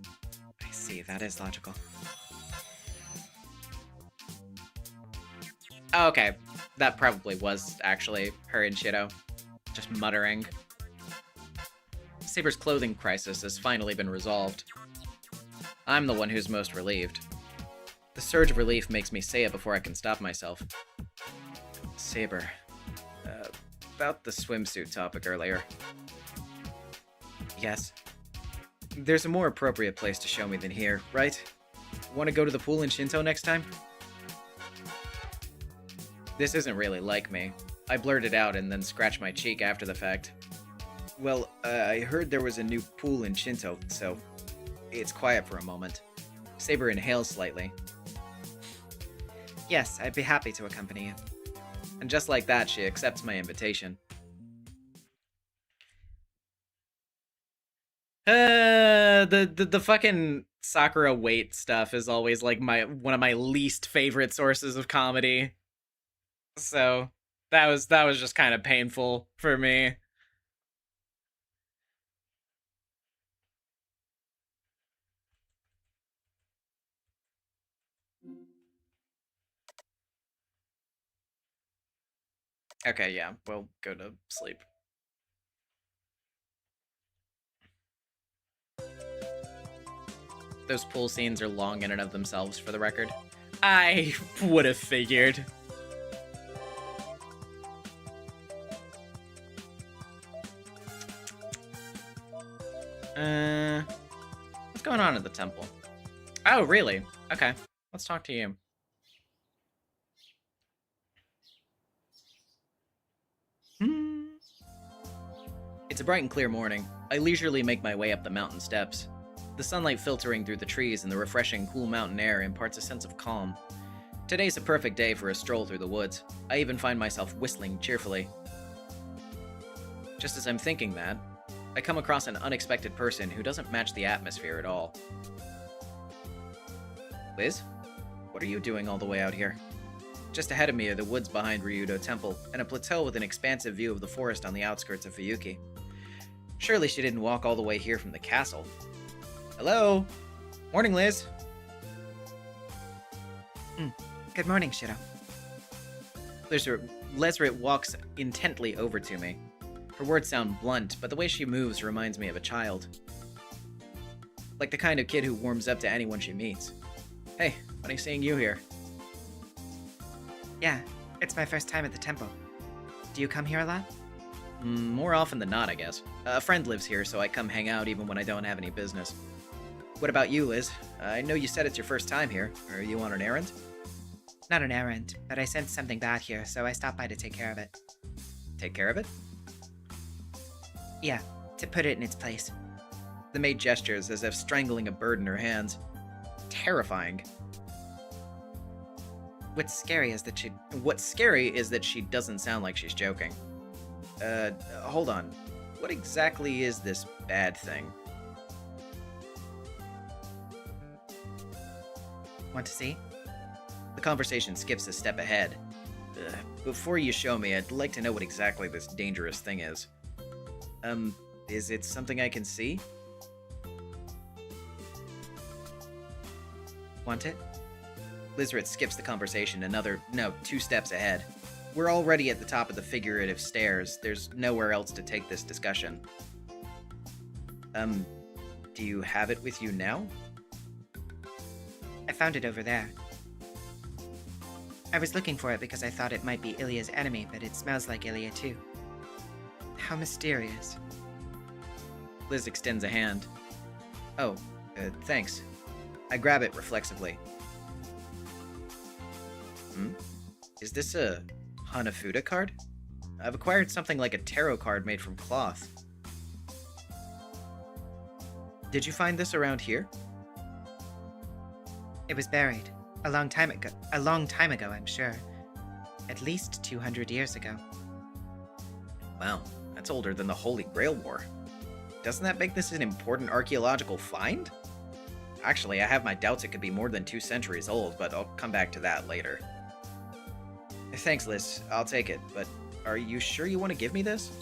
I see, that is logical. Okay, that probably was actually her and Shido. Just muttering. Saber's clothing crisis has finally been resolved. I'm the one who's most relieved. The surge of relief makes me say it before I can stop myself. Saber, about the swimsuit topic earlier. Yes. There's a more appropriate place to show me than here, right? Want to go to the pool in Shinto next time? This isn't really like me. I blurted out and then scratched my cheek after the fact. Well, I heard there was a new pool in Shinto, so it's quiet for a moment. Saber inhales slightly. Yes, I'd be happy to accompany you. And just like that, she accepts my invitation. The fucking Sakura weight stuff is always like one of my least favorite sources of comedy. So that was just kind of painful for me. Okay, yeah, we'll go to sleep. Those pool scenes are long in and of themselves, for the record. I would have figured. What's going on at the temple? Oh, really? Okay, let's talk to you. It's a bright and clear morning. I leisurely make my way up the mountain steps. The sunlight filtering through the trees and the refreshing, cool mountain air imparts a sense of calm. Today's a perfect day for a stroll through the woods. I even find myself whistling cheerfully. Just as I'm thinking that, I come across an unexpected person who doesn't match the atmosphere at all. Liz? What are you doing all the way out here? Just ahead of me are the woods behind Ryudo Temple, and a plateau with an expansive view of the forest on the outskirts of Fuyuki. Surely she didn't walk all the way here from the castle. Hello? Morning, Liz. Good morning, Shiro. Lesrit walks intently over to me. Her words sound blunt, but the way she moves reminds me of a child. Like the kind of kid who warms up to anyone she meets. Hey, funny seeing you here. Yeah, it's my first time at the temple. Do you come here a lot? More often than not, I guess. A friend lives here, so I come hang out even when I don't have any business. What about you, Liz? I know you said it's your first time here. Are you on an errand? Not an errand, but I sensed something bad here, so I stopped by to take care of it. Take care of it? Yeah, to put it in its place. The maid gestures as if strangling a bird in her hands. Terrifying. What's scary is that she doesn't sound like she's joking. Hold on. What exactly is this bad thing? Want to see? The conversation skips a step ahead. Before you show me, I'd like to know what exactly this dangerous thing is. Is it something I can see? Want it? Lizrit skips the conversation 2 steps ahead. We're already at the top of the figurative stairs. There's nowhere else to take this discussion. Do you have it with you now? I found it over there. I was looking for it because I thought it might be Ilya's enemy, but it smells like Ilya too. How mysterious. Liz extends a hand. Oh, thanks. I grab it reflexively. Is this a Hanafuda card? I've acquired something like a tarot card made from cloth. Did you find this around here? It was buried. A long time ago, I'm sure. At least 200 years ago. Wow, that's older than the Holy Grail War. Doesn't that make this an important archaeological find? Actually, I have my doubts it could be more than 2 centuries old, but I'll come back to that later. Thanks, Liz. I'll take it, but are you sure you want to give me this?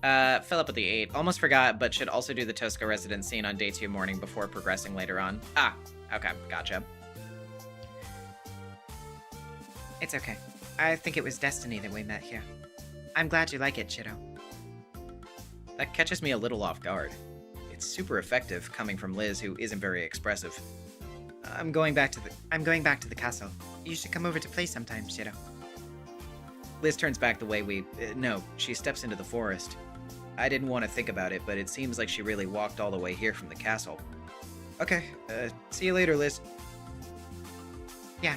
Fill up with the 8. Almost forgot, but should also do the Tosca residence scene on day 2 morning before progressing later on. Ah, okay, gotcha. It's okay. I think it was destiny that we met here. I'm glad you like it, Shiro. That catches me a little off guard. It's super effective coming from Liz, who isn't very expressive. I'm going back to the castle. You should come over to play sometime, Shiro. Liz turns back the way she steps into the forest. I didn't want to think about it, but it seems like she really walked all the way here from the castle. Okay, see you later, Liz. Yeah,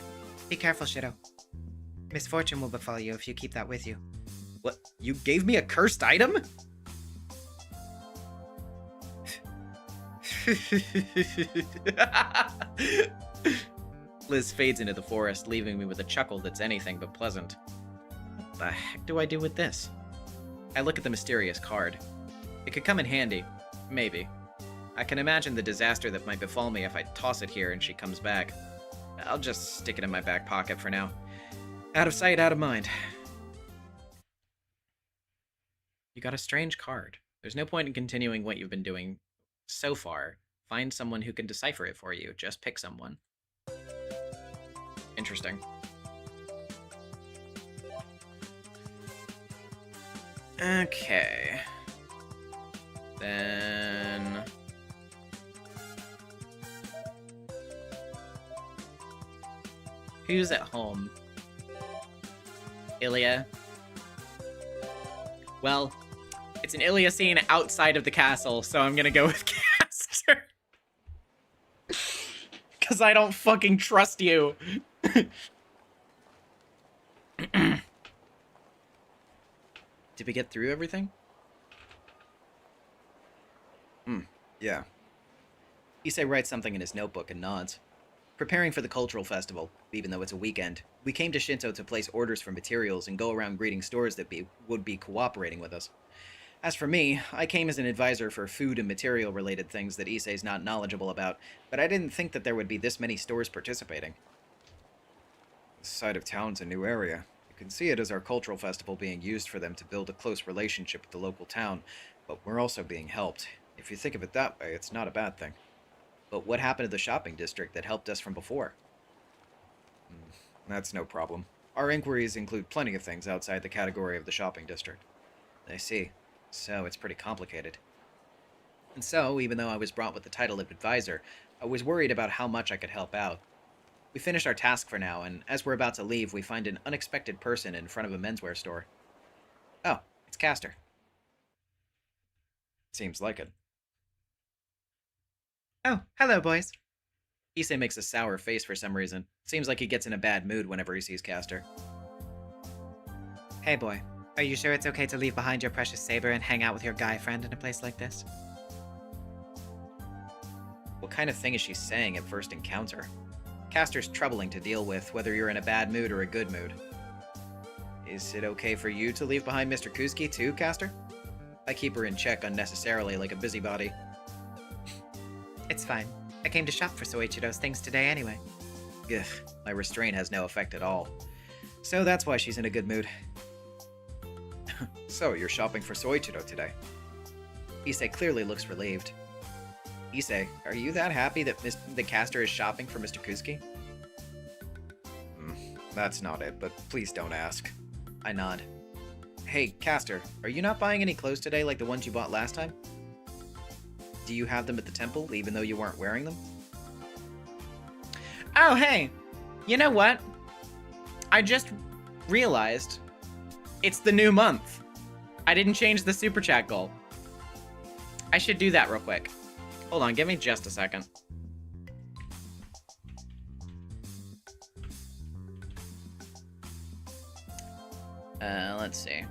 be careful, Shiro. Misfortune will befall you if you keep that with you. What? You gave me a cursed item? Liz fades into the forest, leaving me with a chuckle that's anything but pleasant. What the heck do I do with this? I look at the mysterious card. It could come in handy. Maybe. I can imagine the disaster that might befall me if I toss it here and she comes back. I'll just stick it in my back pocket for now. Out of sight, out of mind. You got a strange card. There's no point in continuing what you've been doing so far. Find someone who can decipher it for you. Just pick someone. Interesting. Okay. Then... who's at home? Ilya? Well, it's an Ilya scene outside of the castle, so I'm gonna go with Caster. Because I don't fucking trust you. Did we get through everything? Yeah. Issei writes something in his notebook and nods. Preparing for the cultural festival, even though it's a weekend, we came to Shinto to place orders for materials and go around greeting stores that would be cooperating with us. As for me, I came as an advisor for food and material related things that Issei's not knowledgeable about, but I didn't think that there would be this many stores participating. This side of town's a new area. You can see it as our cultural festival being used for them to build a close relationship with the local town, but we're also being helped. If you think of it that way, it's not a bad thing. But what happened to the shopping district that helped us from before? That's no problem. Our inquiries include plenty of things outside the category of the shopping district. I see. So it's pretty complicated. And so, even though I was brought with the title of advisor, I was worried about how much I could help out. We finished our task for now, and as we're about to leave, we find an unexpected person in front of a menswear store. Oh, it's Castor. Seems like it. Oh, hello, boys. Issei makes a sour face for some reason. Seems like he gets in a bad mood whenever he sees Castor. Hey, boy. Are you sure it's okay to leave behind your precious saber and hang out with your guy friend in a place like this? What kind of thing is she saying at first encounter? Castor's troubling to deal with, whether you're in a bad mood or a good mood. Is it okay for you to leave behind Mr. Kusuke too, Castor? I keep her in check unnecessarily like a busybody. It's fine. I came to shop for Soichiro's things today anyway. Ugh, my restraint has no effect at all. So that's why she's in a good mood. So, you're shopping for Soichiro today? Issei clearly looks relieved. Issei, are you that happy that the Castor is shopping for Mr. Kusuke? That's not it, but please don't ask. I nod. Hey, Castor, are you not buying any clothes today like the ones you bought last time? Do you have them at the temple, even though you weren't wearing them? Oh, hey. You know what? I just realized it's the new month. I didn't change the super chat goal. I should do that real quick. Hold on, give me just a second. Let's see.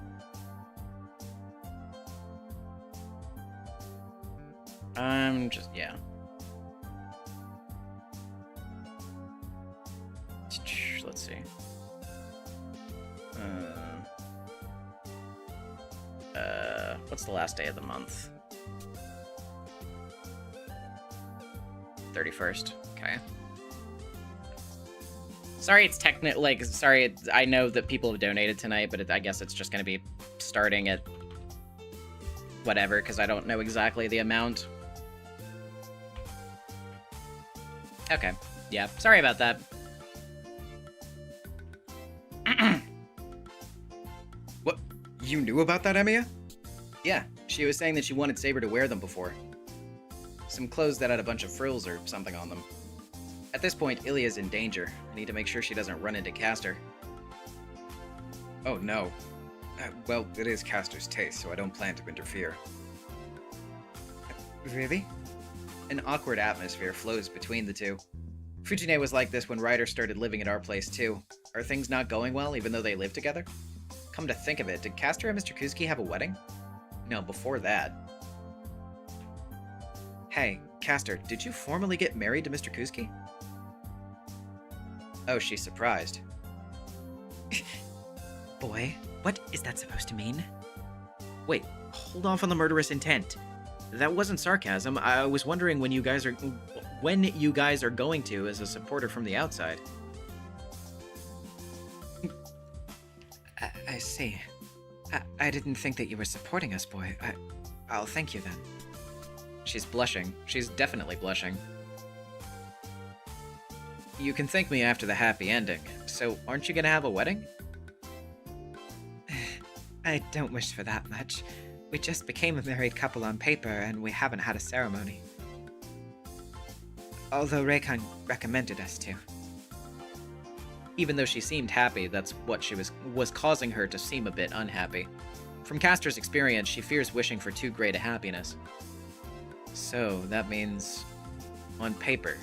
Yeah. Let's see. What's the last day of the month? 31st. Okay. Sorry, it's sorry, I know that people have donated tonight, but I guess it's just gonna be starting at whatever, because I don't know exactly the amount. Okay. Yeah, sorry about that. What? You knew about that, Emiya? Yeah, she was saying that she wanted Saber to wear them before. Some clothes that had a bunch of frills or something on them. At this point, Ilya's in danger. I need to make sure she doesn't run into Castor. Oh no. Well, it is Castor's taste, so I don't plan to interfere. Really? An awkward atmosphere flows between the two. Fujine was like this when Ryder started living at our place too. Are things not going well even though they live together? Come to think of it, did Castor and Mr. Kusuke have a wedding? No, before that. Hey, Castor, did you formally get married to Mr. Kusuke? Oh, she's surprised. Boy, what is that supposed to mean? Wait, hold off on the murderous intent. That wasn't sarcasm. I was wondering when you guys are going to as a supporter from the outside. I see. I didn't think that you were supporting us, boy. I'll thank you then. She's blushing. She's definitely blushing. You can thank me after the happy ending. So, aren't you gonna have a wedding? I don't wish for that much. We just became a married couple on paper, and we haven't had a ceremony. Although Reikon recommended us to. Even though she seemed happy, that's what she was causing her to seem a bit unhappy. From Castor's experience, she fears wishing for too great a happiness. So, that means... on paper,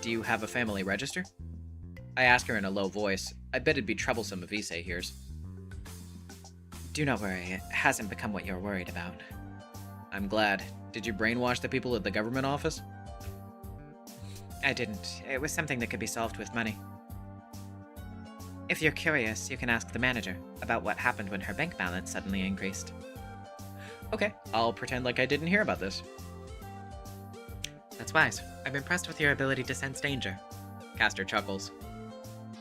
do you have a family register? I ask her in a low voice. I bet it'd be troublesome if Issei hears. Do not worry, it hasn't become what you're worried about. I'm glad. Did you brainwash the people at the government office? I didn't. It was something that could be solved with money. If you're curious, you can ask the manager about what happened when her bank balance suddenly increased. Okay, I'll pretend like I didn't hear about this. That's wise. I'm impressed with your ability to sense danger. Castor chuckles.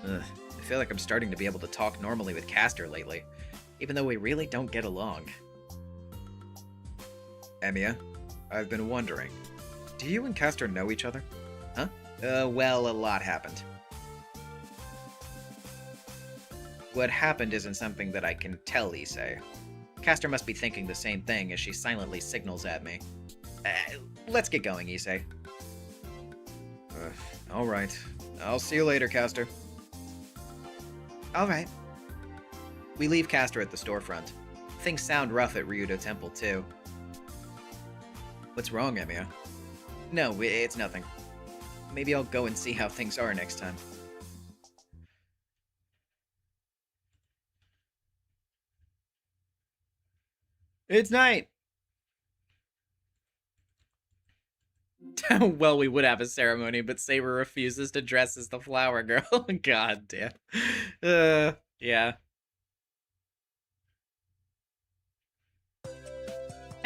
Ugh, I feel like I'm starting to be able to talk normally with Castor lately, even though we really don't get along. Emiya, I've been wondering, do you and Castor know each other? Huh? Well, a lot happened. What happened isn't something that I can tell Issei. Castor must be thinking the same thing as she silently signals at me. Let's get going, Issei. Alright. I'll see you later, Castor. Alright. We leave Castor at the storefront. Things sound rough at Ryudo Temple, too. What's wrong, Emiya? No, it's nothing. Maybe I'll go and see how things are next time. It's night! Well, we would have a ceremony, but Saber refuses to dress as the flower girl. God damn. Yeah.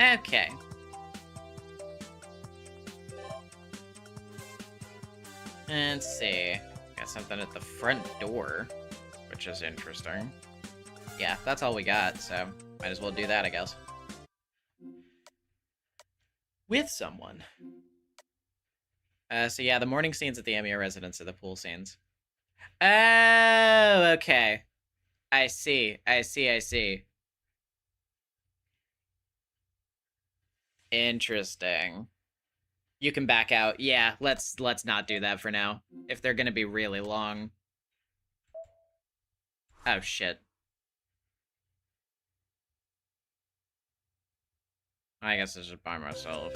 Okay. Let's see. Got something at the front door, which is interesting. Yeah, that's all we got, so might as well do that, I guess. With someone. So yeah, the morning scenes at the Emiya residence are the pool scenes. Oh, okay. I see. Interesting. You can back out. Yeah, let's not do that for now. If they're gonna be really long. Oh shit. I guess I should by myself.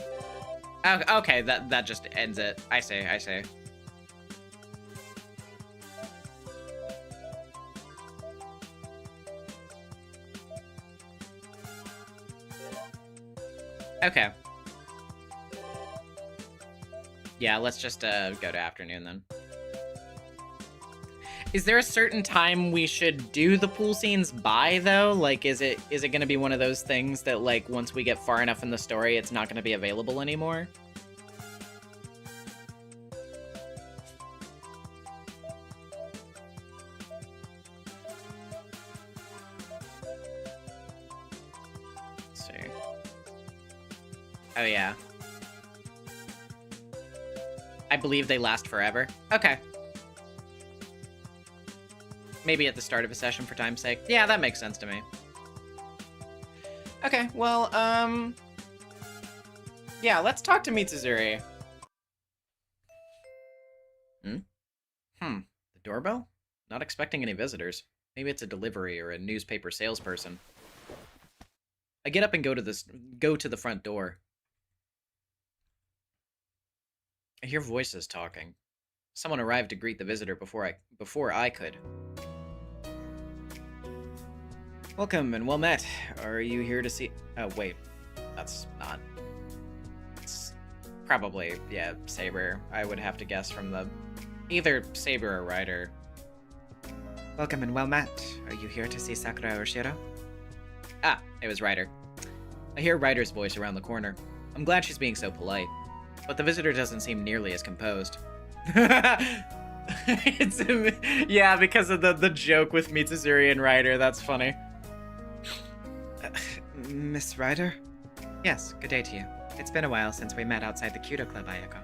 Okay, that just ends it. I say. Okay. Yeah, let's just go to afternoon then. Is there a certain time we should do the pool scenes by, though? Like, is it going to be one of those things that, like, once we get far enough in the story, it's not going to be available anymore? Let's see. Oh, yeah. I believe they last forever. Okay. Maybe at the start of a session for time's sake. Yeah, that makes sense to me. Okay, well, yeah, let's talk to Mitsuzuri. The doorbell? Not expecting any visitors. Maybe it's a delivery or a newspaper salesperson. I get up and go to the front door. I hear voices talking. Someone arrived to greet the visitor before I could. Welcome and well met. Are you here to see... Oh, wait. That's not... It's probably, yeah, Saber. I would have to guess from the... Either Saber or Ryder. Welcome and well met. Are you here to see Sakura or Shiro? Ah, it was Ryder. I hear Ryder's voice around the corner. I'm glad she's being so polite. But the visitor doesn't seem nearly as composed. It's yeah, because of the joke with Mitsuzuri and Ryder. That's funny. Miss Ryder? Yes, good day to you. It's been a while since we met outside the Kyudo Club, Ayako.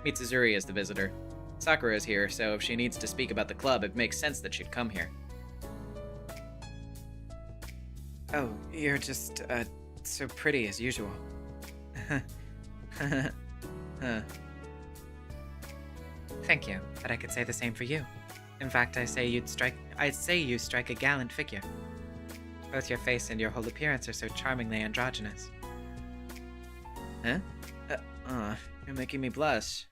Mitsuzuri is the visitor. Sakura is here, so if she needs to speak about the club, it makes sense that she'd come here. Oh, you're just, so pretty as usual. Thank you, but I could say the same for you. In fact, I'd say you strike a gallant figure. Both your face and your whole appearance are so charmingly androgynous. Huh? You're making me blush.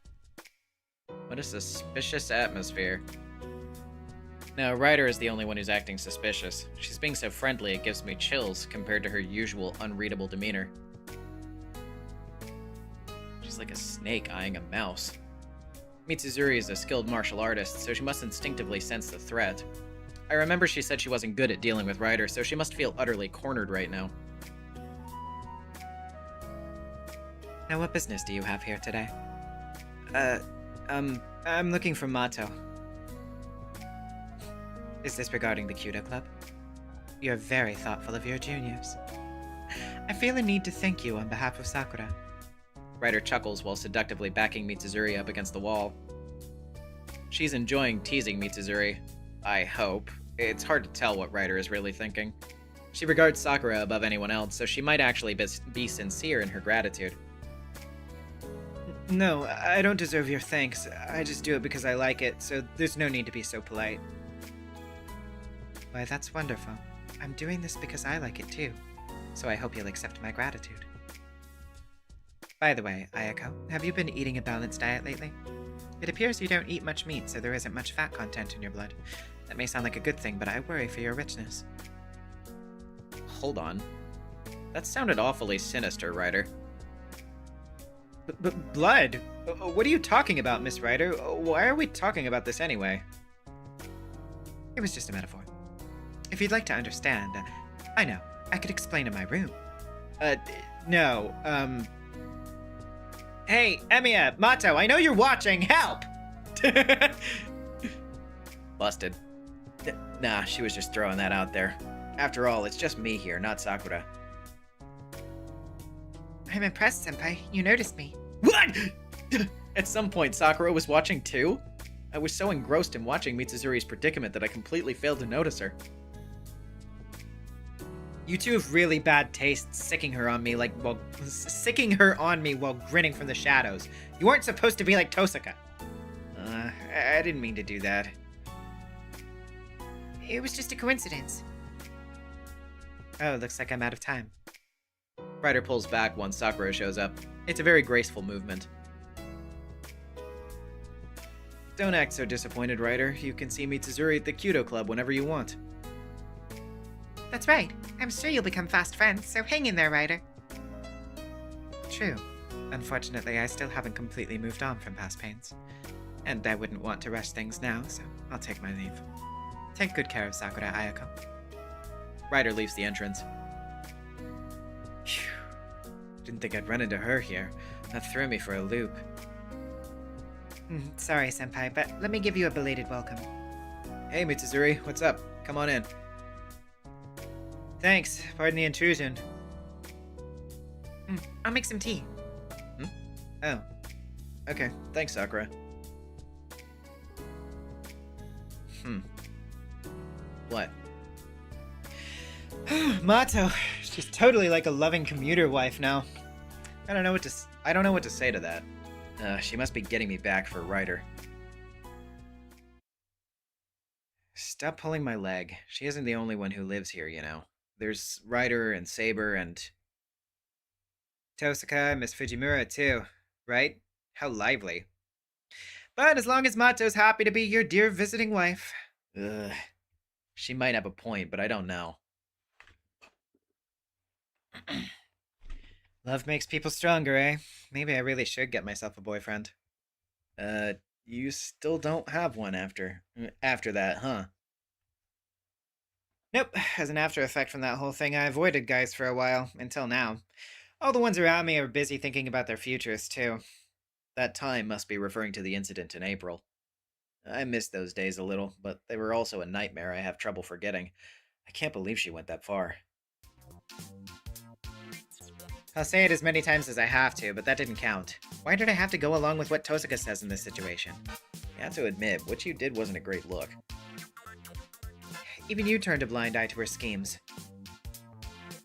What a suspicious atmosphere. No, Ryder is the only one who's acting suspicious. She's being so friendly it gives me chills compared to her usual unreadable demeanor. She's like a snake eyeing a mouse. Mitsuzuri is a skilled martial artist, so she must instinctively sense the threat. I remember she said she wasn't good at dealing with Ryder, so she must feel utterly cornered right now. Now, what business do you have here today? I'm looking for Mato. Is this regarding the Kudo Club? You're very thoughtful of your juniors. I feel a need to thank you on behalf of Sakura. Ryder chuckles while seductively backing Mitsuzuri up against the wall. She's enjoying teasing Mitsuzuri. I hope. It's hard to tell what Ryder is really thinking. She regards Sakura above anyone else, so she might actually be sincere in her gratitude. No, I don't deserve your thanks. I just do it because I like it, so there's no need to be so polite. Why, that's wonderful. I'm doing this because I like it too, so I hope you'll accept my gratitude. By the way, Ayako, have you been eating a balanced diet lately? It appears you don't eat much meat, so there isn't much fat content in your blood. That may sound like a good thing, but I worry for your richness. Hold on. That sounded awfully sinister, Ryder. Blood? What are you talking about, Miss Ryder? Why are we talking about this anyway? It was just a metaphor. If you'd like to understand, I know. I could explain in my room. No, Hey, Emiya, Mato, I know you're watching! Help! Busted. Nah, she was just throwing that out there. After all, it's just me here, not Sakura. I'm impressed, Senpai. You noticed me. What?! At some point, Sakura was watching too? I was so engrossed in watching Mitsuzuri's predicament that I completely failed to notice her. You two have really bad taste, sicking her on me while grinning from the shadows. You weren't supposed to be like Tosaka. I didn't mean to do that. It was just a coincidence. Oh, looks like I'm out of time. Ryder pulls back once Sakura shows up. It's a very graceful movement. Don't act so disappointed, Ryder. You can see Mitsuzuri at the Kudo Club whenever you want. That's right. I'm sure you'll become fast friends, so hang in there, Ryder. True. Unfortunately, I still haven't completely moved on from past pains. And I wouldn't want to rush things now, so I'll take my leave. Take good care of Sakura, Ayako. Ryder leaves the entrance. Phew. Didn't think I'd run into her here. That threw me for a loop. Sorry, Senpai, but let me give you a belated welcome. Hey, Mitsuzuri, what's up? Come on in. Thanks. Pardon the intrusion. I'll make some tea. Oh. Okay, thanks, Sakura. What? Mato, she's totally like a loving commuter wife now. I don't know what to say to that. She must be getting me back for Ryder. Stop pulling my leg. She isn't the only one who lives here, you know. There's Ryder and Saber and... Tosaka and Miss Fujimura too, right? How lively. But as long as Mato's happy to be your dear visiting wife. Ugh. She might have a point, but I don't know. Love makes people stronger, eh? Maybe I really should get myself a boyfriend. You still don't have one after that, huh? Nope. As an after effect from that whole thing, I avoided guys for a while, until now. All the ones around me are busy thinking about their futures, too. That time must be referring to the incident in April. I miss those days a little, but they were also a nightmare I have trouble forgetting. I can't believe she went that far. I'll say it as many times as I have to, but that didn't count. Why did I have to go along with what Tosaka says in this situation? You have to admit, what you did wasn't a great look. Even you turned a blind eye to her schemes.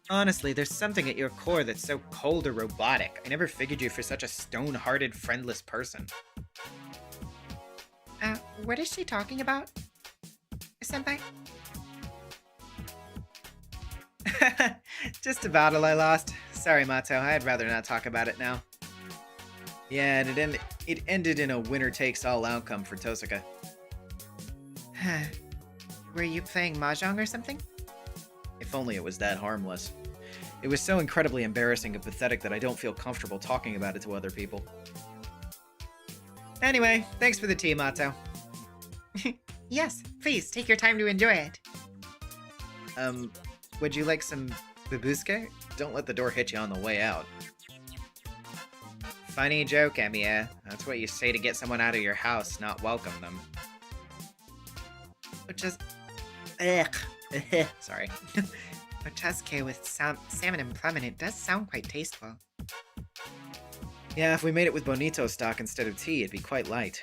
Honestly, there's something at your core that's so cold or robotic. I never figured you for such a stone-hearted, friendless person. What is she talking about? Senpai? Just a battle I lost. Sorry, Mato, I'd rather not talk about it now. Yeah, and it ended in a winner-takes-all outcome for Tosaka. Were you playing Mahjong or something? If only it was that harmless. It was so incredibly embarrassing and pathetic that I don't feel comfortable talking about it to other people. Anyway, thanks for the tea, Mato. Yes, please, take your time to enjoy it. Would you like some babuske? Don't let the door hit you on the way out. Funny joke, Emiya. That's what you say to get someone out of your house, not welcome them. Just... Ugh. Sorry. Ochazuke with salmon and plum in it does sound quite tasteful. Yeah, if we made it with bonito stock instead of tea, it'd be quite light.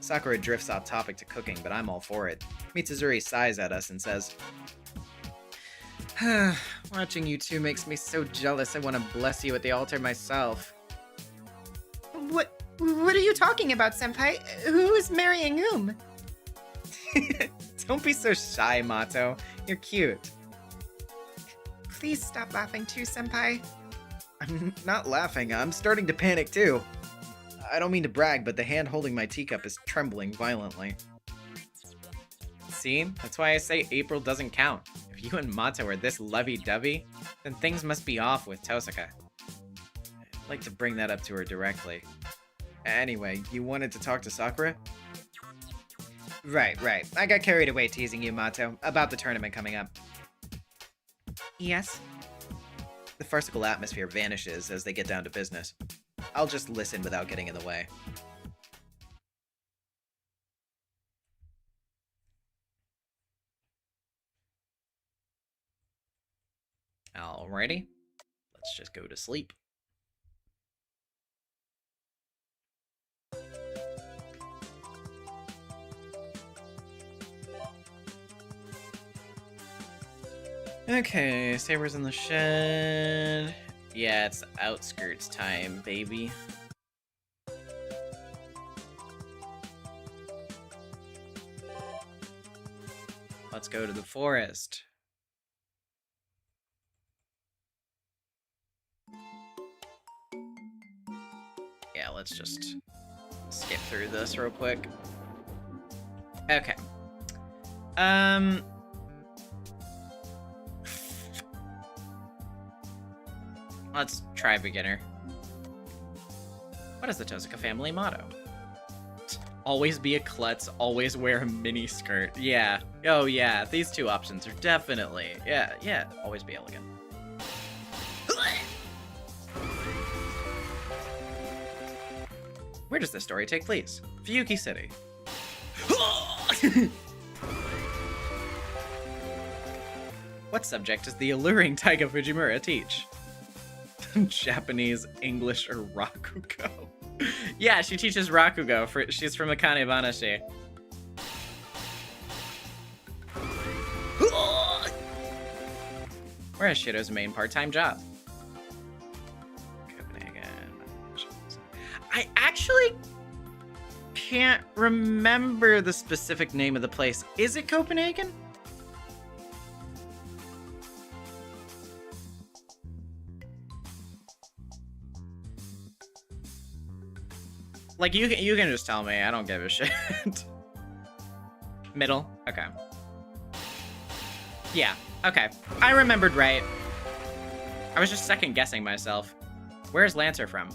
Sakura drifts off topic to cooking, but I'm all for it. Mitsuzuri sighs at us and says, Watching you two makes me so jealous I want to bless you at the altar myself. What are you talking about, Senpai? Who's marrying whom? Don't be so shy, Mato. You're cute. Please stop laughing too, Senpai. I'm not laughing, I'm starting to panic too. I don't mean to brag, but the hand holding my teacup is trembling violently. See? That's why I say April doesn't count. If you and Mato are this lovey-dovey, then things must be off with Tosaka. I'd like to bring that up to her directly. Anyway, you wanted to talk to Sakura? Right. I got carried away teasing you, Mato, about the tournament coming up. Yes? The farcical atmosphere vanishes as they get down to business. I'll just listen without getting in the way. Alrighty. Let's just go to sleep. Okay, Saber's in the shed. Yeah, it's outskirts time, baby. Let's go to the forest. Yeah, let's just skip through this real quick. Okay. Let's try beginner. What is the Tosaka family motto? Always be a klutz, always wear a mini skirt. Yeah. Oh yeah, these two options are definitely. Yeah, always be elegant. Where does this story take place? Fuyuki City. What subject does the alluring Taiga Fujimura teach? Japanese, English, or Rakugo? Yeah, she teaches Rakugo. She's from Akane Banashi. Where is Shiro's main part-time job? Copenhagen. I actually can't remember the specific name of the place. Is it Copenhagen? Like, you can just tell me. I don't give a shit. Middle? Okay. Yeah, okay. I remembered right. I was just second guessing myself. Where's Lancer from?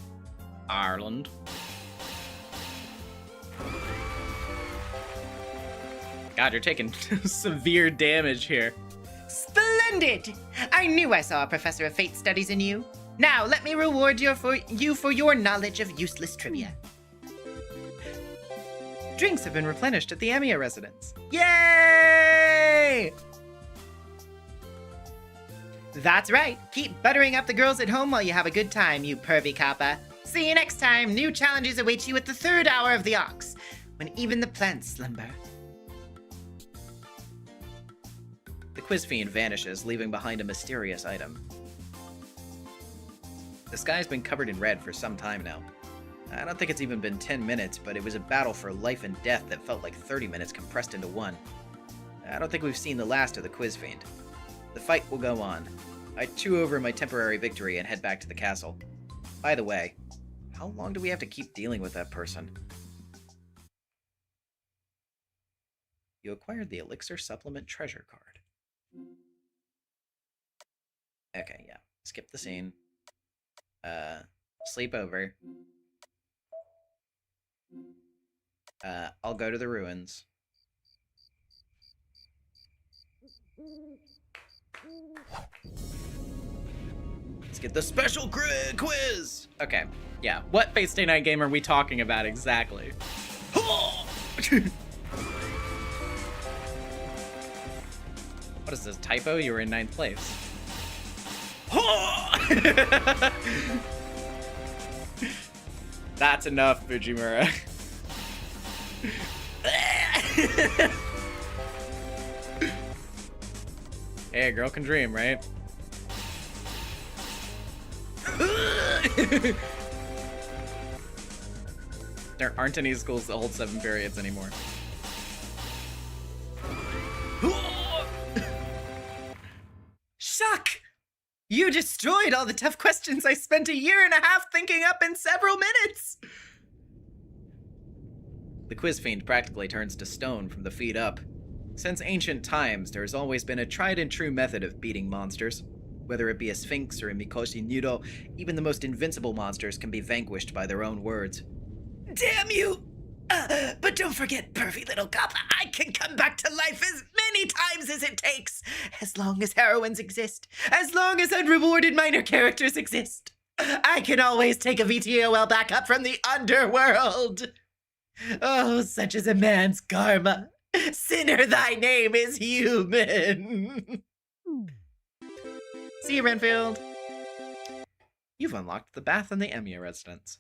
Ireland. God, you're taking severe damage here. Splendid! I knew I saw a professor of fate studies in you. Now, let me reward you for your knowledge of useless trivia. Drinks have been replenished at the Emiya residence. Yay! That's right. Keep buttering up the girls at home while you have a good time, you pervy kappa. See you next time. New challenges await you at the 3rd hour of the ox, when even the plants slumber. The quiz fiend vanishes, leaving behind a mysterious item. The sky's been covered in red for some time now. I don't think it's even been 10 minutes, but it was a battle for life and death that felt like 30 minutes compressed into one. I don't think we've seen the last of the quiz fiend. The fight will go on. I chew over my temporary victory and head back to the castle. By the way, how long do we have to keep dealing with that person? You acquired the Elixir Supplement Treasure Card. Okay, yeah. Skip the scene. Sleep over. I'll go to the ruins. Let's get the special quiz! Okay, yeah. What Fate Stay Night game are we talking about exactly? What is this, typo? You were in 9th place. That's enough, Fujimura. Hey, a girl can dream, right? There aren't any schools that hold 7 periods anymore. Shuck! You destroyed all the tough questions I spent a year and a half thinking up in several minutes! The quiz fiend practically turns to stone from the feet up. Since ancient times, there has always been a tried and true method of beating monsters. Whether it be a sphinx or a Mikoshi Nudo, even the most invincible monsters can be vanquished by their own words. Damn you! But don't forget, pervy little cop, I can come back to life as many times as it takes, as long as heroines exist, as long as unrewarded minor characters exist. I can always take a VTOL back up from the underworld. Oh, such is a man's karma. Sinner, thy name is human. See you, Renfield. You've unlocked the bath in the Emiya residence.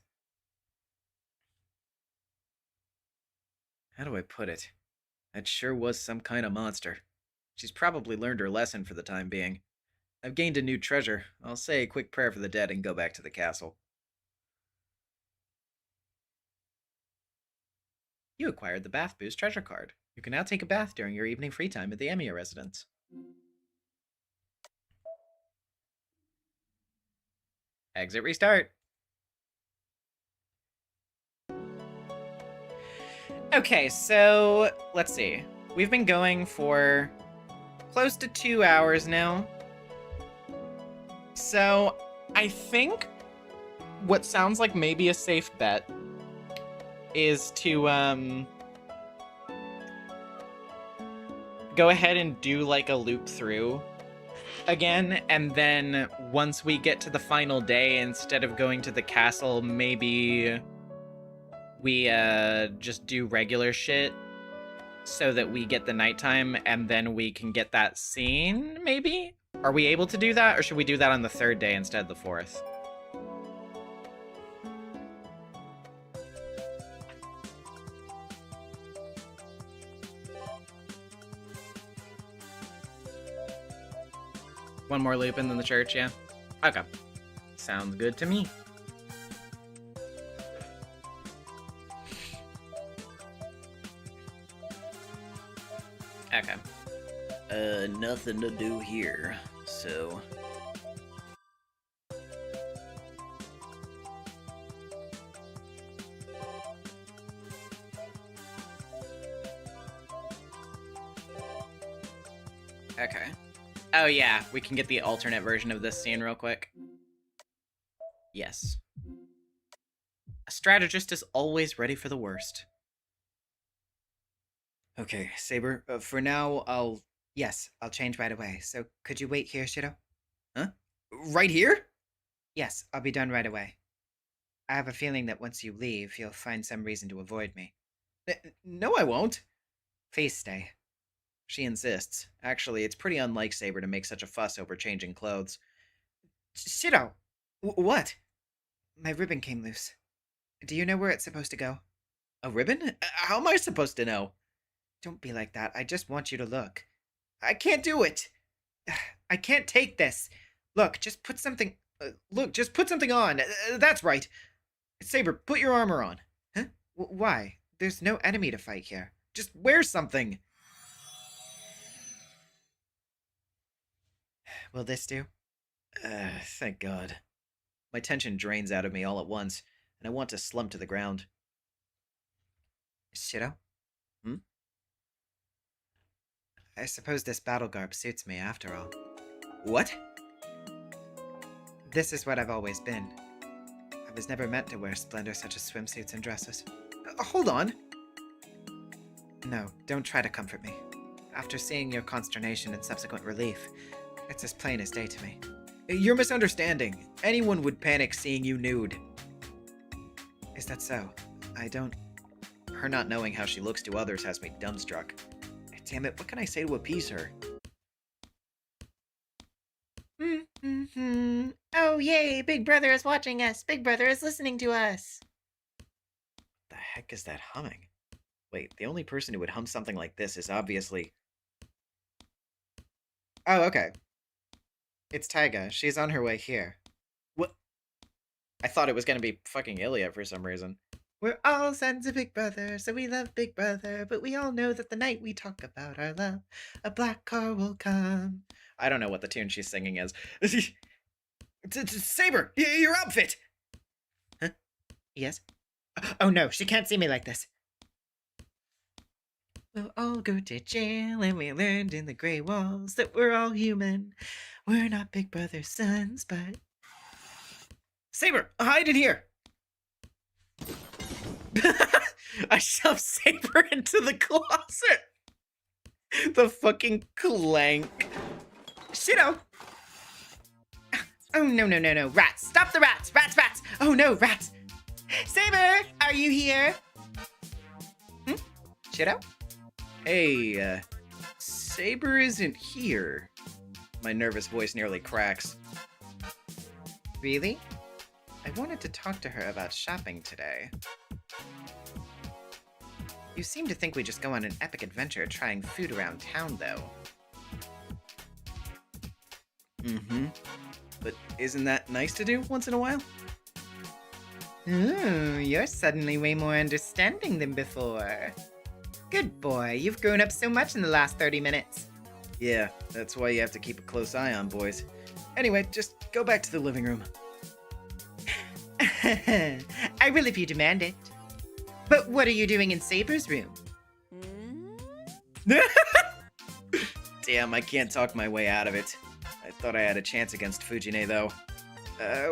How do I put it? That sure was some kind of monster. She's probably learned her lesson for the time being. I've gained a new treasure. I'll say a quick prayer for the dead and go back to the castle. You acquired the Bath Boost treasure card. You can now take a bath during your evening free time at the Emiya residence. Exit restart. Okay, so let's see. We've been going for close to 2 hours now. So I think what sounds like maybe a safe bet is to go ahead and do like a loop through again, and then once we get to the final day, instead of going to the castle, maybe we just do regular shit so that we get the nighttime, and then we can get that scene, maybe? Are we able to do that, or should we do that on the 3rd day instead of the 4th? One more loop and then the church, yeah? Okay. Sounds good to me. Okay. Nothing to do here, so... Okay. Oh yeah, we can get the alternate version of this scene real quick. Yes. A strategist is always ready for the worst. Okay, Saber, for now, Yes, I'll change right away. So could you wait here, Shido? Huh? Right here? Yes, I'll be done right away. I have a feeling that once you leave, you'll find some reason to avoid me. No, I won't. Please stay. She insists. Actually, it's pretty unlike Saber to make such a fuss over changing clothes. Shido! What? My ribbon came loose. Do you know where it's supposed to go? A ribbon? How am I supposed to know? Don't be like that. I just want you to look. I can't do it. I can't take this. Look, just put something... just put something on. That's right. Saber, put your armor on. Huh? Why? There's no enemy to fight here. Just wear something. Will this do? Thank God. My tension drains out of me all at once, and I want to slump to the ground. Shido? Hmm? I suppose this battle garb suits me after all. What? This is what I've always been. I was never meant to wear splendor such as swimsuits and dresses. Hold on. No, don't try to comfort me. After seeing your consternation and subsequent relief, it's as plain as day to me. You're misunderstanding. Anyone would panic seeing you nude. Is that so? I don't... Her not knowing how she looks to others has me dumbstruck. Damn it, what can I say to appease her? Mm-hmm. Oh, yay! Big Brother is watching us! Big Brother is listening to us! The heck is that humming? Wait, the only person who would hum something like this is obviously... Oh, okay. It's Taiga. She's on her way here. What? I thought it was gonna be fucking Ilya for some reason. We're all sons of Big Brother, so we love Big Brother, but we all know that the night we talk about our love, a black car will come. I don't know what the tune she's singing is. Saber, your outfit! Huh? Yes? Oh no, she can't see me like this. We'll all go to jail, and we learned in the gray walls that we're all human. We're not Big Brother's sons, but... Saber, hide in here! I shoved Saber into the closet. The fucking clank. Shitto! Oh, no, no, no, no. Rats! Stop the rats! Rats, rats! Oh, no, rats! Saber! Are you here? Shitto? Hey, Saber isn't here. My nervous voice nearly cracks. Really? I wanted to talk to her about shopping today. You seem to think we just go on an epic adventure trying food around town, though. Mm-hmm. But isn't that nice to do once in a while? Ooh, you're suddenly way more understanding than before. Good boy, you've grown up so much in the last 30 minutes. Yeah, that's why you have to keep a close eye on boys. Anyway, just go back to the living room. I will if you demand it. But what are you doing in Saber's room? Damn, I can't talk my way out of it. I thought I had a chance against Fujine, though.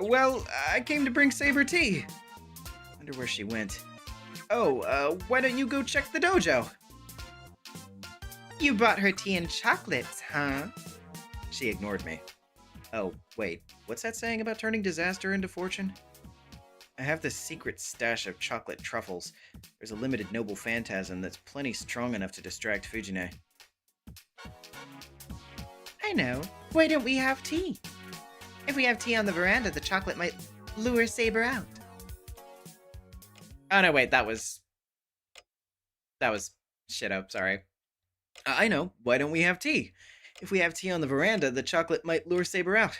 Well, I came to bring Saber tea. Wonder where she went. Oh, why don't you go check the dojo? You brought her tea and chocolates, huh? She ignored me. Oh, wait, what's that saying about turning disaster into fortune? I have this secret stash of chocolate truffles. There's a limited noble phantasm that's plenty strong enough to distract Fujine. I know. Why don't we have tea? If we have tea on the veranda, the chocolate might lure Saber out. Oh no, wait, that was Shitto, sorry. I know. Why don't we have tea? If we have tea on the veranda, the chocolate might lure Saber out.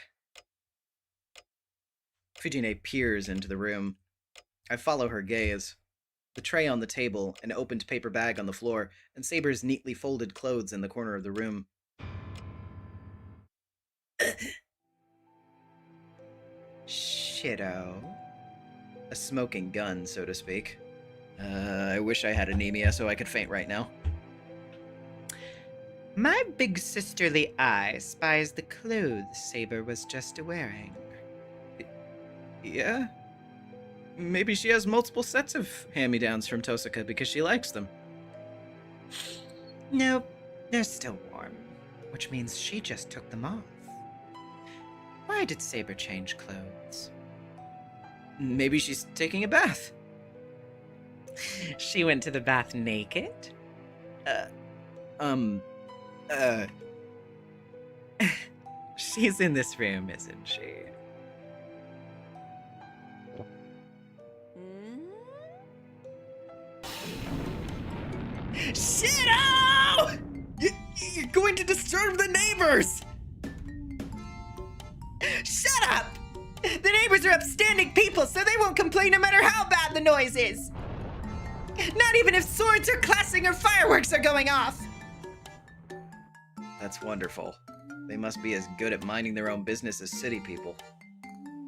Fujine peers into the room. I follow her gaze. The tray on the table, an opened paper bag on the floor, and Saber's neatly folded clothes in the corner of the room. Shitto. A smoking gun, so to speak. I wish I had anemia so I could faint right now. My big sisterly eye spies the clothes Saber was just wearing. Yeah? Maybe she has multiple sets of hand-me-downs from Tosaka because she likes them. Nope, they're still warm, which means she just took them off. Why did Saber change clothes? Maybe she's taking a bath. She went to the bath naked? She's in this room, isn't she? Shitto! You're going to disturb the neighbors! Shut up! The neighbors are upstanding people, so they won't complain no matter how bad the noise is! Not even if swords are clashing or fireworks are going off! That's wonderful. They must be as good at minding their own business as city people.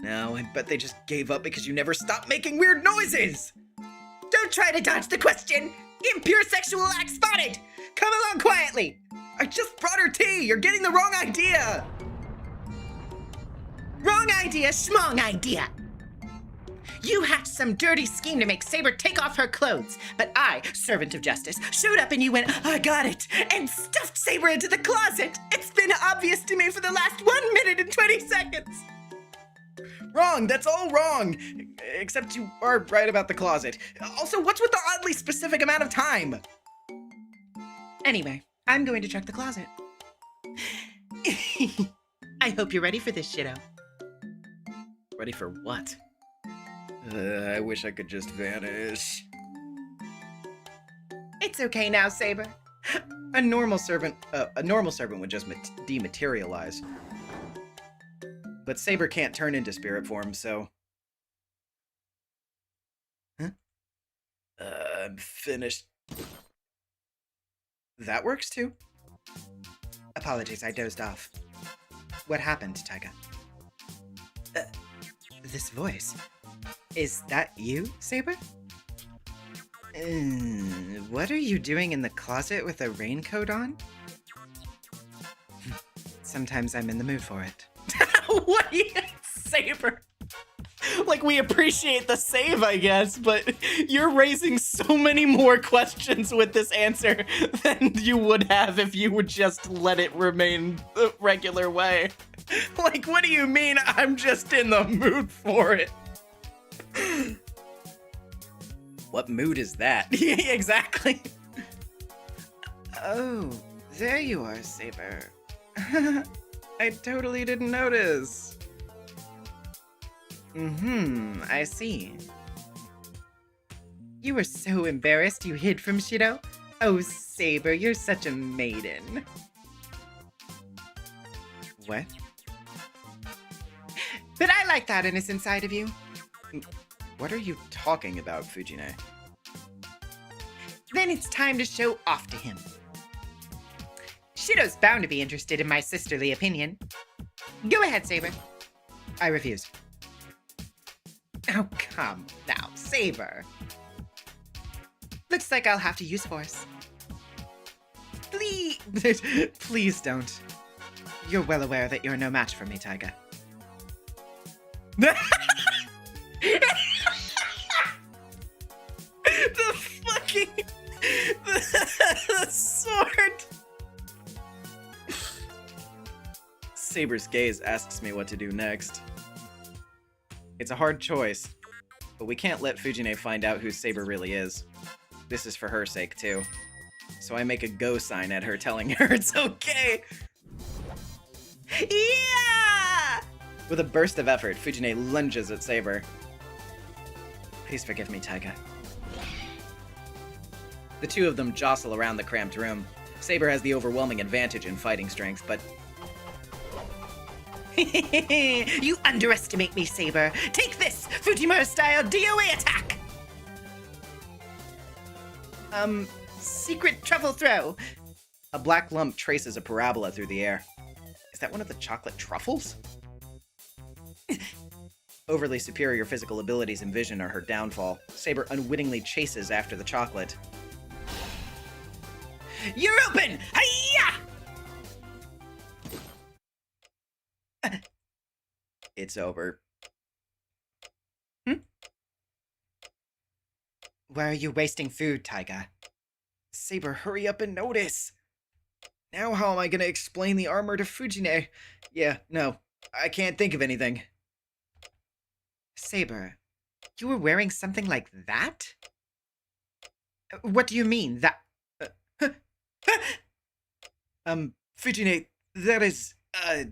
Now, I bet they just gave up because you never stopped making weird noises! Don't try to dodge the question! Impure sexual act spotted! Come along quietly! I just brought her tea! You're getting the wrong idea! Wrong idea, schmong idea! You hatched some dirty scheme to make Saber take off her clothes, but I, servant of justice, showed up and you went, I got it, and stuffed Saber into the closet. It's been obvious to me for the last 1 minute and 20 seconds. Wrong, that's all wrong. Except you are right about the closet. Also, what's with the oddly specific amount of time? Anyway, I'm going to check the closet. I hope you're ready for this, Shido. Ready for what? I wish I could just vanish. It's okay now, Saber. A normal servant would just dematerialize. But Saber can't turn into spirit form, so... Huh? I'm finished. That works too. Apologies, I dozed off. What happened, Taiga? This voice. Is that you, Saber? What are you doing in the closet with a raincoat on? Sometimes I'm in the mood for it. What? Saber? Like, we appreciate the save, I guess, but you're raising so many more questions with this answer than you would have if you would just let it remain the regular way. Like, what do you mean I'm just in the mood for it? What mood is that? Yeah, exactly. Oh, there you are, Saber. I totally didn't notice. I see. You were so embarrassed you hid from Shido? Oh, Saber, you're such a maiden. What? But I like that innocent side of you. What are you talking about, Fujine? Then it's time to show off to him. Shido's bound to be interested in my sisterly opinion. Go ahead, Saber. I refuse. Oh, come now, Saber. Looks like I'll have to use force. Please. Please don't. You're well aware that you're no match for me, Taiga. The fucking... the sword! Saber's gaze asks me what to do next. It's a hard choice, but we can't let Fujine find out who Saber really is. This is for her sake, too. So I make a go sign at her, telling her it's okay! Yeah! With a burst of effort, Fujine lunges at Saber. Please forgive me, Taiga. The two of them jostle around the cramped room. Saber has the overwhelming advantage in fighting strength, but... You underestimate me, Saber. Take this, Fujimura-style DOA attack! Secret truffle throw. A black lump traces a parabola through the air. Is that one of the chocolate truffles? Overly superior physical abilities and vision are her downfall. Saber unwittingly chases after the chocolate. You're open! Hiya! It's over. Why are you wasting food, Taiga? Saber, hurry up and notice! Now how am I gonna explain the armor to Fujine? Yeah, no, I can't think of anything. Saber, you were wearing something like that? What do you mean, that... Fujine, that is, I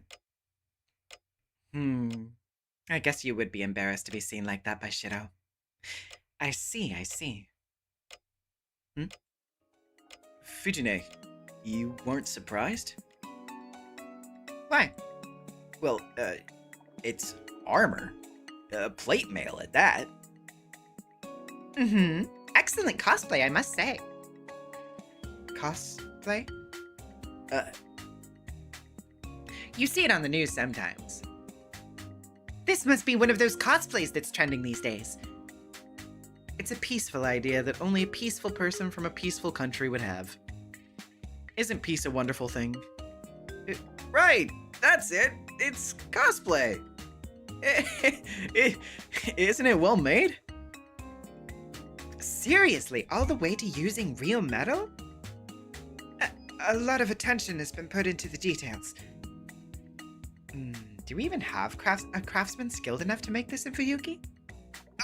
guess you would be embarrassed to be seen like that by Shido. I see. Fujine, you weren't surprised? Why? Well, it's armor. Plate mail at that. Excellent cosplay, I must say. Cosplay? You see it on the news sometimes. This must be one of those cosplays that's trending these days. It's a peaceful idea that only a peaceful person from a peaceful country would have. Isn't peace a wonderful thing? Right, that's it. It's cosplay. Isn't it well made? Seriously, all the way to using real metal? A lot of attention has been put into the details. Do we even have a craftsman skilled enough to make this in Fuyuki?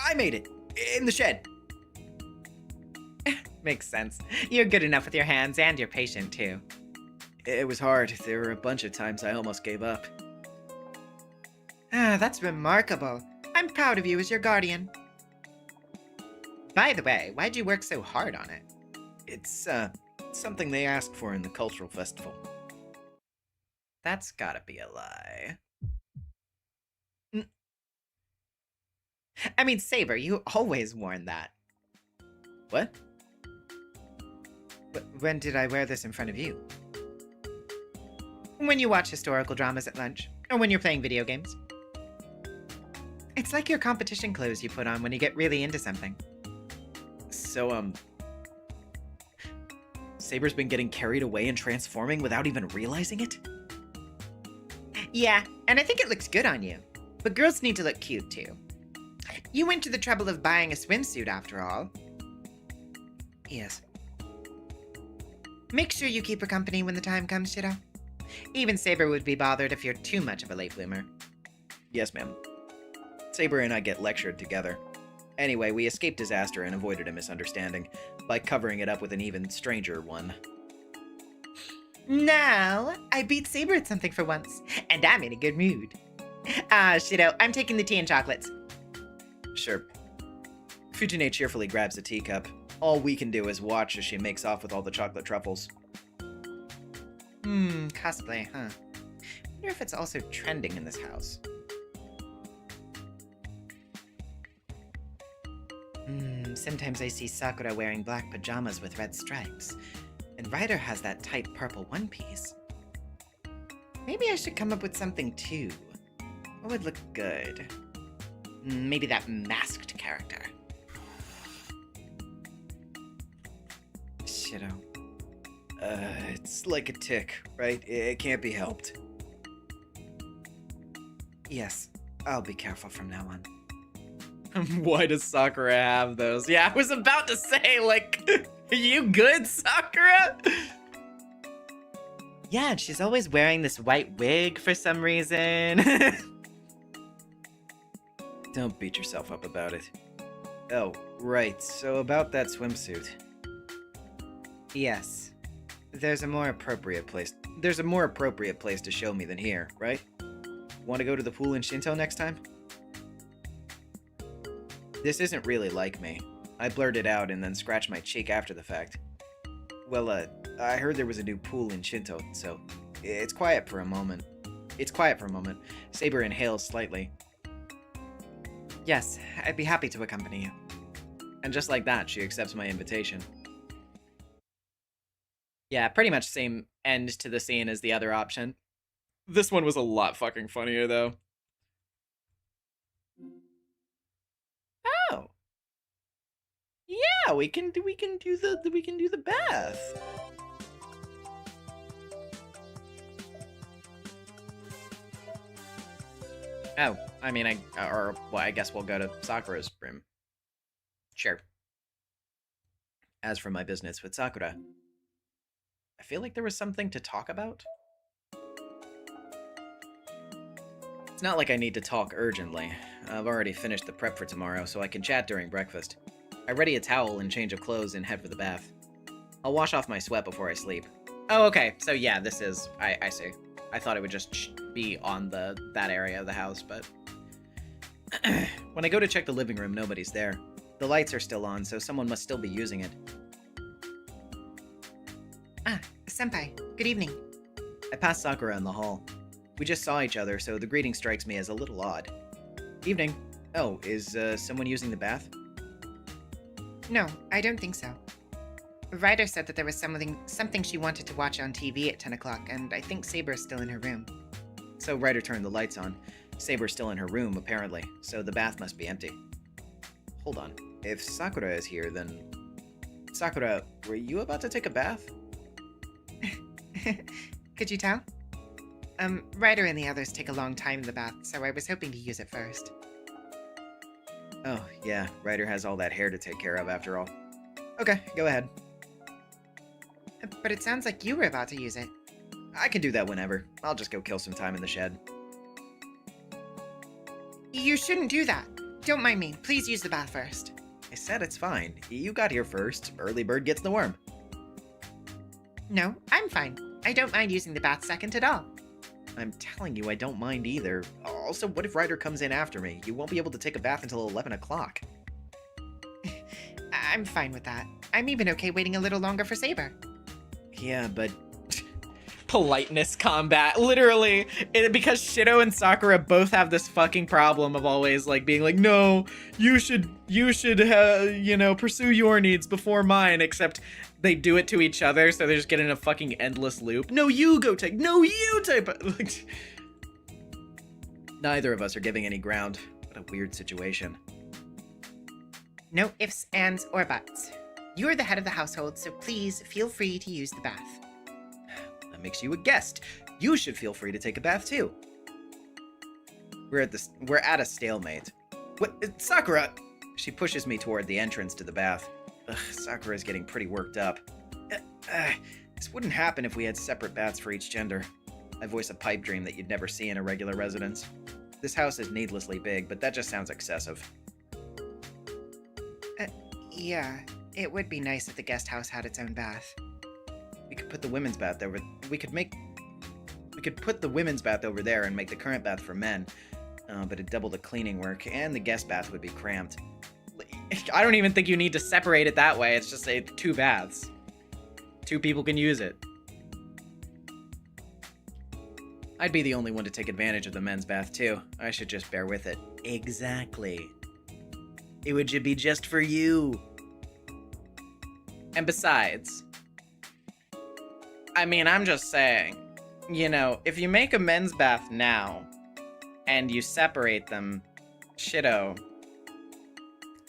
I made it in the shed. Makes sense. You're good enough with your hands, and you're patient too. It was hard. There were a bunch of times I almost gave up. Ah, that's remarkable. I'm proud of you as your guardian. By the way, why'd you work so hard on it? It's, something they asked for in the cultural festival. That's gotta be a lie. I mean, Saber, you always worn that. What? When did I wear this in front of you? When you watch historical dramas at lunch, or when you're playing video games. It's like your competition clothes you put on when you get really into something. So, Saber's been getting carried away and transforming without even realizing it? Yeah, and I think it looks good on you. But girls need to look cute too. You went to the trouble of buying a swimsuit after all. Yes. Make sure you keep her company when the time comes, Shiro. Even Saber would be bothered if you're too much of a late bloomer. Yes, ma'am. Saber and I get lectured together. Anyway, we escaped disaster and avoided a misunderstanding by covering it up with an even stranger one. Now, I beat Saber at something for once, and I'm in a good mood. Shiro, I'm taking the tea and chocolates. Sure. Fujine cheerfully grabs a teacup. All we can do is watch as she makes off with all the chocolate truffles. Cosplay, huh? Wonder if it's also trending in this house. Sometimes I see Sakura wearing black pajamas with red stripes, and Ryder has that tight purple one piece. Maybe I should come up with something too. What would look good? Maybe that masked character. Shiro. It's like a tick, right? It can't be helped. Yes, I'll be careful from now on. Why does Sakura have those? Yeah, I was about to say, like, are you good, Sakura? Yeah, and she's always wearing this white wig for some reason. Don't beat yourself up about it. Oh, right. So about that swimsuit. Yes. There's a more appropriate place to show me than here, right? Want to go to the pool in Shinto next time? This isn't really like me. I blurted out and then scratched my cheek after the fact. Well, I heard there was a new pool in Shinto, so it's quiet for a moment. Saber inhales slightly. Yes, I'd be happy to accompany you. And just like that, she accepts my invitation. Yeah, pretty much same end to the scene as the other option. This one was a lot fucking funnier, though. Oh. Yeah, we can do the bath. Oh, I mean, I guess we'll go to Sakura's room. Sure. As for my business with Sakura, I feel like there was something to talk about. It's not like I need to talk urgently. I've already finished the prep for tomorrow, so I can chat during breakfast. I ready a towel and change of clothes and head for the bath. I'll wash off my sweat before I sleep. Oh, okay. So yeah, this is... I see. I thought it would just be on that area of the house, but... When I go to check the living room, nobody's there. The lights are still on, so someone must still be using it. Senpai, good evening. I pass Sakura in the hall. We just saw each other, so the greeting strikes me as a little odd. Evening. Oh, is someone using the bath? No, I don't think so. Ryder said that there was something she wanted to watch on TV at 10 o'clock, and I think Saber's still in her room. So Ryder turned the lights on. Saber's still in her room, apparently, so the bath must be empty. Hold on. If Sakura is here, then... Sakura, were you about to take a bath? Could you tell? Ryder and the others take a long time in the bath, so I was hoping to use it first. Oh, yeah, Ryder has all that hair to take care of after all. Okay, go ahead. But it sounds like you were about to use it. I can do that whenever. I'll just go kill some time in the shed. You shouldn't do that. Don't mind me. Please use the bath first. I said it's fine. You got here first. Early bird gets the worm. No, I'm fine. I don't mind using the bath second at all. I'm telling you, I don't mind either. Also, what if Ryder comes in after me? You won't be able to take a bath until 11 o'clock. I'm fine with that. I'm even okay waiting a little longer for Saber. Yeah, but Politeness combat. Literally, because Shido and Sakura both have this fucking problem of always like being like, no, you should pursue your needs before mine, except they do it to each other, so they just get in a fucking endless loop. No, you go take. No, you take. neither of us are giving any ground. What a weird situation. No ifs, ands, or buts. You're the head of the household, so please feel free to use the bath. That makes you a guest. You should feel free to take a bath too. We're at a stalemate. What, Sakura? She pushes me toward the entrance to the bath. Ugh, Sakura's getting pretty worked up. This wouldn't happen if we had separate baths for each gender. I voice a pipe dream that you'd never see in a regular residence. This house is needlessly big, but that just sounds excessive. Yeah, it would be nice if the guest house had its own bath. We could put the women's bath over. We could put the women's bath over there and make the current bath for men. But it'd double the cleaning work, and the guest bath would be cramped. I don't even think you need to separate it that way. It's just two baths. Two people can use it. I'd be the only one to take advantage of the men's bath, too. I should just bear with it. Exactly. It would be just for you. And besides, I mean, I'm just saying, if you make a men's bath now, and you separate them, Shido,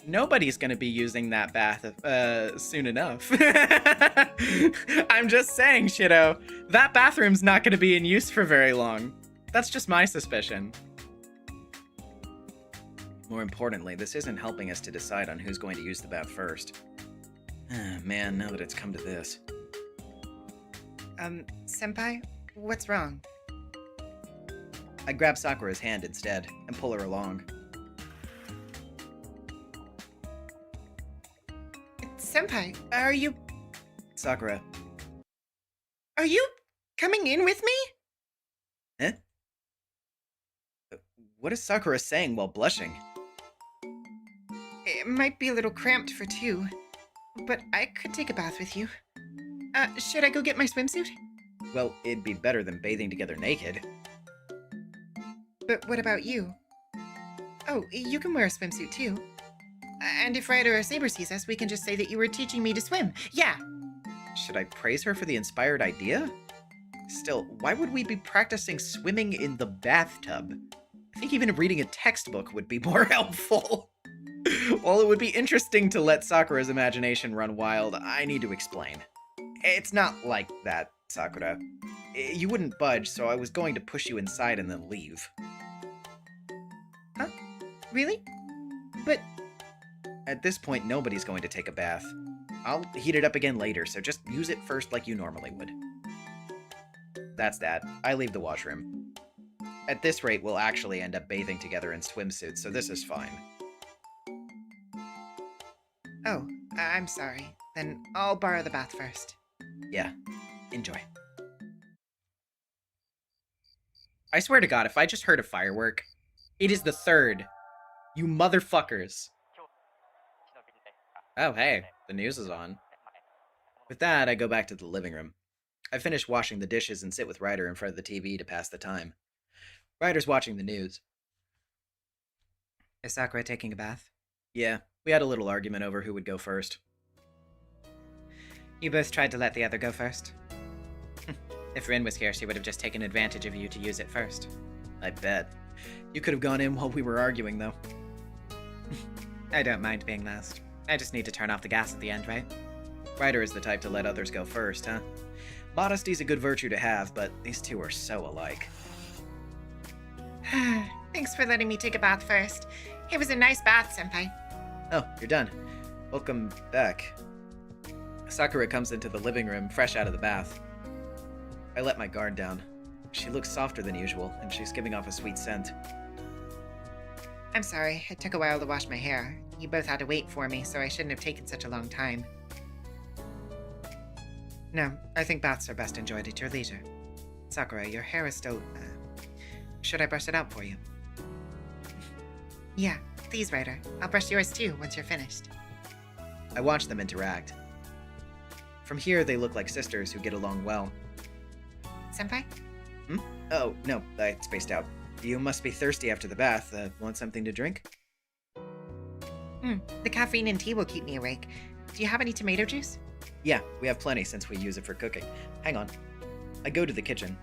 nobody's gonna be using that bath soon enough. I'm just saying, Shido, that bathroom's not gonna be in use for very long. That's just my suspicion. More importantly, this isn't helping us to decide on who's going to use the bath first. Man, now that it's come to this. Senpai, what's wrong? I grab Sakura's hand instead and pull her along. Senpai, are you Sakura. coming in with me? Eh? What is Sakura saying while blushing? It might be a little cramped for two, but I could take a bath with you. Should I go get my swimsuit? Well, it'd be better than bathing together naked. But what about you? Oh, you can wear a swimsuit too. And if Ryder or Saber sees us, we can just say that you were teaching me to swim. Yeah! Should I praise her for the inspired idea? Still, why would we be practicing swimming in the bathtub? I think even reading a textbook would be more helpful. While it would be interesting to let Sakura's imagination run wild, I need to explain. It's not like that, Sakura. You wouldn't budge, so I was going to push you inside and then leave. Huh? Really? But at this point, nobody's going to take a bath. I'll heat it up again later, so just use it first like you normally would. That's that. I leave the washroom. At this rate, we'll actually end up bathing together in swimsuits, so this is fine. Oh, I'm sorry. Then I'll borrow the bath first. Yeah, enjoy. I swear to God, if I just heard a firework, it is the third. You motherfuckers. Oh, hey, the news is on. With that, I go back to the living room. I finish washing the dishes and sit with Ryder in front of the TV to pass the time. Ryder's watching the news. Is Sakura taking a bath? Yeah, we had a little argument over who would go first. You both tried to let the other go first? If Rin was here, she would have just taken advantage of you to use it first. I bet. You could have gone in while we were arguing, though. I don't mind being last. I just need to turn off the gas at the end, right? Ryder is the type to let others go first, huh? Modesty's a good virtue to have, but these two are so alike. Thanks for letting me take a bath first. It was a nice bath, Senpai. Oh, you're done. Welcome back. Sakura comes into the living room, fresh out of the bath. I let my guard down. She looks softer than usual, and she's giving off a sweet scent. I'm sorry, it took a while to wash my hair. You both had to wait for me, so I shouldn't have taken such a long time. No, I think baths are best enjoyed at your leisure. Sakura, your hair is still... should I brush it out for you? Yeah, please, Ryder. I'll brush yours too, once you're finished. I watch them interact. From here, they look like sisters who get along well. Senpai? Oh, no, I spaced out. You must be thirsty after the bath. Want something to drink? The caffeine in tea will keep me awake. Do you have any tomato juice? Yeah, we have plenty since we use it for cooking. Hang on. I go to the kitchen.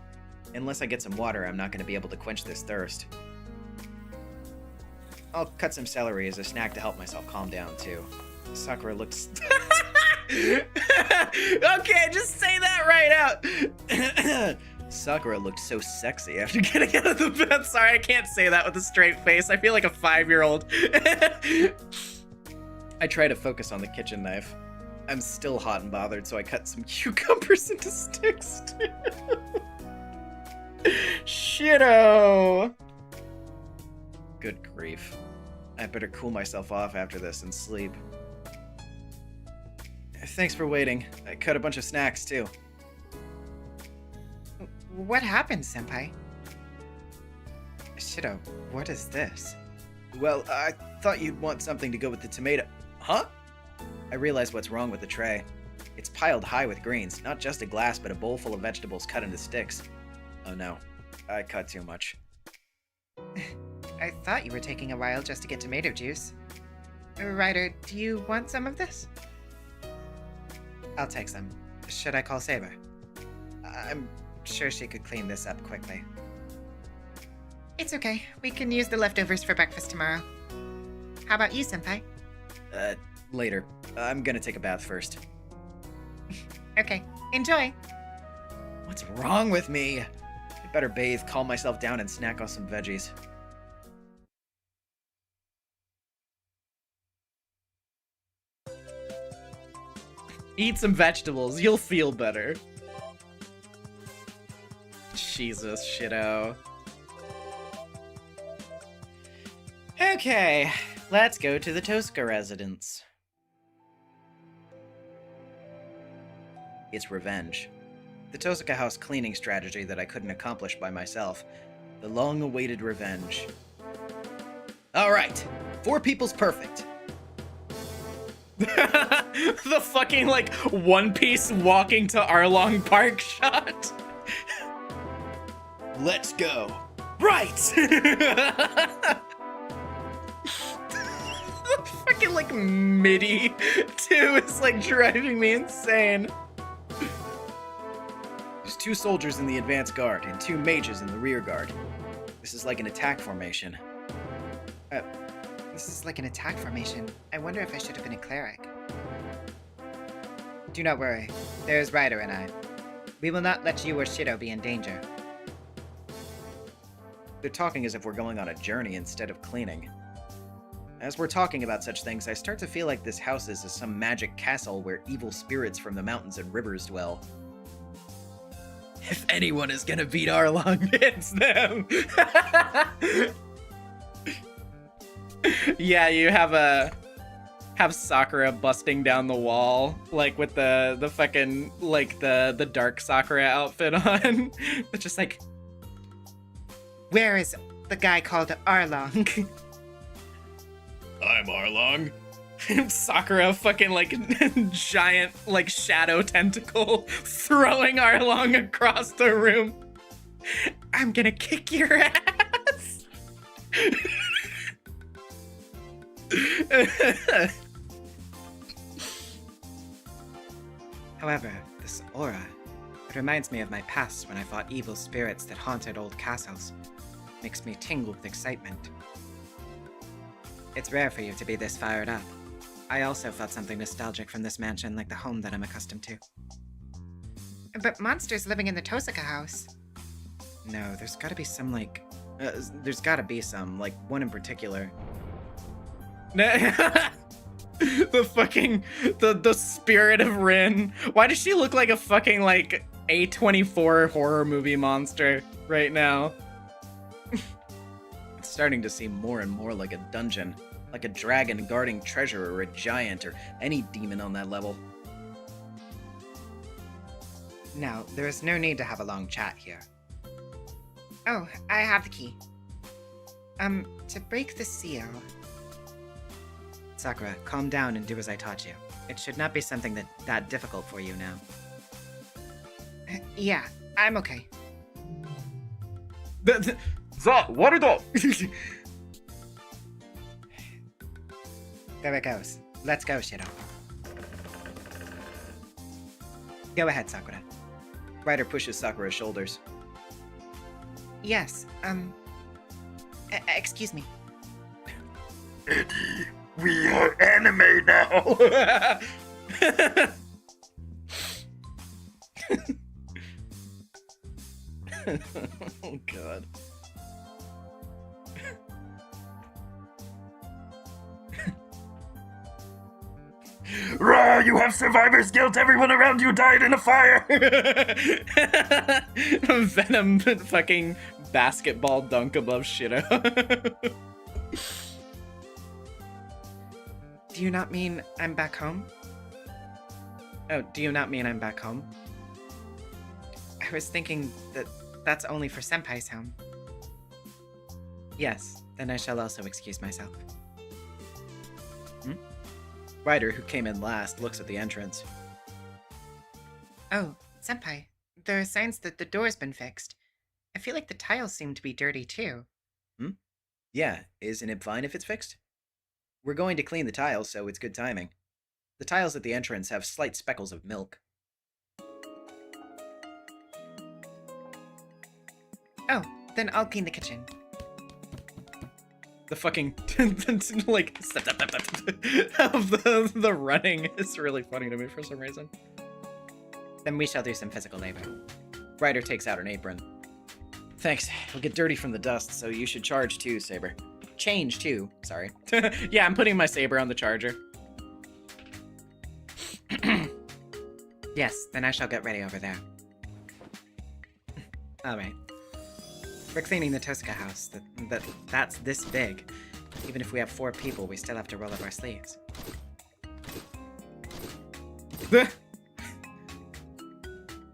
Unless I get some water, I'm not going to be able to quench this thirst. I'll cut some celery as a snack to help myself calm down, too. Sakura looks... Okay, just say that right out. Sakura looked so sexy after Getting out of the bed. Sorry, I can't say that with a straight face. I feel like a 5-year-old. I try to focus on the kitchen knife. I'm still hot and bothered, so I cut some cucumbers into sticks, too. Shitto. Good grief. I better cool myself off after this and sleep. Thanks for waiting. I cut a bunch of snacks, too. What happened, Senpai? Shitto, what is this? Well, I thought you'd want something to go with the tomato. Huh? I realize what's wrong with the tray. It's piled high with greens, not just a glass, but a bowl full of vegetables cut into sticks. Oh no, I cut too much. I thought you were taking a while just to get tomato juice. Ryder, do you want some of this? I'll take some. Should I call Saber? I'm sure she could clean this up quickly. It's okay. We can use the leftovers for breakfast tomorrow. How about you, Senpai? Later. I'm gonna take a bath first. Okay. Enjoy! What's wrong with me? I better bathe, calm myself down, and snack on some veggies. Eat some vegetables. You'll feel better. Jesus, shitto. Okay, let's go to the Tosca residence. It's revenge. The Tosca house cleaning strategy that I couldn't accomplish by myself. The long-awaited revenge. Alright, 4 people's perfect. The fucking, like, One Piece walking to Arlong Park shot. Let's go. Right! Fucking, like, MIDI, too, is, like, driving me insane. There's 2 soldiers in the advance guard and 2 mages in the rear guard. This is like an attack formation. This is like an attack formation. I wonder if I should have been a cleric. Do not worry. There's Ryder and I. We will not let you or Shitto be in danger. They're talking as if we're going on a journey instead of cleaning. As we're talking about such things, I start to feel like this house is some magic castle where evil spirits from the mountains and rivers dwell. If anyone is gonna beat Arlong, It's them. Yeah, you have Sakura busting down the wall, like with the fucking, like the dark Sakura outfit on. It's just like, Where is the guy called Arlong? I'm Arlong. Sakura fucking like giant like shadow tentacle throwing Arlong across the room. I'm gonna kick your ass. However, this aura, it reminds me of my past when I fought evil spirits that haunted old castles. Makes me tingle with excitement. It's rare for you to be this fired up. I also felt something nostalgic from this mansion, like the home that I'm accustomed to. But monsters living in the Tosaka house. No, there's gotta be some, like... there's gotta be some, like, one in particular. The fucking... The spirit of Rin. Why does she look like a fucking, like, A24 horror movie monster right now? It's starting to seem more and more like a dungeon. Like a dragon guarding treasure or a giant or any demon on that level. No, there is no need to have a long chat here. Oh, I have the key. To break the seal... Sakura, calm down and do as I taught you. It should not be something that difficult for you now. Yeah, I'm okay. There it goes. Let's go, Shiro. Go ahead, Sakura. Ryder pushes Sakura's shoulders. Yes, excuse me. Eddie, we are anime now! Oh, God. Rah, you have survivor's guilt! Everyone around you died in a fire! Venom fucking basketball dunk above Shiro. Do you not mean I'm back home? Oh, do you not mean I'm back home? I was thinking that that's only for Senpai's home. Yes, then I shall also excuse myself. Ryder, who came in last, looks at the entrance. Oh, Senpai, there are signs that the door's been fixed. I feel like the tiles seem to be dirty too. Yeah, isn't it fine if it's fixed? We're going to clean the tiles, so it's good timing. The tiles at the entrance have slight speckles of milk. Oh, then I'll clean the kitchen. The fucking like of the running is really funny to me for some reason. Then we shall do some physical labor. Ryder takes out an apron. Thanks. It'll get dirty from the dust, so you should charge too, Saber. Change too, sorry. Yeah, I'm putting my saber on the charger. Yes, then I shall get ready over there. Alright. We're cleaning the Tosaka house. That's this big. Even if we have 4 people, we still have to roll up our sleeves.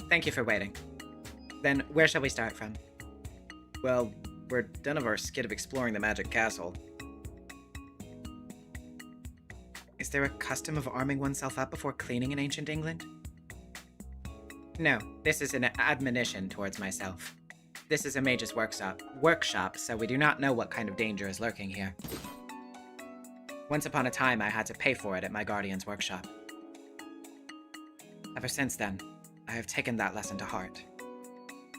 Thank you for waiting. Then, where shall we start from? Well, we're done of our skit of exploring the magic castle. Is there a custom of arming oneself up before cleaning in ancient England? No, this is an admonition towards myself. This is a mage's workshop, so we do not know what kind of danger is lurking here. Once upon a time, I had to pay for it at my guardian's workshop. Ever since then, I have taken that lesson to heart.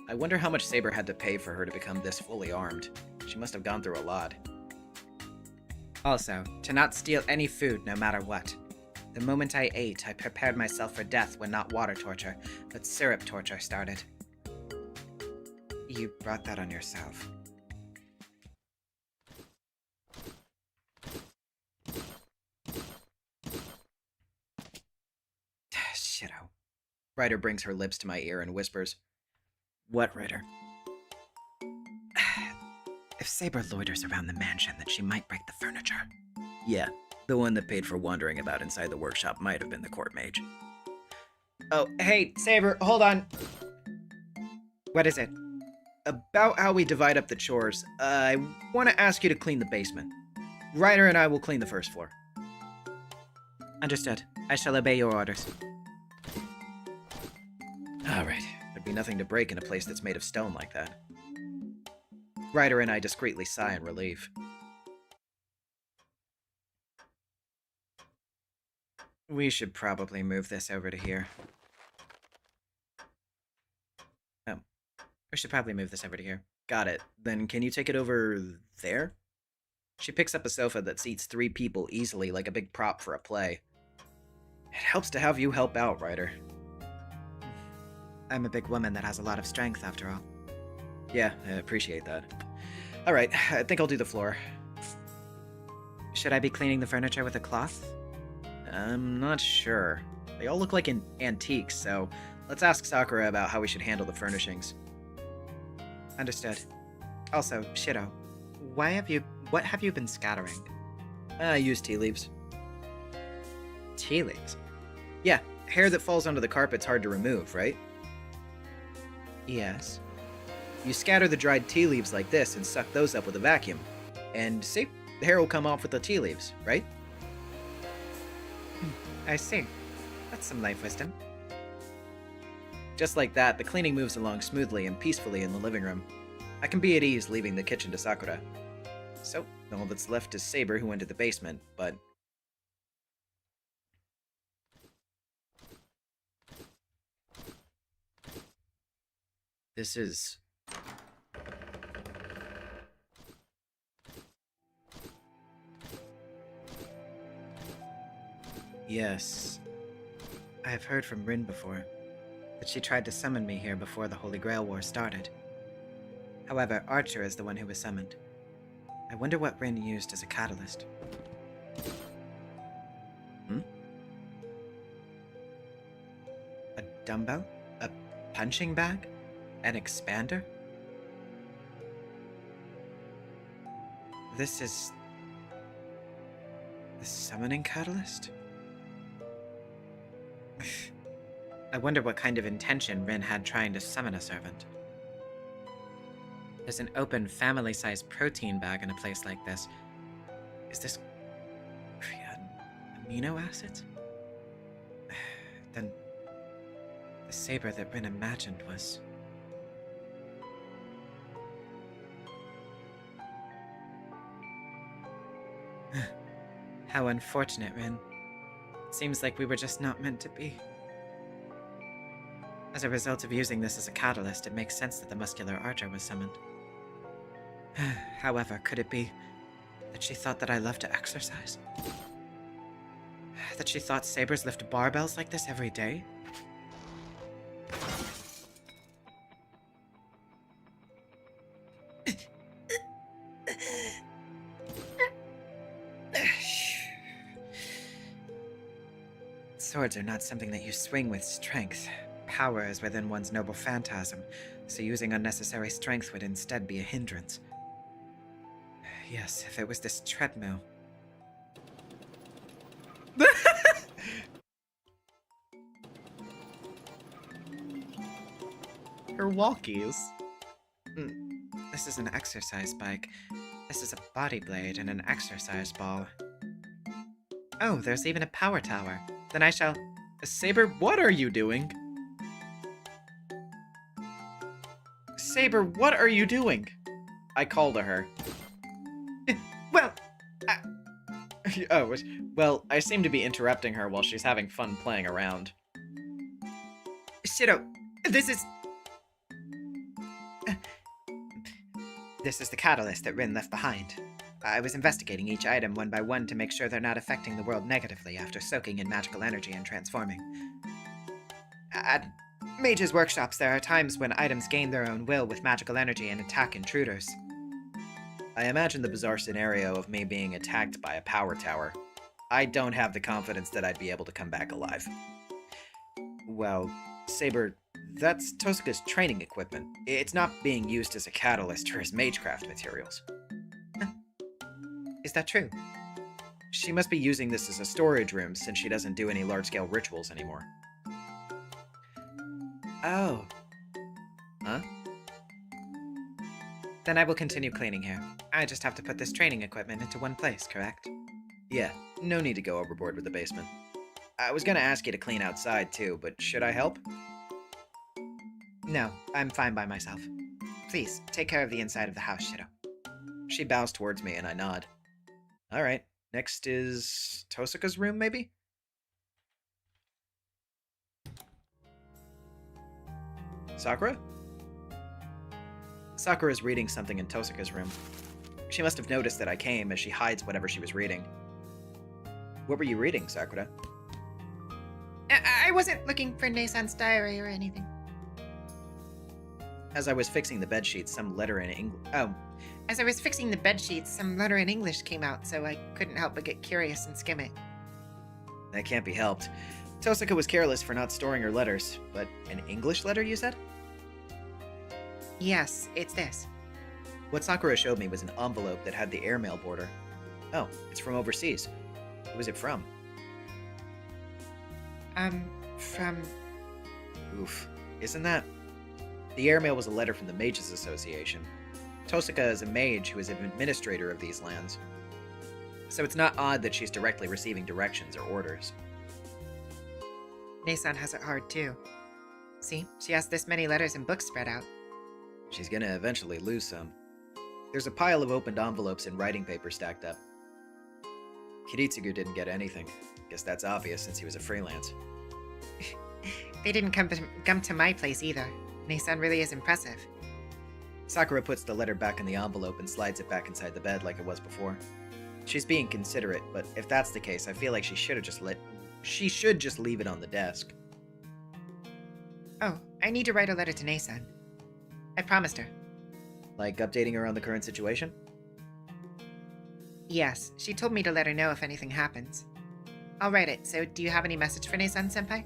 I wonder how much Saber had to pay for her to become this fully armed. She must have gone through a lot. Also, to not steal any food no matter what. The moment I ate, I prepared myself for death when not water torture, but syrup torture started. You brought that on yourself. Shitto. Ryder brings her lips to my ear and whispers, "What, Ryder?" If Saber loiters around the mansion, then she might break the furniture. Yeah, the one that paid for wandering about inside the workshop might have been the court mage. Oh, hey, Saber, hold on. What is it? About how we divide up the chores, I want to ask you to clean the basement. Ryder and I will clean the first floor. Understood. I shall obey your orders. Alright, there'd be nothing to break in a place that's made of stone like that. Ryder and I discreetly sigh in relief. We should probably move this over to here. Oh. We should probably move this over to here. Got it. Then can you take it over there? She picks up a sofa that seats 3 people easily, like a big prop for a play. It helps to have you help out, Ryder. I'm a big woman that has a lot of strength, after all. Yeah, I appreciate that. Alright, I think I'll do the floor. Should I be cleaning the furniture with a cloth? I'm not sure. They all look like antiques, so let's ask Sakura about how we should handle the furnishings. Understood. Also, Shiro, what have you been scattering? I use tea leaves. Tea leaves? Yeah, hair that falls onto the carpet's hard to remove, right? Yes. You scatter the dried tea leaves like this and suck those up with a vacuum. And see, the hair will come off with the tea leaves, right? I see. That's some life wisdom. Just like that, the cleaning moves along smoothly and peacefully in the living room. I can be at ease leaving the kitchen to Sakura. So, all that's left is Saber, who went to the basement, but... This is... Yes. I have heard from Rin before, that she tried to summon me here before the Holy Grail War started. However, Archer is the one who was summoned. I wonder what Rin used as a catalyst. A dumbbell? A punching bag? An expander? This is... the summoning catalyst? I wonder what kind of intention Rin had trying to summon a servant. There's an open family-sized protein bag in a place like this. Is this... amino acids? Then... the saber that Rin imagined was... How unfortunate, Rin. Seems like we were just not meant to be. As a result of using this as a catalyst, it makes sense that the muscular archer was summoned. However, could it be that she thought that I loved to exercise? That she thought sabers lift barbells like this every day? Swords are not something that you swing with strength. Power is within one's noble phantasm, so using unnecessary strength would instead be a hindrance. Yes, if it was this treadmill. Her walkies. This is an exercise bike. This is a body blade and an exercise ball. Oh, there's even a power tower. Then I shall... Saber, what are you doing? Saber, what are you doing? I call to her. Well, Oh, well, I seem to be interrupting her while she's having fun playing around. Shiro, this is... This is the catalyst that Rin left behind. I was investigating each item one by one to make sure they're not affecting the world negatively after soaking in magical energy and transforming. At mages' workshops, there are times when items gain their own will with magical energy and attack intruders. I imagine the bizarre scenario of me being attacked by a power tower. I don't have the confidence that I'd be able to come back alive. Well, Saber, that's Tosuka's training equipment. It's not being used as a catalyst for his magecraft materials. Is that true? She must be using this as a storage room since she doesn't do any large-scale rituals anymore. Oh. Huh? Then I will continue cleaning here. I just have to put this training equipment into one place, correct? Yeah, no need to go overboard with the basement. I was gonna ask you to clean outside too, but should I help? No, I'm fine by myself. Please, take care of the inside of the house, Shiro. She bows towards me and I nod. Alright, next is Tosuka's room, maybe? Sakura? Sakura's reading something in Tosuka's room. She must have noticed that I came as she hides whatever she was reading. What were you reading, Sakura? I wasn't looking for Nasan's diary or anything. As I was fixing the bedsheets, some letter in English. Oh, As I was fixing the bed sheets, some letter in English came out, so I couldn't help but get curious and skim it. that can't be helped. Tosaka was careless for not storing her letters, but an English letter, you said? Yes, it's this. What Sakura showed me was an envelope that had the airmail border. Oh, it's from overseas. Who was it from? From... Oof. Isn't that? The airmail was a letter from the Mages Association. Tosaka is a mage who is an administrator of these lands. So it's not odd that she's directly receiving directions or orders. Nason has it hard, too. See, she has this many letters and books spread out. She's gonna eventually lose some. There's a pile of opened envelopes and writing paper stacked up. Kiritsugu didn't get anything. Guess that's obvious since he was a freelance. They didn't come to my place either. Nason really is impressive. Sakura puts the letter back in the envelope and slides it back inside the bed like it was before. She's being considerate, but if that's the case, I feel like she should just leave it on the desk. Oh, I need to write a letter to Nason. I promised her. Like updating her on the current situation? Yes, she told me to let her know if anything happens. I'll write it, so do you have any message for Nason-senpai?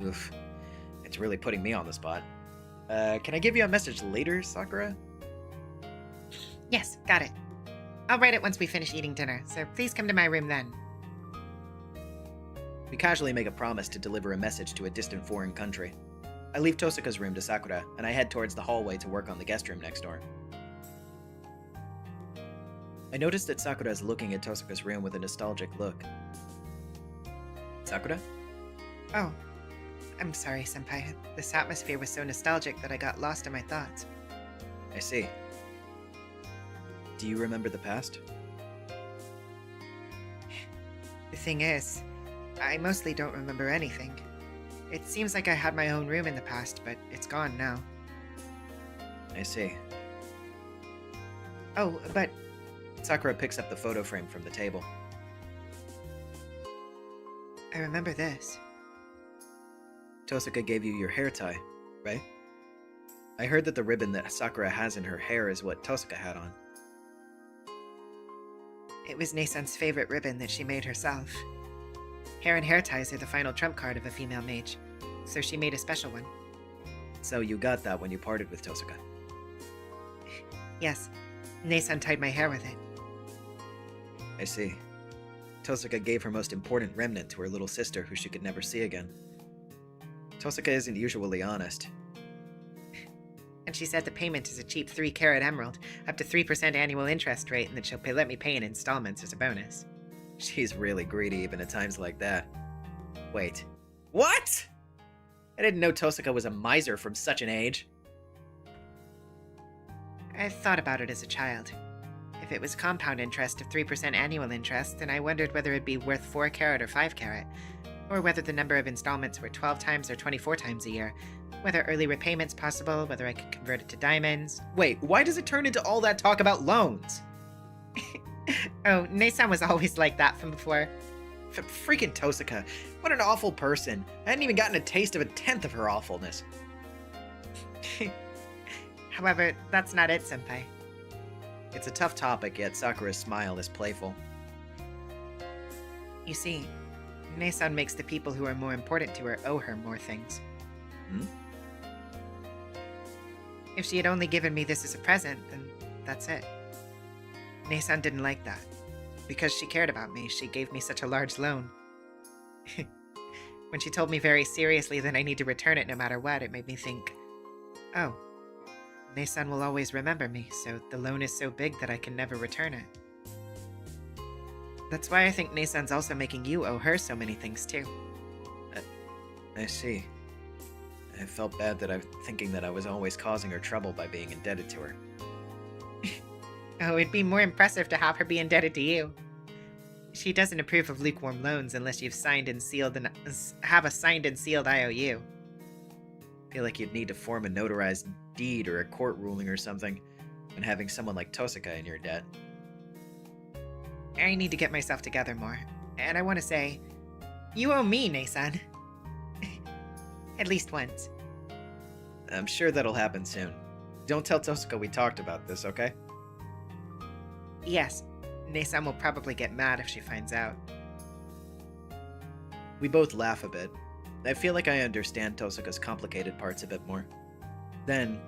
Oof. It's really putting me on the spot. Can I give you a message later, Sakura? Yes, got it. I'll write it once we finish eating dinner, so please come to my room then. We casually make a promise to deliver a message to a distant foreign country. I leave Tosaka's room to Sakura, and I head towards the hallway to work on the guest room next door. I notice that Sakura is looking at Tosaka's room with a nostalgic look. Sakura? Oh, I'm sorry, senpai. This atmosphere was so nostalgic that I got lost in my thoughts. I see. Do you remember the past? The thing is, I mostly don't remember anything. It seems like I had my own room in the past, but it's gone now. I see. Oh, but Sakura picks up the photo frame from the table. I remember this. Tosaka gave you your hair tie, right? I heard that the ribbon that Sakura has in her hair is what Tosaka had on. It was Nason's favorite ribbon that she made herself. Hair and hair ties are the final trump card of a female mage, so she made a special one. So you got that when you parted with Tosaka? Yes, Nason tied my hair with it. I see. Tosaka gave her most important remnant to her little sister who she could never see again. Tosaka isn't usually honest. And she said the payment is a cheap 3-carat emerald, up to 3% annual interest rate, and that she'll let me pay in installments as a bonus. She's really greedy even at times like that. Wait. What?! I didn't know Tosaka was a miser from such an age. I thought about it as a child. If it was compound interest of 3% annual interest, then I wondered whether it'd be worth 4-carat or 5-carat, or whether the number of installments were 12 times or 24 times a year, whether early repayments possible, whether I could convert it to diamonds. Wait, why does it turn into all that talk about loans? Oh, Nason was always like that from before. Freaking Tosaka. What an awful person. I hadn't even gotten a taste of a tenth of her awfulness. However, that's not it, senpai. It's a tough topic, yet Sakura's smile is playful. You see, Nason makes the people who are more important to her owe her more things. Hmm? If she had only given me this as a present, then that's it. Nason didn't like that. Because she cared about me, she gave me such a large loan. When she told me very seriously that I need to return it no matter what, it made me think, oh, Nason will always remember me, so the loan is so big that I can never return it. That's why I think Nason's also making you owe her so many things too. I see. I felt bad that I'm thinking that I was always causing her trouble by being indebted to her. Oh, it'd be more impressive to have her be indebted to you. She doesn't approve of lukewarm loans unless you've signed and sealed and have a signed and sealed IOU. I feel like you'd need to form a notarized deed or a court ruling or something when having someone like Tosaka in your debt. I need to get myself together more. And I want to say, you owe me, Nason. At least once. I'm sure that'll happen soon. Don't tell Tosuka we talked about this, okay? Yes, Nesam will probably get mad if she finds out. We both laugh a bit. I feel like I understand Tosuka's complicated parts a bit more. Then,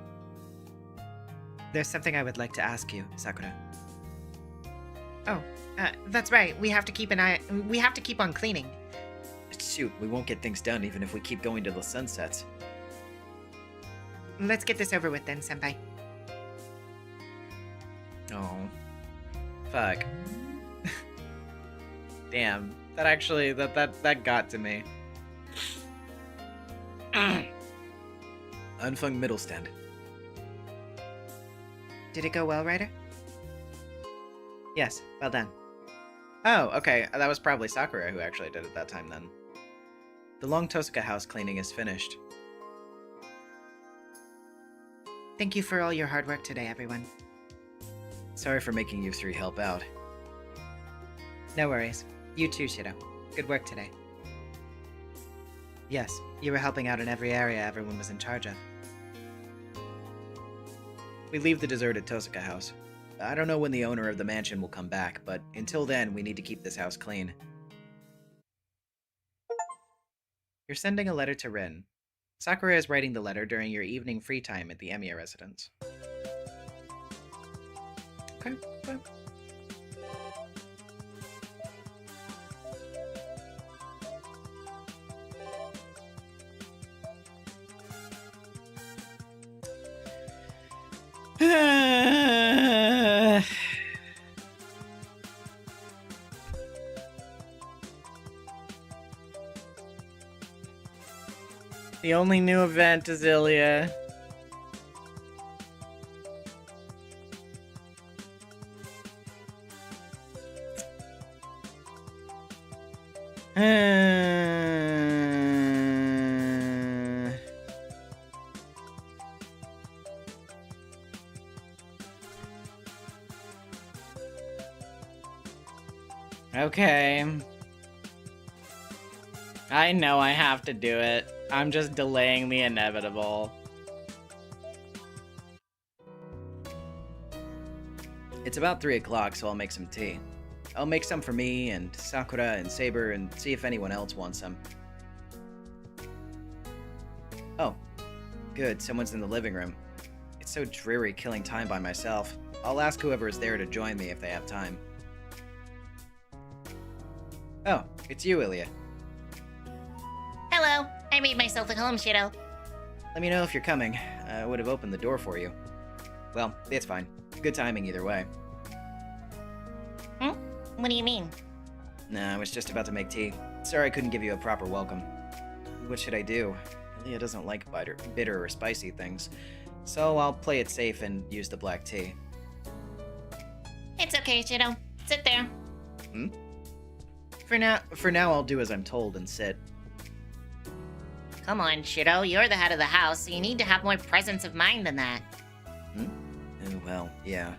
There's something I would like to ask you, Sakura. Oh, that's right. We have to keep on cleaning. shoot, we won't get things done even if we keep going to the sunsets. Let's get this over with then, Senpai. Oh. Fuck. Damn. That actually, that got to me. Anfang middle stand. Did it go well, Ryder? Yes, well done. Oh, okay. That was probably Sakura who actually did it that time then. The long Tosuka house cleaning is finished. Thank you for all your hard work today, everyone. Sorry for making you three help out. No worries. You too, Shido. Good work today. Yes, you were helping out in every area everyone was in charge of. We leave the deserted Tosuka house. I don't know when the owner of the mansion will come back, but until then, we need to keep this house clean. You're sending a letter to Rin. Sakura is writing the letter during your evening free time at the Emiya residence. Okay. The only new event is Ilya. Okay. I know I have to do it. I'm just delaying the inevitable. It's about 3 o'clock, so I'll make some tea. I'll make some for me and Sakura and Saber and see if anyone else wants some. Oh, good, someone's in the living room. It's so dreary killing time by myself. I'll ask whoever is there to join me if they have time. Oh, it's you, Ilya. Hello, I made myself at home, Shido. Let me know if you're coming. I would have opened the door for you. Well, it's fine. Good timing either way. What do you mean? Nah, I was just about to make tea. Sorry I couldn't give you a proper welcome. What should I do? Ilya doesn't like bitter or spicy things, so I'll play it safe and use the black tea. It's okay, Shido. Sit there. For now, I'll do as I'm told and sit. Come on, Shido. You're the head of the house, so you need to have more presence of mind than that. Oh, well, yeah.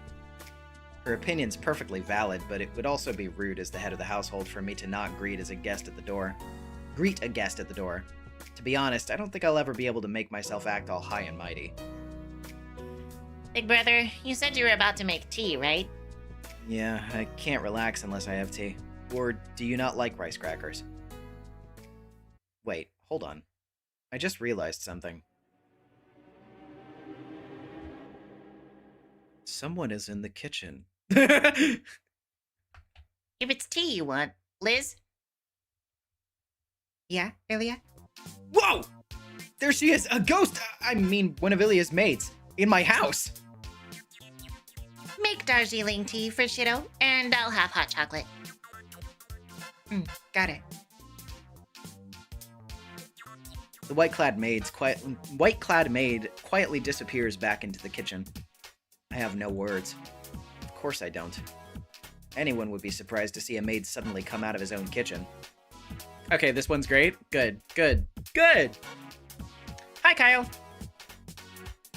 Her opinion's perfectly valid, but it would also be rude as the head of the household for me to not greet a guest at the door. To be honest, I don't think I'll ever be able to make myself act all high and mighty. Big brother, you said you were about to make tea, right? Yeah, I can't relax unless I have tea. Or do you not like rice crackers? Wait, hold on. I just realized something. Someone is in the kitchen. If it's tea you want, Liz? Yeah, Ilya? Whoa! There she is! A ghost! I mean, one of Ilya's maids. In my house! Make Darjeeling tea for Shido, and I'll have hot chocolate. Got it. The white-clad maid quietly disappears back into the kitchen. I have no words. Of course I don't. Anyone would be surprised to see a maid suddenly come out of his own kitchen. Okay, this one's great. Good. Hi, Kyle.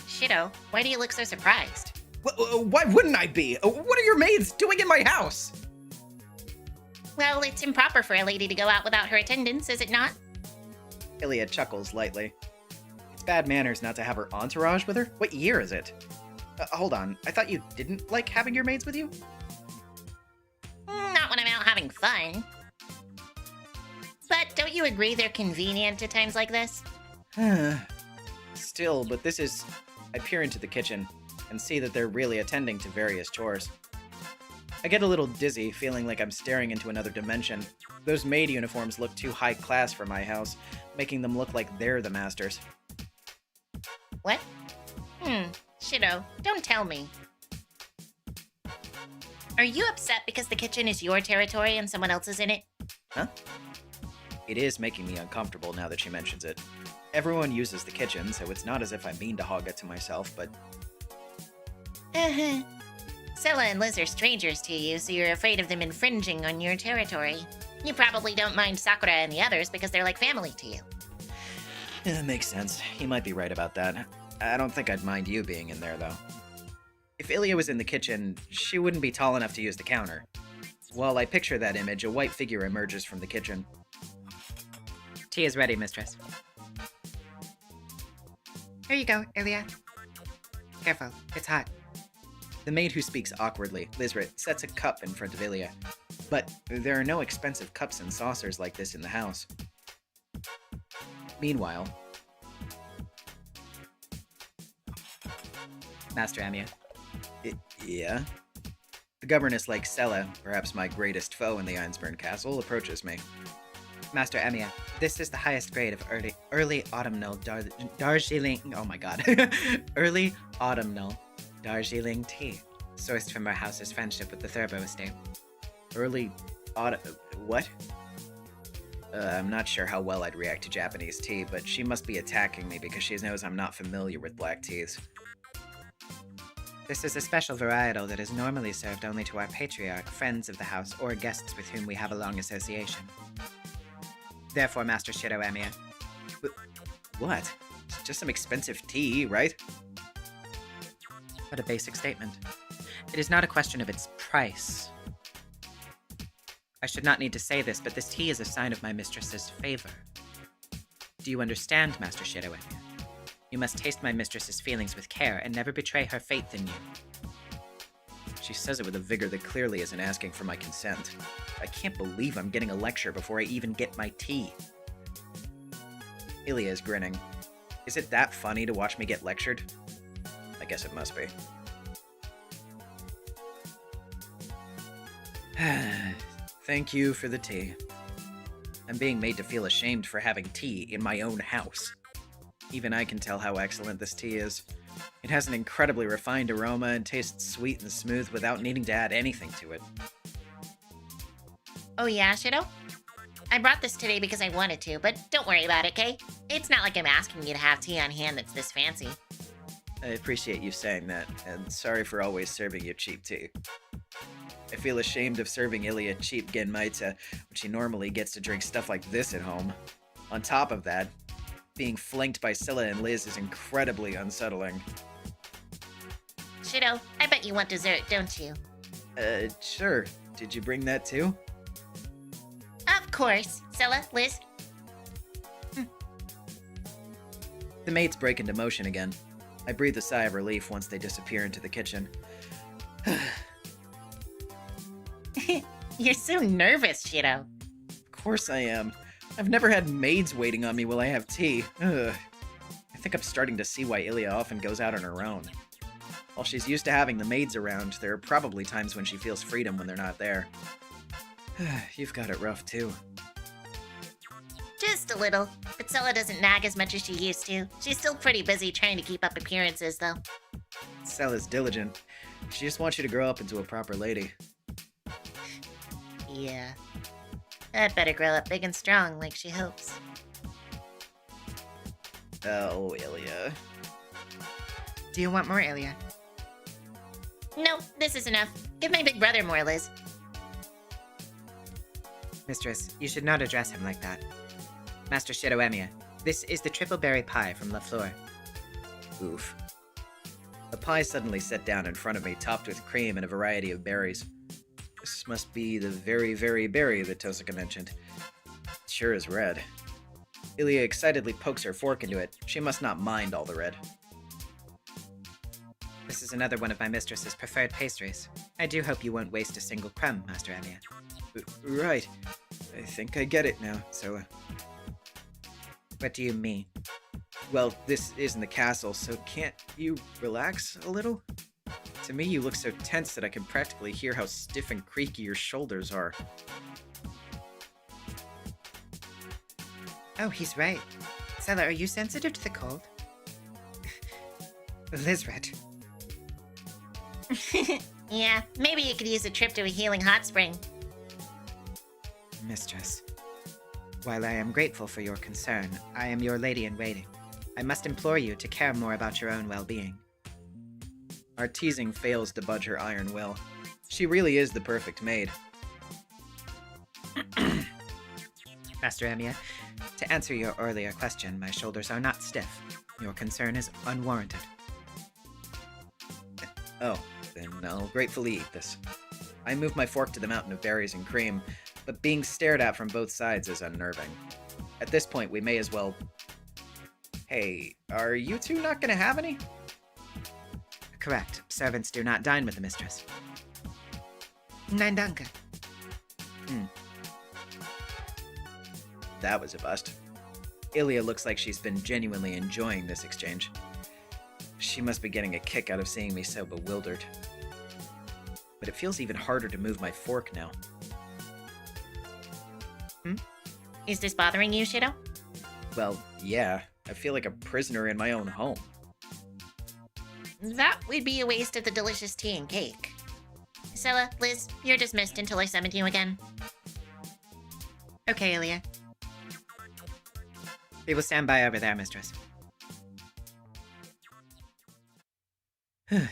Shido, why do you look so surprised? Why wouldn't I be? What are your maids doing in my house? Well, it's improper for a lady to go out without her attendants, is it not? Ilya chuckles lightly. It's bad manners not to have her entourage with her? What year is it? Hold on, I thought you didn't like having your maids with you? Not when I'm out having fun. But don't you agree they're convenient at times like this? Still, but this is... I peer into the kitchen and see that they're really attending to various chores. I get a little dizzy, feeling like I'm staring into another dimension. Those maid uniforms look too high class for my house, making them look like they're the masters. What? Shido, don't tell me. Are you upset because the kitchen is your territory and someone else is in it? Huh? It is making me uncomfortable now that she mentions it. Everyone uses the kitchen, so it's not as if I mean to hog it to myself, but... Scylla and Liz are strangers to you, so you're afraid of them infringing on your territory. You probably don't mind Sakura and the others because they're like family to you. Yeah, makes sense. You might be right about that. I don't think I'd mind you being in there, though. If Ilya was in the kitchen, she wouldn't be tall enough to use the counter. While I picture that image, a white figure emerges from the kitchen. Tea is ready, mistress. Here you go, Ilya. Careful, it's hot. The maid who speaks awkwardly, Lizrit, sets a cup in front of Ilya. But there are no expensive cups and saucers like this in the house. Meanwhile... Master Amiya. Yeah? The governess like Sela, perhaps my greatest foe in the Einsburn castle, approaches me. Master Amiya, this is the highest grade of early autumnal Darjeeling... Oh my god. Early autumnal Darjeeling tea, sourced from our house's friendship with the Thurbo estate. Early autumn... What? I'm not sure how well I'd react to Japanese tea, but she must be attacking me because she knows I'm not familiar with black teas. This is a special varietal that is normally served only to our patriarch, friends of the house, or guests with whom we have a long association. Therefore, Master Shido Amiya. What? It's just some expensive tea, right? What a basic statement. It is not a question of its price. I should not need to say this, but this tea is a sign of my mistress's favor. Do you understand, Master Shido Amiya? You must taste my mistress's feelings with care and never betray her faith in you. She says it with a vigor that clearly isn't asking for my consent. I can't believe I'm getting a lecture before I even get my tea. Ilya is grinning. Is it that funny to watch me get lectured? I guess it must be. Thank you for the tea. I'm being made to feel ashamed for having tea in my own house. Even I can tell how excellent this tea is. It has an incredibly refined aroma and tastes sweet and smooth without needing to add anything to it. Oh yeah, Shido? I brought this today because I wanted to, but don't worry about it, okay? It's not like I'm asking you to have tea on hand that's this fancy. I appreciate you saying that, and sorry for always serving you cheap tea. I feel ashamed of serving Ilya cheap genmaita when she normally gets to drink stuff like this at home. On top of that, being flanked by Scylla and Liz is incredibly unsettling. Shido, I bet you want dessert, don't you? Sure. Did you bring that too? Of course. Scylla, Liz. The maids break into motion again. I breathe a sigh of relief once they disappear into the kitchen. You're so nervous, Shido. Of course I am. I've never had maids waiting on me while I have tea. Ugh. I think I'm starting to see why Ilya often goes out on her own. While she's used to having the maids around, there are probably times when she feels freedom when they're not there. You've got it rough, too. Just a little. But Scylla doesn't nag as much as she used to. She's still pretty busy trying to keep up appearances, though. Stella's diligent. She just wants you to grow up into a proper lady. Yeah. I'd better grow up big and strong like she hopes. Oh, Ilya. Do you want more, Ilya? No, this is enough. Give my big brother more, Liz. Mistress, you should not address him like that. Master Shido Amiya, this is the triple berry pie from La Fleur. Oof. A pie suddenly set down in front of me, topped with cream and a variety of berries. This must be the very, very berry that Tosaka mentioned. It sure is red. Ilya excitedly pokes her fork into it. She must not mind all the red. This is another one of my mistress's preferred pastries. I do hope you won't waste a single crumb, Master Emiya. Right. I think I get it now, so... What do you mean? Well, this isn't the castle, so can't you relax a little? To me, you look so tense that I can practically hear how stiff and creaky your shoulders are. Oh, he's right. Sela, are you sensitive to the cold? Lizred. Yeah, maybe you could use a trip to a healing hot spring. Mistress, while I am grateful for your concern, I am your lady-in-waiting. I must implore you to care more about your own well-being. Our teasing fails to budge her iron will. She really is the perfect maid. Master Emiya, to answer your earlier question, my shoulders are not stiff. Your concern is unwarranted. Oh, then I'll gratefully eat this. I move my fork to the mountain of berries and cream, but being stared at from both sides is unnerving. At this point, we may as well... Hey, are you two not gonna have any? Correct. Servants do not dine with the mistress. Nein danke. That was a bust. Ilya looks like she's been genuinely enjoying this exchange. She must be getting a kick out of seeing me so bewildered. But it feels even harder to move my fork now. Is this bothering you, Shido? Well, yeah. I feel like a prisoner in my own home. That would be a waste of the delicious tea and cake. Sela, Liz, you're dismissed until I summon you again. Okay, Ilya. We will stand by over there, mistress. The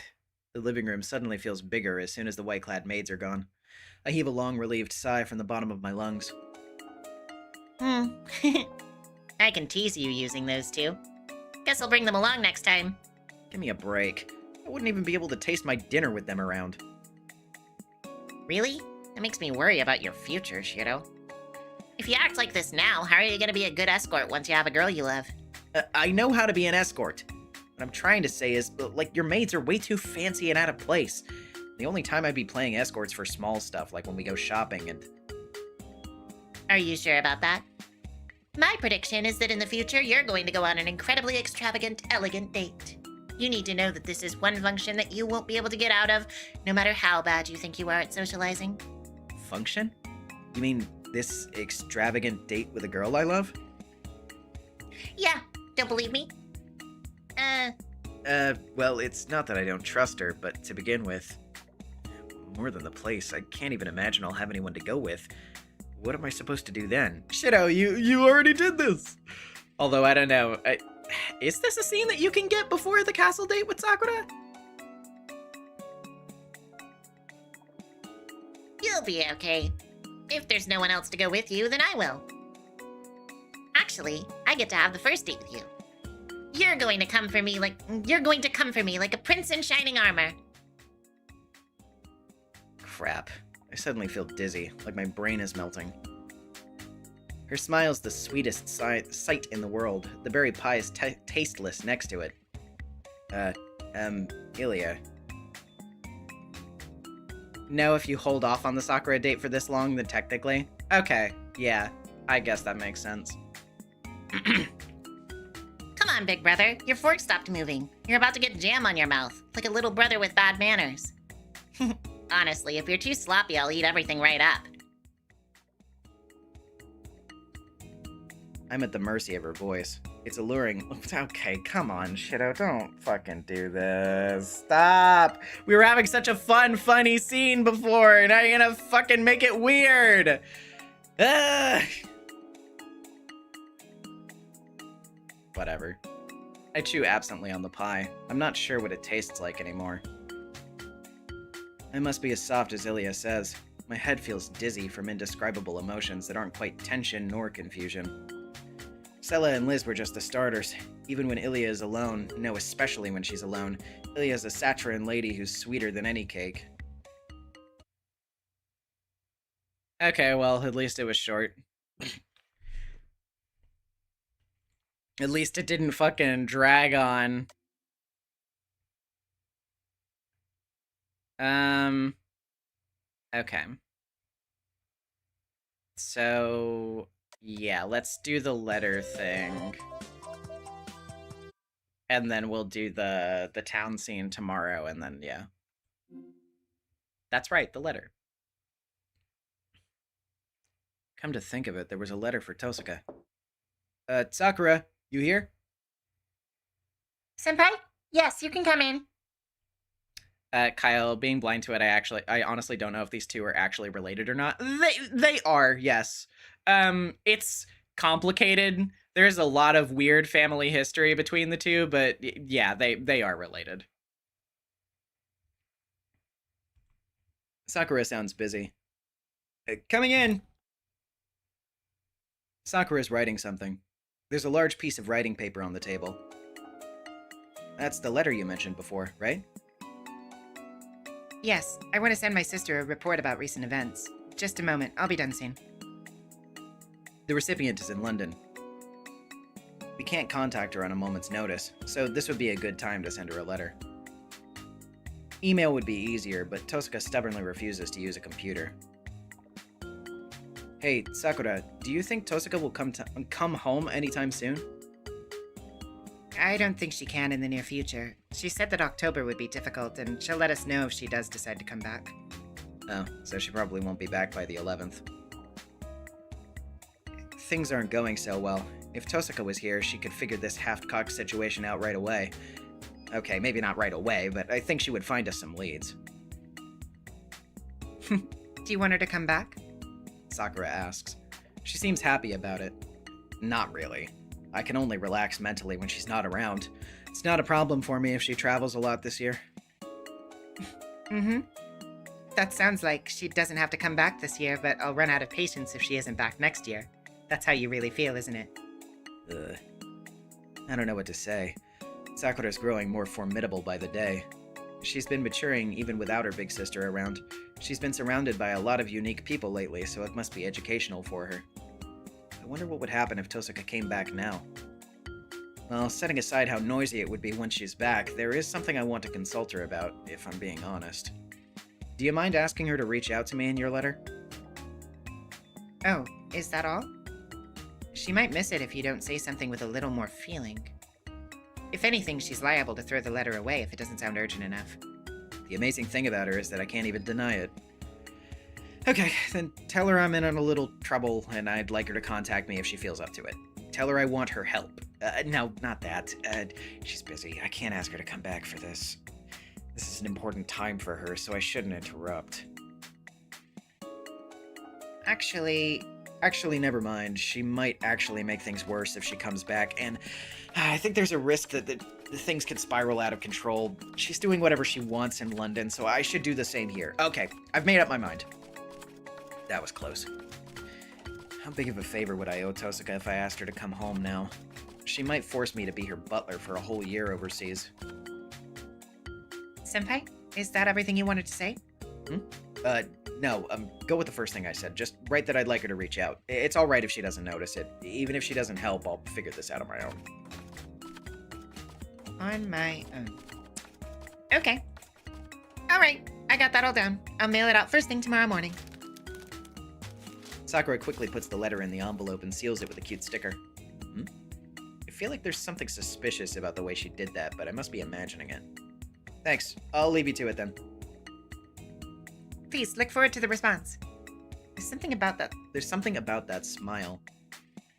living room suddenly feels bigger as soon as the white-clad maids are gone. I heave a long, relieved sigh from the bottom of my lungs. I can tease you using those two. Guess I'll bring them along next time. Give me a break. I wouldn't even be able to taste my dinner with them around. Really? That makes me worry about your future, Shido. If you act like this now, how are you gonna be a good escort once you have a girl you love? I know how to be an escort. What I'm trying to say is, like, your maids are way too fancy and out of place. The only time I'd be playing escorts for small stuff, like when we go shopping and... Are you sure about that? My prediction is that in the future, you're going to go on an incredibly extravagant, elegant date. You need to know that this is one function that you won't be able to get out of, no matter how bad you think you are at socializing. Function? You mean this extravagant date with a girl I love? Yeah, don't believe me? Well, it's not that I don't trust her, but to begin with... More than the place, I can't even imagine I'll have anyone to go with. What am I supposed to do then? Shido, you already did this. Although, I don't know. Is this a scene that you can get before the castle date with Sakura? You'll be okay. If there's no one else to go with you, then I will. Actually, I get to have the first date with you. You're going to come for me like a prince in shining armor. Crap. I suddenly feel dizzy, like my brain is melting. Her smile's the sweetest sight in the world. The berry pie is tasteless next to it. Ilya. No, if you hold off on the Sakura date for this long, then technically. Okay, yeah, I guess that makes sense. Come on, big brother. Your fork stopped moving. You're about to get jam on your mouth, like a little brother with bad manners. Honestly, if you're too sloppy, I'll eat everything right up. I'm at the mercy of her voice. It's alluring. Okay, come on, Shido, don't fucking do this. Stop! We were having such a funny scene before, and now you're gonna fucking make it weird! Ah! Whatever. I chew absently on the pie. I'm not sure what it tastes like anymore. I must be as soft as Ilya says. My head feels dizzy from indescribable emotions that aren't quite tension nor confusion. Sela and Liz were just the starters. Even when Ilya is alone, no, especially when she's alone, Ilya's a saccharine lady who's sweeter than any cake. Okay, well, at least it was short. At least it didn't fucking drag on. Okay. So, yeah, let's do the letter thing. And then we'll do the town scene tomorrow, and then, yeah. That's right, the letter. Come to think of it, there was a letter for Tosuka. Sakura, you here? Senpai? Yes, you can come in. Kyle, being blind to it, I honestly don't know if these two are actually related or not. They are, yes. It's complicated. There's a lot of weird family history between the two, but yeah, they are related. Sakura sounds busy. Coming in! Sakura's writing something. There's a large piece of writing paper on the table. That's the letter you mentioned before, right? Yes, I want to send my sister a report about recent events. Just a moment, I'll be done soon. The recipient is in London. We can't contact her on a moment's notice, so this would be a good time to send her a letter. Email would be easier, but Tosuka stubbornly refuses to use a computer. Hey, Sakura, do you think Tosuka will come home anytime soon? I don't think she can in the near future. She said that October would be difficult, and she'll let us know if she does decide to come back. Oh, so she probably won't be back by the 11th. Things aren't going so well. If Tosuka was here, she could figure this half-cocked situation out right away. Okay, maybe not right away, but I think she would find us some leads. Do you want her to come back? Sakura asks. She seems happy about it. Not really. I can only relax mentally when she's not around. It's not a problem for me if she travels a lot this year. Mm-hmm. That sounds like she doesn't have to come back this year, but I'll run out of patience if she isn't back next year. That's how you really feel, isn't it? Ugh. I don't know what to say. Sakura's growing more formidable by the day. She's been maturing even without her big sister around. She's been surrounded by a lot of unique people lately, so it must be educational for her. I wonder what would happen if Tosuka came back now. Well, setting aside how noisy it would be when she's back, there is something I want to consult her about, if I'm being honest. Do you mind asking her to reach out to me in your letter? Oh, is that all? She might miss it if you don't say something with a little more feeling. If anything, she's liable to throw the letter away if it doesn't sound urgent enough. The amazing thing about her is that I can't even deny it. Okay, then tell her I'm in a little trouble and I'd like her to contact me if she feels up to it. Tell her I want her help. No, not that. She's busy. I can't ask her to come back for this. This is an important time for her, so I shouldn't interrupt. Actually, never mind. She might actually make things worse if she comes back, and I think there's a risk that the things could spiral out of control. She's doing whatever she wants in London, so I should do the same here. Okay, I've made up my mind. That was close. How big of a favor would I owe Tosuka if I asked her to come home now? She might force me to be her butler for a whole year overseas. Senpai, is that everything you wanted to say? No, go with the first thing I said. Just write that I'd like her to reach out. It's alright if she doesn't notice it. Even if she doesn't help, I'll figure this out on my own. On my own. Okay. Alright, I got that all down. I'll mail it out first thing tomorrow morning. Sakura quickly puts the letter in the envelope and seals it with a cute sticker. I feel like there's something suspicious about the way she did that, but I must be imagining it. Thanks. I'll leave you to it then. Please, look forward to the response. There's something about that Smile.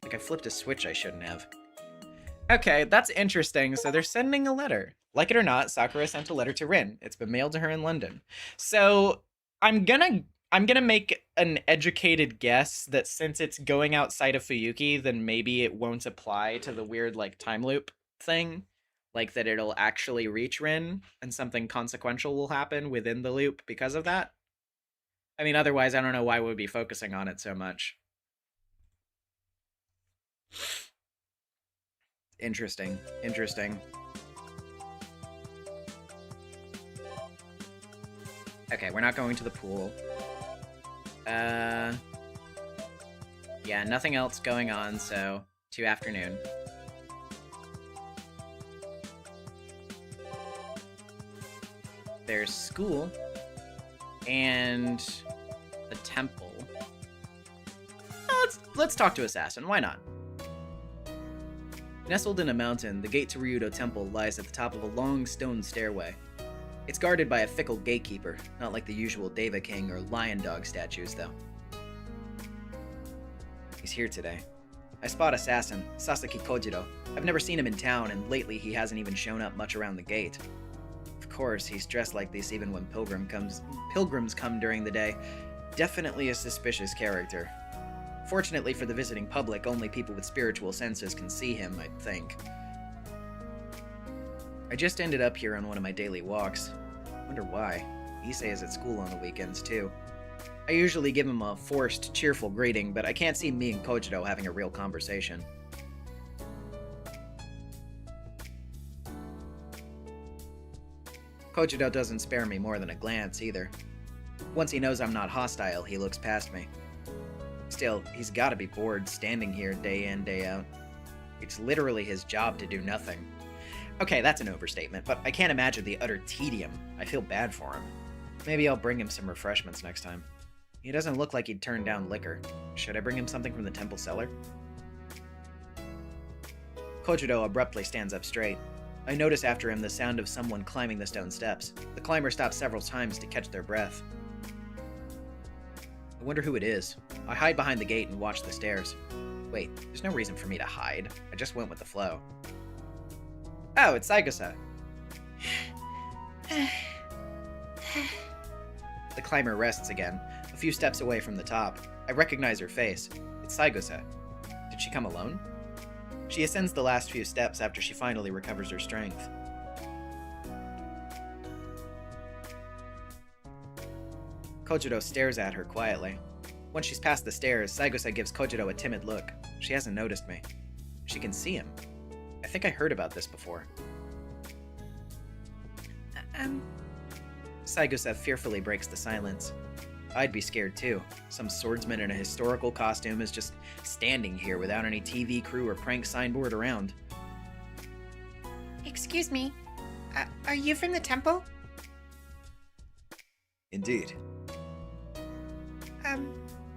Like I flipped a switch I shouldn't have. Okay, that's interesting. So they're sending a letter. Like it or not, Sakura sent a letter to Rin. It's been mailed to her in London. So I'm gonna make an educated guess that since it's going outside of Fuyuki, then maybe it won't apply to the weird like time loop thing. Like that it'll actually reach Rin and something consequential will happen within the loop because of that. I mean, otherwise, I don't know why we'd be focusing on it so much. Interesting. Okay, we're not going to the pool. Yeah, nothing else going on, so to afternoon. there's school and the temple. Let's talk to Assassin. Why not? Nestled in a mountain, the gate to Ryudo Temple lies at the top of a long stone stairway. It's guarded by a fickle gatekeeper, not like the usual Deva King or Lion Dog statues, though. He's here today. I spot Assassin, Sasaki Kojiro. I've never seen him in town, and lately he hasn't even shown up much around the gate. Of course, he's dressed like this even when pilgrims come during the day. Definitely a suspicious character. Fortunately for the visiting public, only people with spiritual senses can see him, I'd think. I just ended up here on one of my daily walks. Wonder why. Issei is at school on the weekends, too. I usually give him a forced, cheerful greeting, but I can't see me and Kojiro having a real conversation. Kojiro doesn't spare me more than a glance, either. Once he knows I'm not hostile, he looks past me. Still, he's gotta be bored standing here day in, day out. It's literally his job to do nothing. Okay, that's an overstatement, but I can't imagine the utter tedium. I feel bad for him. Maybe I'll bring him some refreshments next time. He doesn't look like he'd turn down liquor. Should I bring him something from the temple cellar? Kojiro abruptly stands up straight. I notice after him the sound of someone climbing the stone steps. The climber stops several times to catch their breath. I wonder who it is. I hide behind the gate and watch the stairs. Wait, there's no reason for me to hide. I just went with the flow. Oh, it's Saikusa. The climber rests again, a few steps away from the top. I recognize her face. It's Saikusa. Did she come alone? She ascends the last few steps after she finally recovers her strength. Kojiro stares at her quietly. Once she's past the stairs, Saikusa gives Kojiro a timid look. She hasn't noticed me. She can see him. I think I heard about this before. Saikusa fearfully breaks the silence. I'd be scared too. Some swordsman in a historical costume is just standing here without any TV crew or prank signboard around. Excuse me. Are you from the temple? Indeed.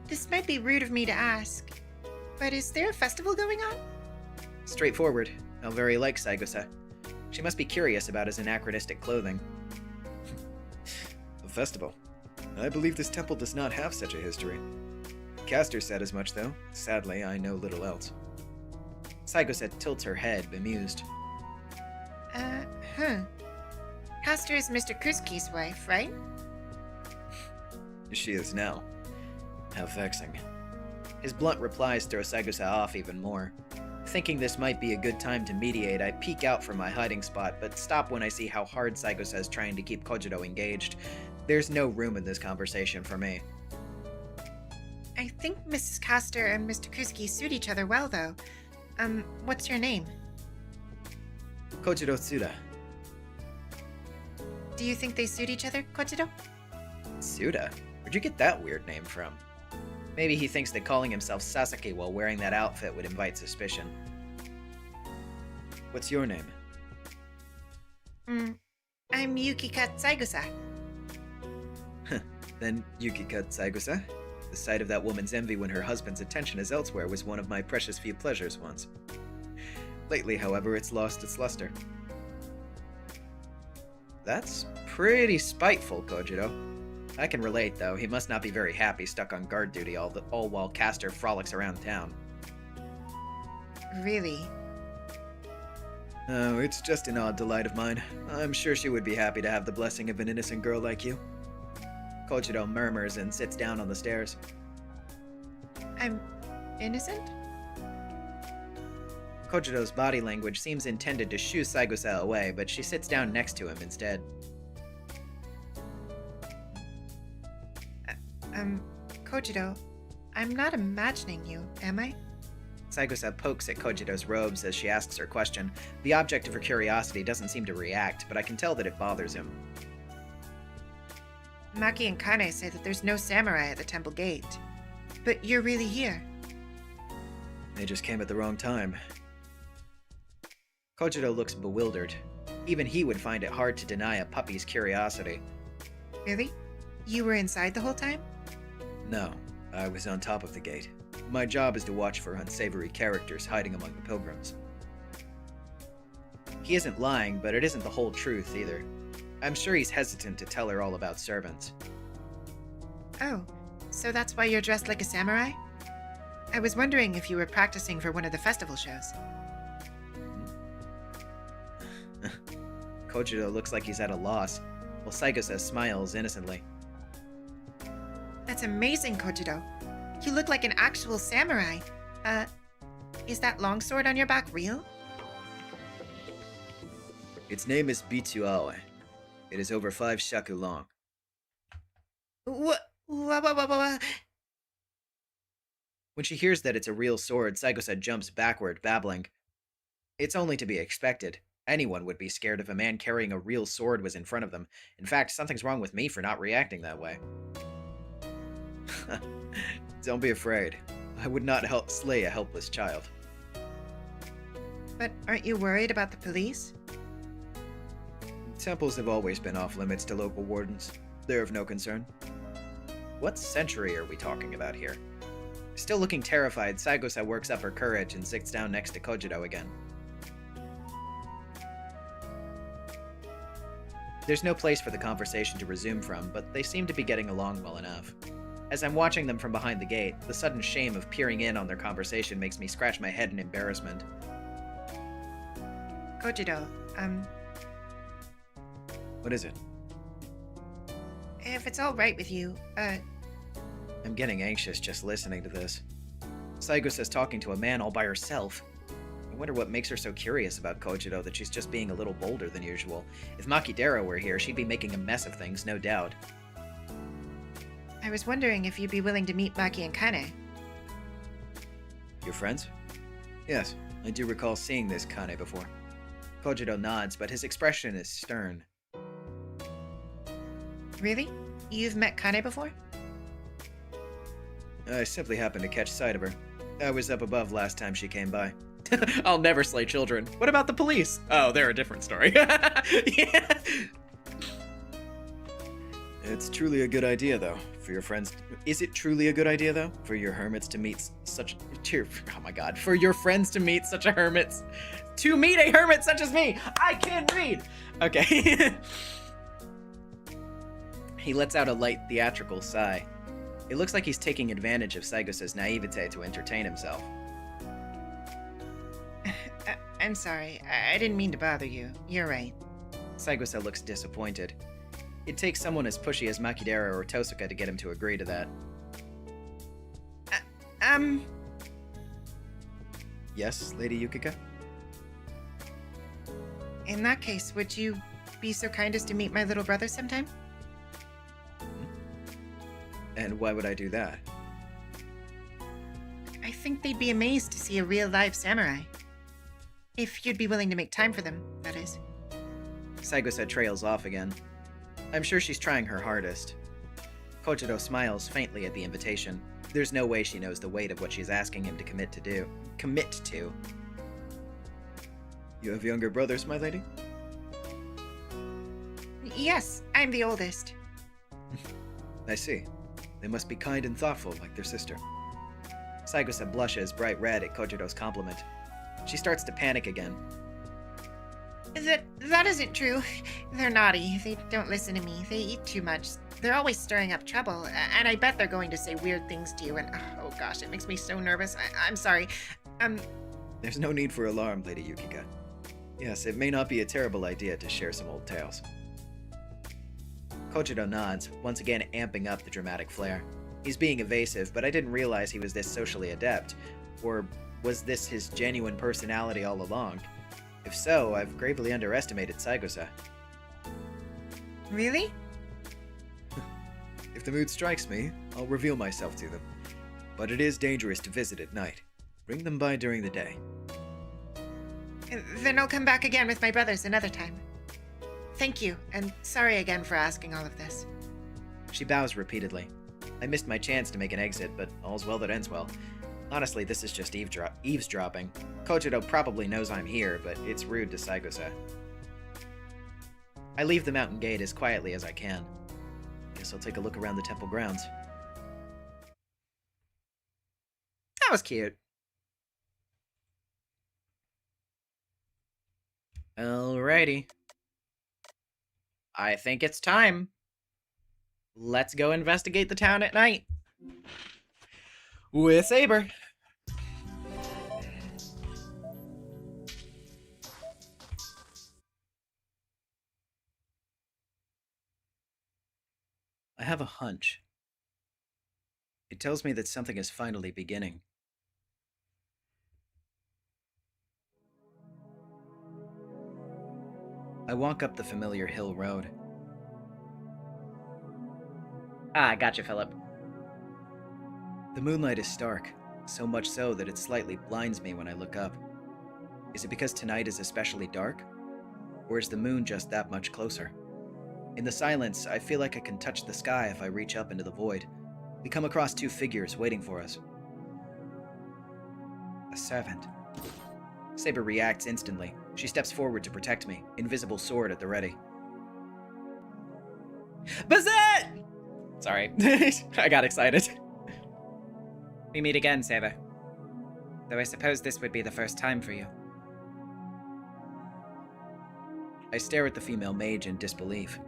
This might be rude of me to ask, but is there a festival going on? Straightforward. How very like Saikusa. She must be curious about his anachronistic clothing. A festival? I believe this temple does not have such a history. Castor said as much, though. Sadly, I know little else. Saikusa tilts her head, bemused. Castor is Mr. Kusuki's wife, right? She is now. How vexing. His blunt replies throw Saikusa off even more. Thinking this might be a good time to mediate, I peek out from my hiding spot, but stop when I see how hard Saikusa is trying to keep Kojiro engaged. There's no room in this conversation for me. I think Mrs. Castor and Mr. Kusuki suit each other well, though. What's your name? Kojiro Tsuda. Do you think they suit each other, Kojiro? Tsuda? Where'd you get that weird name from? Maybe he thinks that calling himself Sasaki while wearing that outfit would invite suspicion. What's your name? I'm Yukika Saikusa. Then Yukika Saikusa. The sight of that woman's envy when her husband's attention is elsewhere was one of my precious few pleasures once. Lately, however, it's lost its luster. That's pretty spiteful, Kojiro. I can relate, though. He must not be very happy stuck on guard duty all while Castor frolics around town. Really? Oh, it's just an odd delight of mine. I'm sure she would be happy to have the blessing of an innocent girl like you. Kojiro murmurs and sits down on the stairs. I'm innocent? Kojiro's body language seems intended to shoo Saikusa away, but she sits down next to him instead. Kojiro, I'm not imagining you, am I? Saikusa pokes at Kojiro's robes as she asks her question. The object of her curiosity doesn't seem to react, but I can tell that it bothers him. Maki and Kane say that there's no samurai at the temple gate. But you're really here. They just came at the wrong time. Kojiro looks bewildered. Even he would find it hard to deny a puppy's curiosity. Really? You were inside the whole time? No, I was on top of the gate. My job is to watch for unsavory characters hiding among the pilgrims. He isn't lying, but it isn't the whole truth either. I'm sure he's hesitant to tell her all about servants. Oh, so that's why you're dressed like a samurai? I was wondering if you were practicing for one of the festival shows. Kojiro looks like he's at a loss, while Saikusa smiles innocently. That's amazing, Kojiro. You look like an actual samurai. Is that longsword on your back real? Its name is Bitsuawe. It is over 5 shaku long. What? When she hears that it's a real sword, Saikusa jumps backward, babbling. It's only to be expected. Anyone would be scared if a man carrying a real sword was in front of them. In fact, something's wrong with me for not reacting that way. Don't be afraid. I would not slay a helpless child. But aren't you worried about the police? Temples have always been off limits to local wardens. They're of no concern. What century are we talking about here? Still looking terrified, Saikusa works up her courage and sits down next to Kojiro again. There's no place for the conversation to resume from, but they seem to be getting along well enough. As I'm watching them from behind the gate, the sudden shame of peering in on their conversation makes me scratch my head in embarrassment. Kojiro, What is it? if it's all right with you, I'm getting anxious just listening to this. Saikusa's talking to a man all by herself. I wonder what makes her so curious about Kojiro that she's just being a little bolder than usual. If Makidera were here, she'd be making a mess of things, no doubt. I was wondering if you'd be willing to meet Maki and Kane. Your friends? Yes, I do recall seeing this Kane before. Kojiro nods, but his expression is stern. Really? You've met Kane before? I simply happened to catch sight of her. I was up above last time she came by. I'll never slay children. What about the police? Oh, they're a different story. Yeah. It's truly a good idea, though, for your friends. Is it truly a good idea, though, for your hermits to meet such? Oh my God! For your friends to meet such a hermit, to meet a hermit such as me. I can read. Okay. He lets out a light theatrical sigh. It looks like he's taking advantage of Saikusa's naivete to entertain himself. I'm sorry. I didn't mean to bother you. You're right. Saikusa looks disappointed. It takes someone as pushy as Makidera or Tosuka to get him to agree to that. Yes, Lady Yukika? In that case, would you be so kind as to meet my little brother sometime? And why would I do that? I think they'd be amazed to see a real live samurai. If you'd be willing to make time for them, that is. Saikusa trails off again. I'm sure she's trying her hardest. Kojiro smiles faintly at the invitation. There's no way she knows the weight of what she's asking him to commit to. You have younger brothers, my lady? Yes, I'm the oldest. I see. They must be kind and thoughtful like their sister. Saikusa blushes bright red at Kojiro's compliment. She starts to panic again. That isn't true. They're naughty. They don't listen to me. They eat too much. They're always stirring up trouble, and I bet they're going to say weird things to you, and oh gosh, it makes me so nervous. I'm sorry. There's no need for alarm, Lady Yukika. Yes, it may not be a terrible idea to share some old tales. Kojiro nods, once again amping up the dramatic flair. He's being evasive, but I didn't realize he was this socially adept. Or was this his genuine personality all along? If so, I've gravely underestimated Saikusa. Really? If the mood strikes me, I'll reveal myself to them. But it is dangerous to visit at night. Bring them by during the day. Then I'll come back again with my brothers another time. Thank you, and sorry again for asking all of this. She bows repeatedly. I missed my chance to make an exit, but all's well that ends well. Honestly, this is just eavesdropping. Kojiro probably knows I'm here, but it's rude to Saikusa. I leave the mountain gate as quietly as I can. Guess I'll take a look around the temple grounds. That was cute. Alrighty. I think it's time. Let's go investigate the town at night. With Saber. I have a hunch. It tells me that something is finally beginning. I walk up the familiar hill road. Ah, gotcha, Philip. The moonlight is stark, so much so that it slightly blinds me when I look up. Is it because tonight is especially dark? Or is the moon just that much closer? In the silence, I feel like I can touch the sky if I reach up into the void. We come across two figures waiting for us. A servant. Saber reacts instantly. She steps forward to protect me, invisible sword at the ready. Bazette! Sorry, I got excited. We meet again, Saber. Though I suppose this would be the first time for you. I stare at the female mage in disbelief.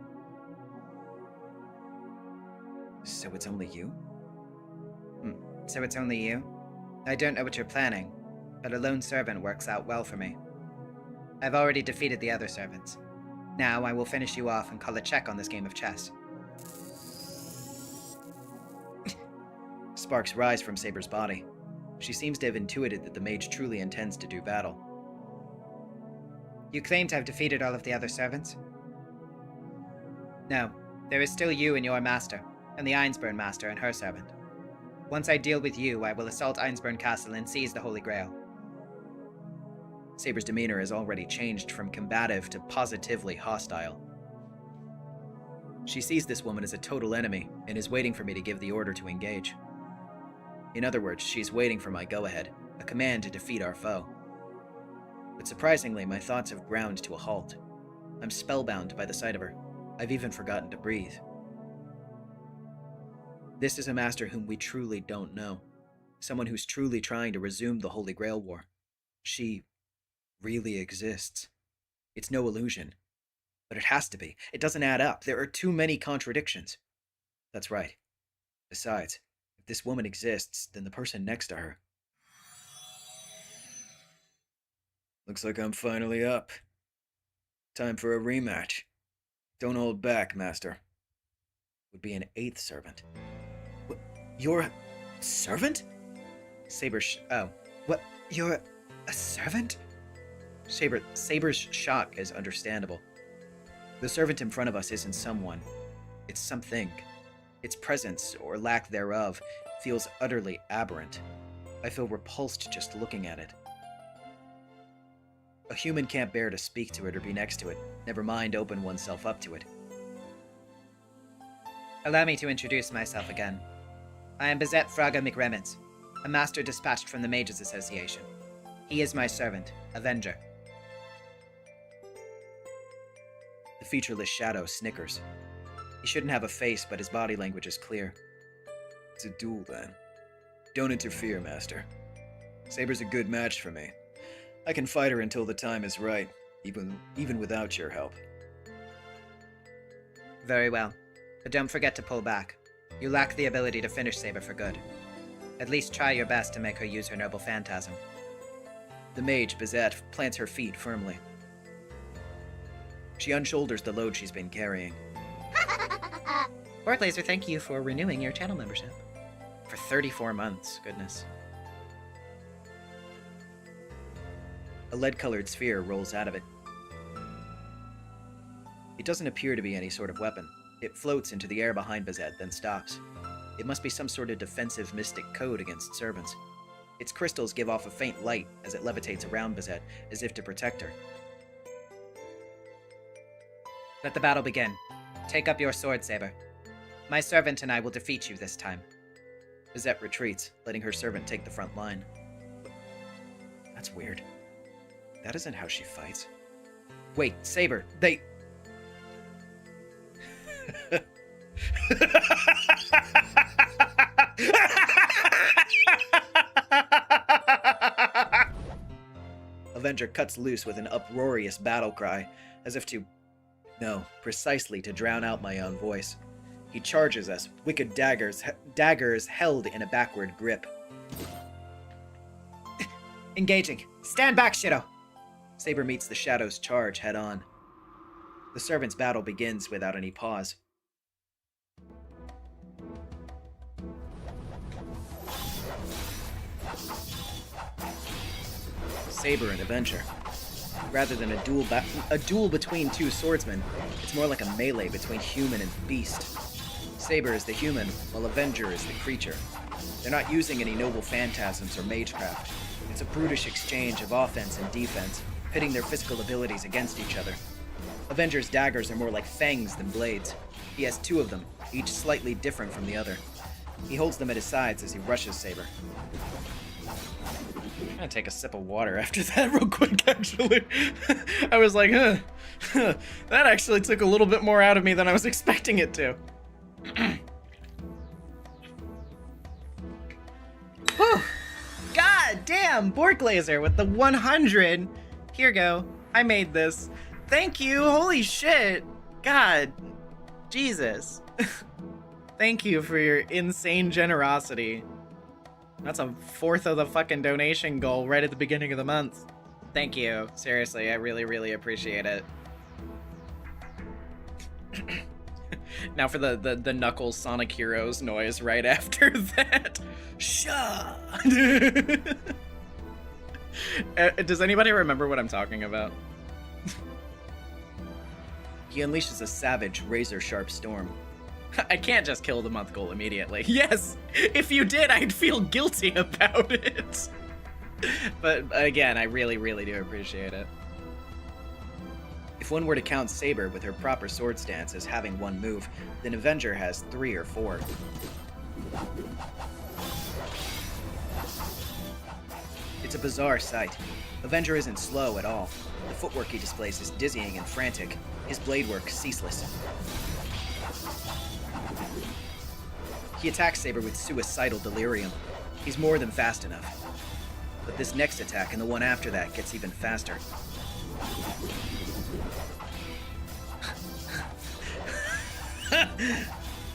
So it's only you? So it's only you? I don't know what you're planning, but a lone servant works out well for me. I've already defeated the other servants. Now I will finish you off and call a check on this game of chess. Sparks rise from Saber's body. She seems to have intuited that the mage truly intends to do battle. You claim to have defeated all of the other servants? No, there is still you and your master, and the Einsburn master and her servant. Once I deal with you, I will assault Einsburn Castle and seize the Holy Grail. Saber's demeanor has already changed from combative to positively hostile. She sees this woman as a total enemy and is waiting for me to give the order to engage. In other words, she's waiting for my go-ahead, a command to defeat our foe. But surprisingly, my thoughts have ground to a halt. I'm spellbound by the sight of her. I've even forgotten to breathe. This is a master whom we truly don't know. Someone who's truly trying to resume the Holy Grail War. She really exists. It's no illusion. But it has to be. It doesn't add up. There are too many contradictions. That's right. Besides, if this woman exists, then the person next to her. Looks like I'm finally up. Time for a rematch. Don't hold back, Master. Would be an 8th servant. What? You're a servant? Oh. What? You're a servant? Saber's shock is understandable. The servant in front of us isn't someone. It's something. Its presence, or lack thereof, feels utterly aberrant. I feel repulsed just looking at it. A human can't bear to speak to it or be next to it, never mind open oneself up to it. Allow me to introduce myself again. I am Bazette Fraga McRemens, a master dispatched from the Mages Association. He is my servant, Avenger. The featureless shadow snickers. He shouldn't have a face, but his body language is clear. It's a duel, then. Don't interfere, Master. Saber's a good match for me. I can fight her until the time is right, even without your help. Very well. But don't forget to pull back. You lack the ability to finish Saber for good. At least try your best to make her use her noble phantasm. The mage, Bazette, plants her feet firmly. She unshoulders the load she's been carrying. Laser, thank you for renewing your channel membership. For 34 months, goodness. A lead-colored sphere rolls out of it. It doesn't appear to be any sort of weapon. It floats into the air behind Bazette, then stops. It must be some sort of defensive mystic code against servants. Its crystals give off a faint light as it levitates around Bazette, as if to protect her. Let the battle begin. Take up your sword, Saber. My servant and I will defeat you this time. Bazette retreats, letting her servant take the front line. That's weird. That isn't how she fights. Wait, Saber, Avenger cuts loose with an uproarious battle cry, as if to... No, precisely to drown out my own voice. He charges us, wicked daggers held in a backward grip. Engaging. Stand back, Shido. Saber meets the Shadow's charge head on. The servant's battle begins without any pause. Saber and Avenger. Rather than a duel between two swordsmen, it's more like a melee between human and beast. Saber is the human, while Avenger is the creature. They're not using any noble phantasms or magecraft. It's a brutish exchange of offense and defense, pitting their physical abilities against each other. Avenger's daggers are more like fangs than blades. He has two of them, each slightly different from the other. He holds them at his sides as he rushes Saber. I'm gonna take a sip of water after that real quick, actually. I was like, that actually took a little bit more out of me than I was expecting it to. Whew. God damn, Borglaser with the 100. Here go. I made this. Thank you. Holy shit. God. Jesus. Thank you for your insane generosity. That's a fourth of the fucking donation goal right at the beginning of the month. Thank you. Seriously, I really, really appreciate it. Now for the Knuckles Sonic Heroes noise right after that. Shah! Does anybody remember what I'm talking about? He unleashes a savage, razor-sharp storm. I can't just kill the month goal immediately. Yes, if you did, I'd feel guilty about it. But again, I really, really do appreciate it. If one were to count Saber with her proper sword stance as having one move, then Avenger has 3 or 4. It's a bizarre sight. Avenger isn't slow at all. The footwork he displays is dizzying and frantic, his blade work ceaseless. He attacks Saber with suicidal delirium. He's more than fast enough. But this next attack and the one after that gets even faster.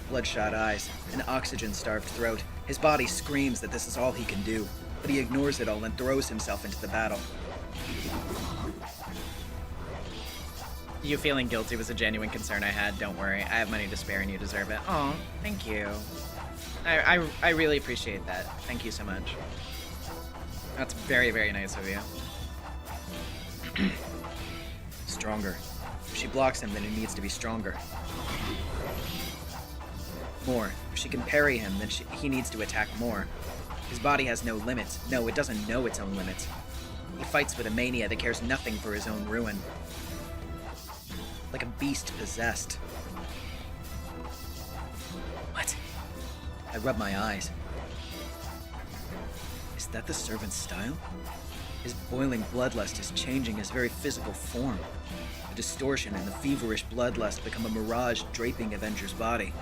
Bloodshot eyes, an oxygen-starved throat. His body screams that this is all he can do, but he ignores it all and throws himself into the battle. You feeling guilty was a genuine concern I had. Don't worry, I have money to spare and you deserve it. Oh, thank you. I really appreciate that. Thank you so much. That's very, very nice of you. Stronger. If she blocks him, then he needs to be stronger. More. If she can parry him, then he needs to attack more. His body has no limits. No, it doesn't know its own limits. He fights with a mania that cares nothing for his own ruin. Like a beast possessed. What? I rub my eyes. Is that the servant's style? His boiling bloodlust is changing his very physical form. The distortion and the feverish bloodlust become a mirage draping Avenger's body.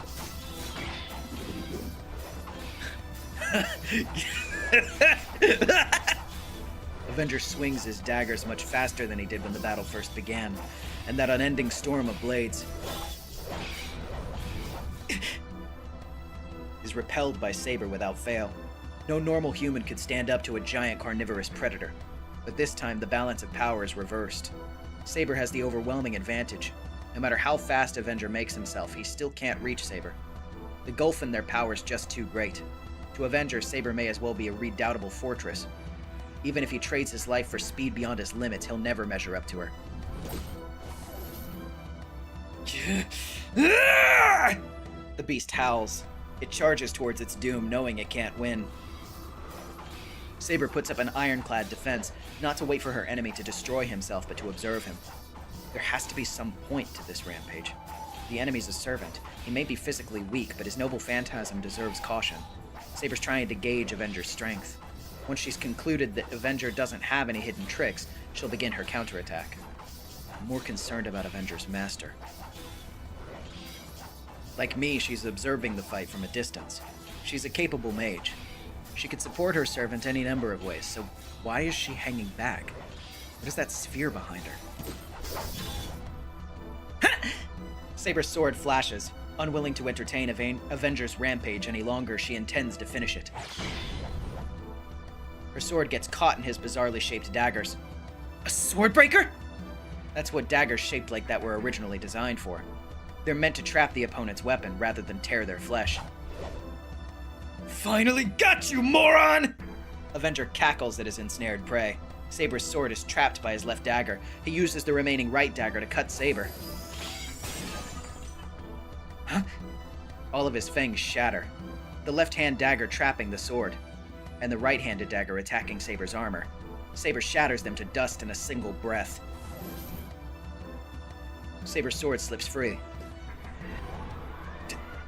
Avenger swings his daggers much faster than he did when the battle first began, and that unending storm of blades is repelled by Saber without fail. No normal human could stand up to a giant carnivorous predator, but this time the balance of power is reversed. Saber has the overwhelming advantage. No matter how fast Avenger makes himself, he still can't reach Saber. The gulf in their power is just too great. To Avenger, Saber may as well be a redoubtable fortress. Even if he trades his life for speed beyond his limits, he'll never measure up to her. The beast howls. It charges towards its doom, knowing it can't win. Saber puts up an ironclad defense, not to wait for her enemy to destroy himself, but to observe him. There has to be some point to this rampage. The enemy's a servant. He may be physically weak, but his noble phantasm deserves caution. Saber's trying to gauge Avenger's strength. Once she's concluded that Avenger doesn't have any hidden tricks, she'll begin her counterattack. I'm more concerned about Avenger's master. Like me, she's observing the fight from a distance. She's a capable mage. She could support her servant any number of ways, so why is she hanging back? What is that sphere behind her? Saber's sword flashes. Unwilling to entertain Avenger's rampage any longer, she intends to finish it. Her sword gets caught in his bizarrely shaped daggers. A swordbreaker? That's what daggers shaped like that were originally designed for. They're meant to trap the opponent's weapon rather than tear their flesh. Finally got you, moron! Avenger cackles at his ensnared prey. Saber's sword is trapped by his left dagger. He uses the remaining right dagger to cut Saber. Huh? All of his fangs shatter. The left-hand dagger trapping the sword, and the right-handed dagger attacking Saber's armor. Saber shatters them to dust in a single breath. Saber's sword slips free.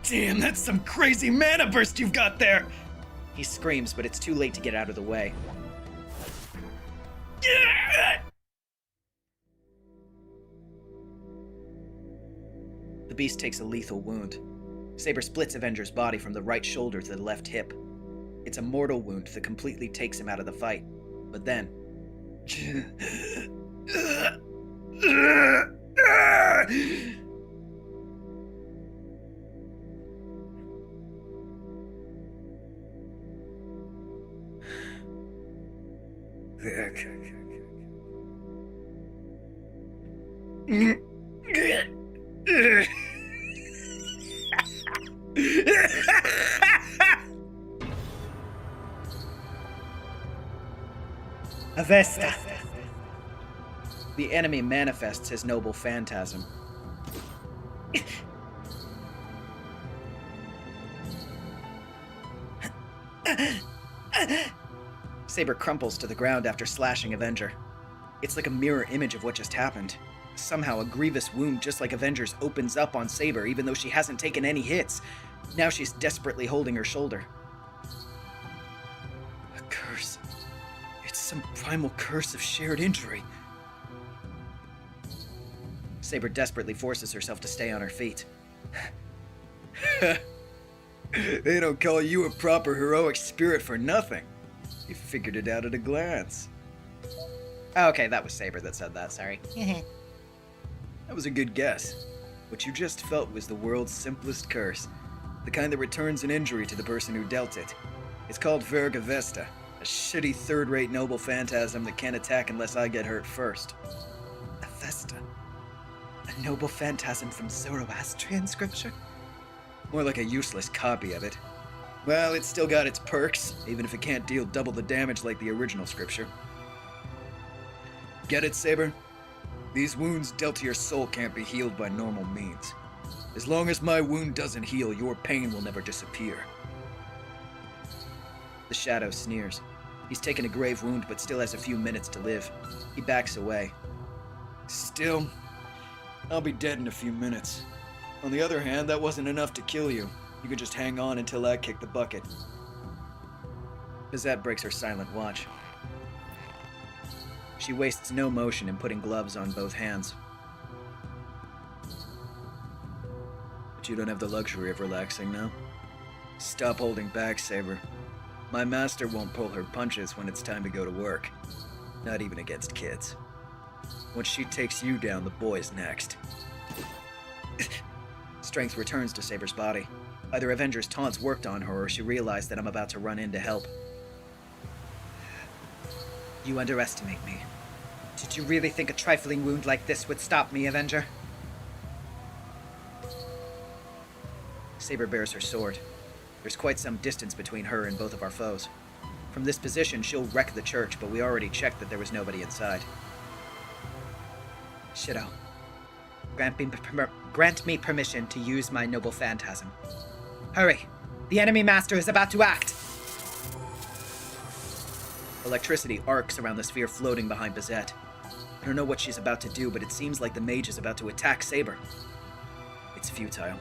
Damn, that's some crazy mana burst you've got there! He screams, but it's too late to get out of the way. The beast takes a lethal wound. Saber splits Avenger's body from the right shoulder to the left hip. It's a mortal wound that completely takes him out of the fight. But then... Avesta! The enemy manifests his noble phantasm. Saber crumples to the ground after slashing Avenger. It's like a mirror image of what just happened. Somehow, a grievous wound just like Avenger's opens up on Saber even though she hasn't taken any hits. Now she's desperately holding her shoulder. A curse. It's some primal curse of shared injury. Saber desperately forces herself to stay on her feet. They don't call you a proper heroic spirit for nothing. You figured it out at a glance. Oh, okay, that was Saber that said that, sorry. That was a good guess. What you just felt was the world's simplest curse. The kind that returns an injury to the person who dealt it. It's called Verga Vesta, a shitty third-rate noble phantasm that can't attack unless I get hurt first. Avesta? A noble phantasm from Zoroastrian scripture? More like a useless copy of it. Well, it's still got its perks, even if it can't deal double the damage like the original scripture. Get it, Saber? These wounds dealt to your soul can't be healed by normal means. As long as my wound doesn't heal, your pain will never disappear. The shadow sneers. He's taken a grave wound but still has a few minutes to live. He backs away. Still, I'll be dead in a few minutes. On the other hand, that wasn't enough to kill you. You could just hang on until I kick the bucket. Bizette breaks her silent watch. She wastes no motion in putting gloves on both hands. But you don't have the luxury of relaxing now. Stop holding back, Saber. My master won't pull her punches when it's time to go to work. Not even against kids. Once she takes you down, the boy's next. Strength returns to Saber's body. Either Avenger's taunts worked on her or she realized that I'm about to run in to help. You underestimate me. Did you really think a trifling wound like this would stop me, Avenger? Saber bears her sword. There's quite some distance between her and both of our foes. From this position, she'll wreck the church, but we already checked that there was nobody inside. Shido, grant me permission to use my noble phantasm. Hurry! The enemy master is about to act! Electricity arcs around the sphere floating behind Bizette. I don't know what she's about to do, but it seems like the mage is about to attack Saber. It's futile.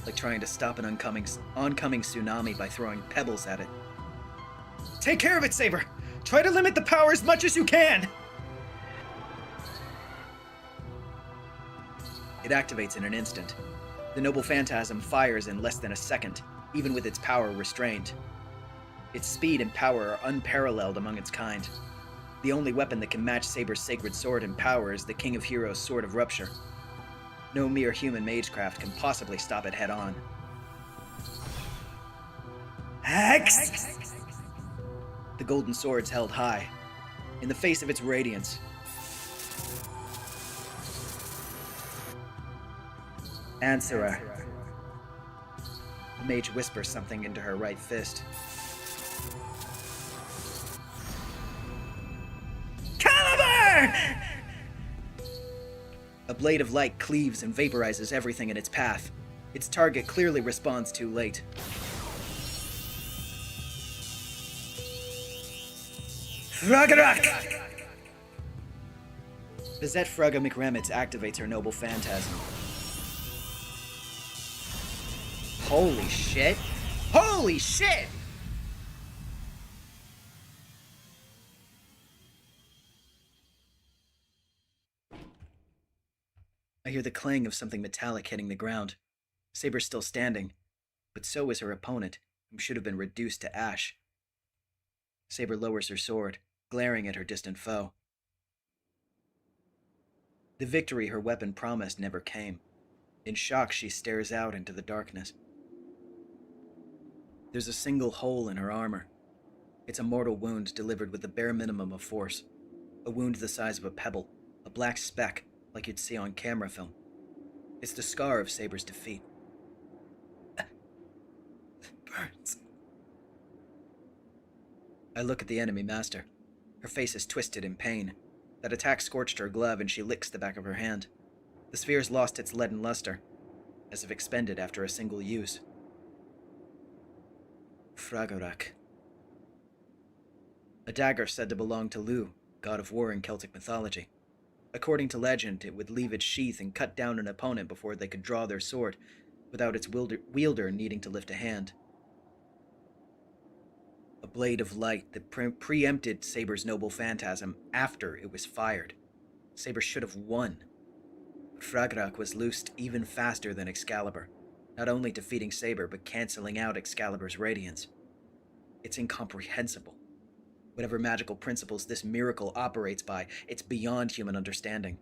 Like trying to stop an oncoming tsunami by throwing pebbles at it. Take care of it, Saber! Try to limit the power as much as you can! It activates in an instant. The noble phantasm fires in less than a second, even with its power restrained. Its speed and power are unparalleled among its kind. The only weapon that can match Saber's sacred sword in power is the King of Heroes' Sword of Rupture. No mere human magecraft can possibly stop it head on. Hex! The golden sword's held high, in the face of its radiance. Answer her. The mage whispers something into her right fist. Caliber! A blade of light cleaves and vaporizes everything in its path. Its target clearly responds too late. Fragarak! Bizet Frugga McRemits activates her noble phantasm. Holy shit! Holy shit! I hear the clang of something metallic hitting the ground. Saber's still standing, but so is her opponent, who should have been reduced to ash. Saber lowers her sword, glaring at her distant foe. The victory her weapon promised never came. In shock, she stares out into the darkness. There's a single hole in her armor. It's a mortal wound delivered with the bare minimum of force. A wound the size of a pebble, a black speck like you'd see on camera film. It's the scar of Saber's defeat. Burns. I look at the enemy master. Her face is twisted in pain. That attack scorched her glove and she licks the back of her hand. The sphere's lost its leaden luster, as if expended after a single use. Fragarak. A dagger said to belong to Lu, god of war in Celtic mythology. According to legend, it would leave its sheath and cut down an opponent before they could draw their sword, without its wielder needing to lift a hand. A blade of light that preempted Saber's noble phantasm after it was fired. Saber should have won. Fragarak was loosed even faster than Excalibur, not only defeating Saber, but canceling out Excalibur's radiance. It's incomprehensible. Whatever magical principles this miracle operates by, it's beyond human understanding.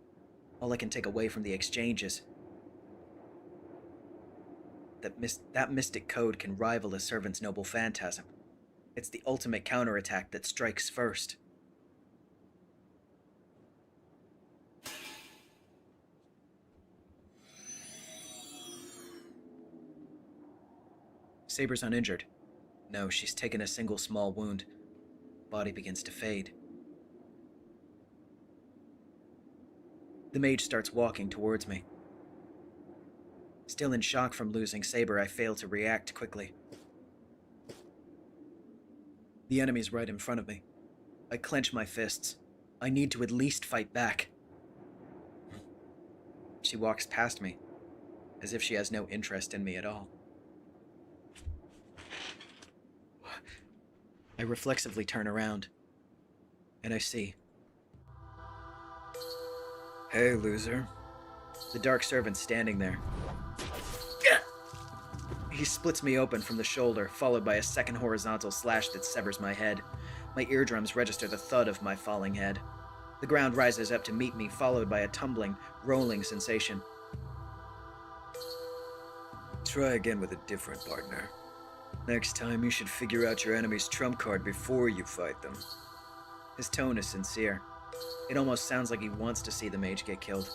All I can take away from the exchange is that mystic code can rival a servant's noble phantasm. It's the ultimate counterattack that strikes first. Saber's uninjured. No, she's taken a single small wound. Body begins to fade. The mage starts walking towards me. Still in shock from losing Saber, I fail to react quickly. The enemy's right in front of me. I clench my fists. I need to at least fight back. She walks past me, as if she has no interest in me at all. I reflexively turn around, and I see. Hey, loser. The dark servant's standing there. He splits me open from the shoulder, followed by a second horizontal slash that severs my head. My eardrums register the thud of my falling head. The ground rises up to meet me, followed by a tumbling, rolling sensation. Try again with a different partner. Next time, you should figure out your enemy's trump card before you fight them. His tone is sincere. It almost sounds like he wants to see the mage get killed.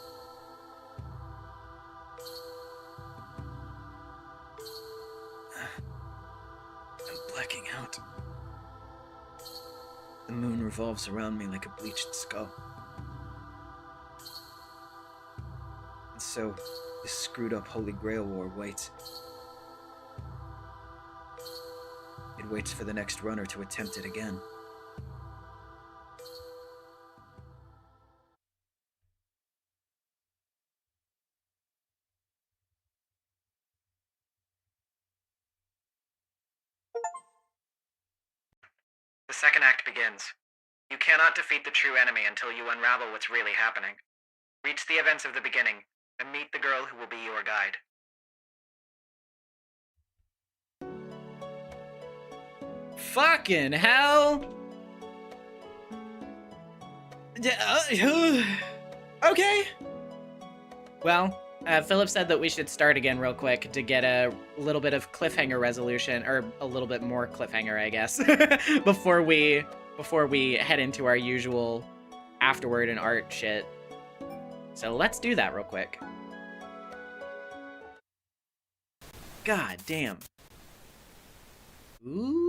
I'm blacking out. The moon revolves around me like a bleached skull. And so, this screwed up Holy Grail war waits. It waits for the next runner to attempt it again. The second act begins. You cannot defeat the true enemy until you unravel what's really happening. Reach the events of the beginning, and meet the girl who will be your guide. Fucking hell. Okay. Well, Philip said that we should start again real quick to get a little bit of cliffhanger resolution, or a little bit more cliffhanger, I guess, before we head into our usual afterward and art shit. So let's do that real quick. God damn. Ooh.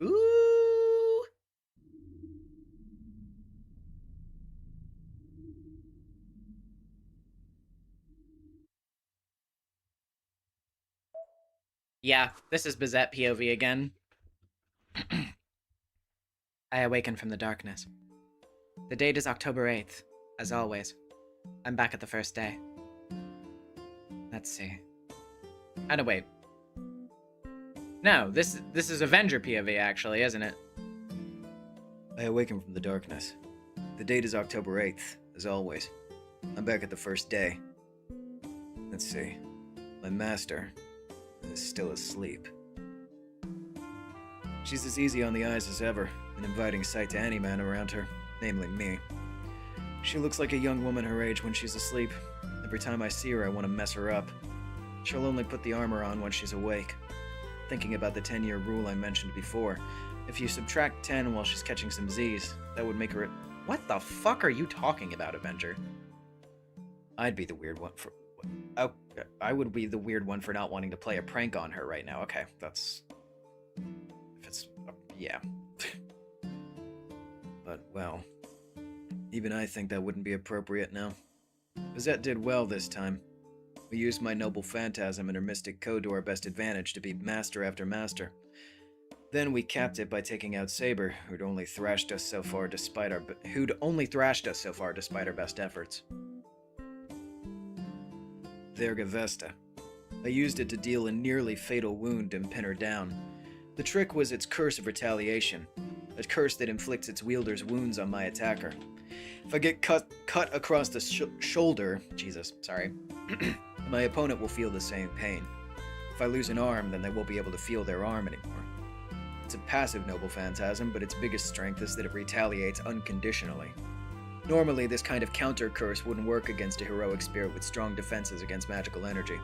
Ooh. Yeah, this is Bizette POV again. I awaken from the darkness. The date is October 8th, as always. I'm back at the first day. Let's see. Oh, no, wait. No, this is Avenger POV, actually, isn't it? I awaken from the darkness. The date is October 8th, as always. I'm back at the first day. Let's see. My master is still asleep. She's as easy on the eyes as ever, an inviting sight to any man around her, namely me. She looks like a young woman her age when she's asleep. Every time I see her, I want to mess her up. She'll only put the armor on when she's awake. Thinking about the 10-year rule I mentioned before, if you subtract 10 while she's catching some Z's, that would make her... What the fuck are you talking about, Avenger? I'd be the weird one for... Oh, I would be the weird one for not wanting to play a prank on her right now. Okay, that's... If it's... yeah. But, well... Even I think that wouldn't be appropriate now. Bizette did well this time. We used my noble phantasm and her mystic code to our best advantage to beat master after master. Then we capped it by taking out Saber, who'd only thrashed us so far despite our best efforts. Verga Vesta. I used it to deal a nearly fatal wound and pin her down. The trick was its curse of retaliation, a curse that inflicts its wielder's wounds on my attacker. If I get cut across the shoulder, my opponent will feel the same pain. If I lose an arm, then they won't be able to feel their arm anymore. It's a passive noble phantasm, but its biggest strength is that it retaliates unconditionally. Normally, this kind of counter curse wouldn't work against a heroic spirit with strong defenses against magical energy.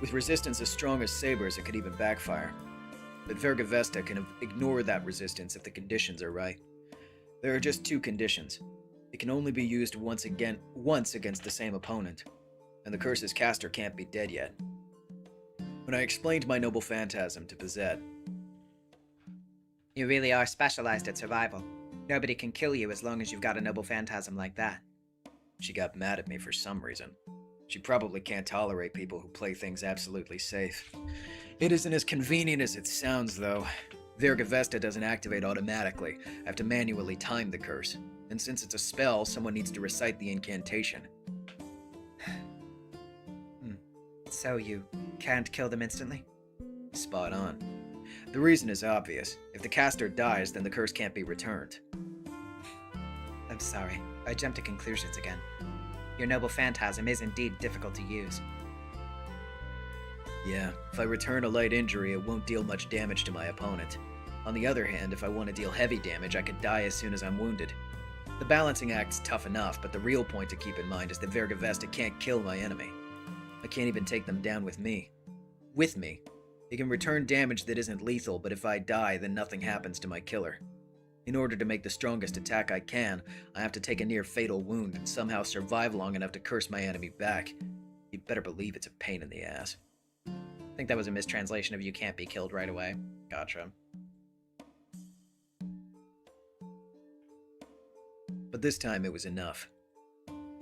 With resistance as strong as Saber's, it could even backfire. But Verga Vesta can ignore that resistance if the conditions are right. There are just two conditions. It can only be used once against the same opponent, and the curse's caster can't be dead yet. When I explained my noble phantasm to Bizette... You really are specialized at survival. Nobody can kill you as long as you've got a noble phantasm like that. She got mad at me for some reason. She probably can't tolerate people who play things absolutely safe. It isn't as convenient as it sounds, though. Verga Vesta doesn't activate automatically. I have to manually time the curse. And since it's a spell, someone needs to recite the incantation. So you can't kill them instantly? Spot on. The reason is obvious. If the caster dies, then the curse can't be returned. I'm sorry. I jumped to conclusions again. Your noble phantasm is indeed difficult to use. Yeah, if I return a light injury, it won't deal much damage to my opponent. On the other hand, if I want to deal heavy damage, I could die as soon as I'm wounded. The balancing act's tough enough, but the real point to keep in mind is that Verga Vesta can't kill my enemy. I can't even take them down with me. With me. It can return damage that isn't lethal, but if I die, then nothing happens to my killer. In order to make the strongest attack I can, I have to take a near-fatal wound and somehow survive long enough to curse my enemy back. You'd better believe it's a pain in the ass. I think that was a mistranslation of you can't be killed right away. Gotcha. But this time it was enough.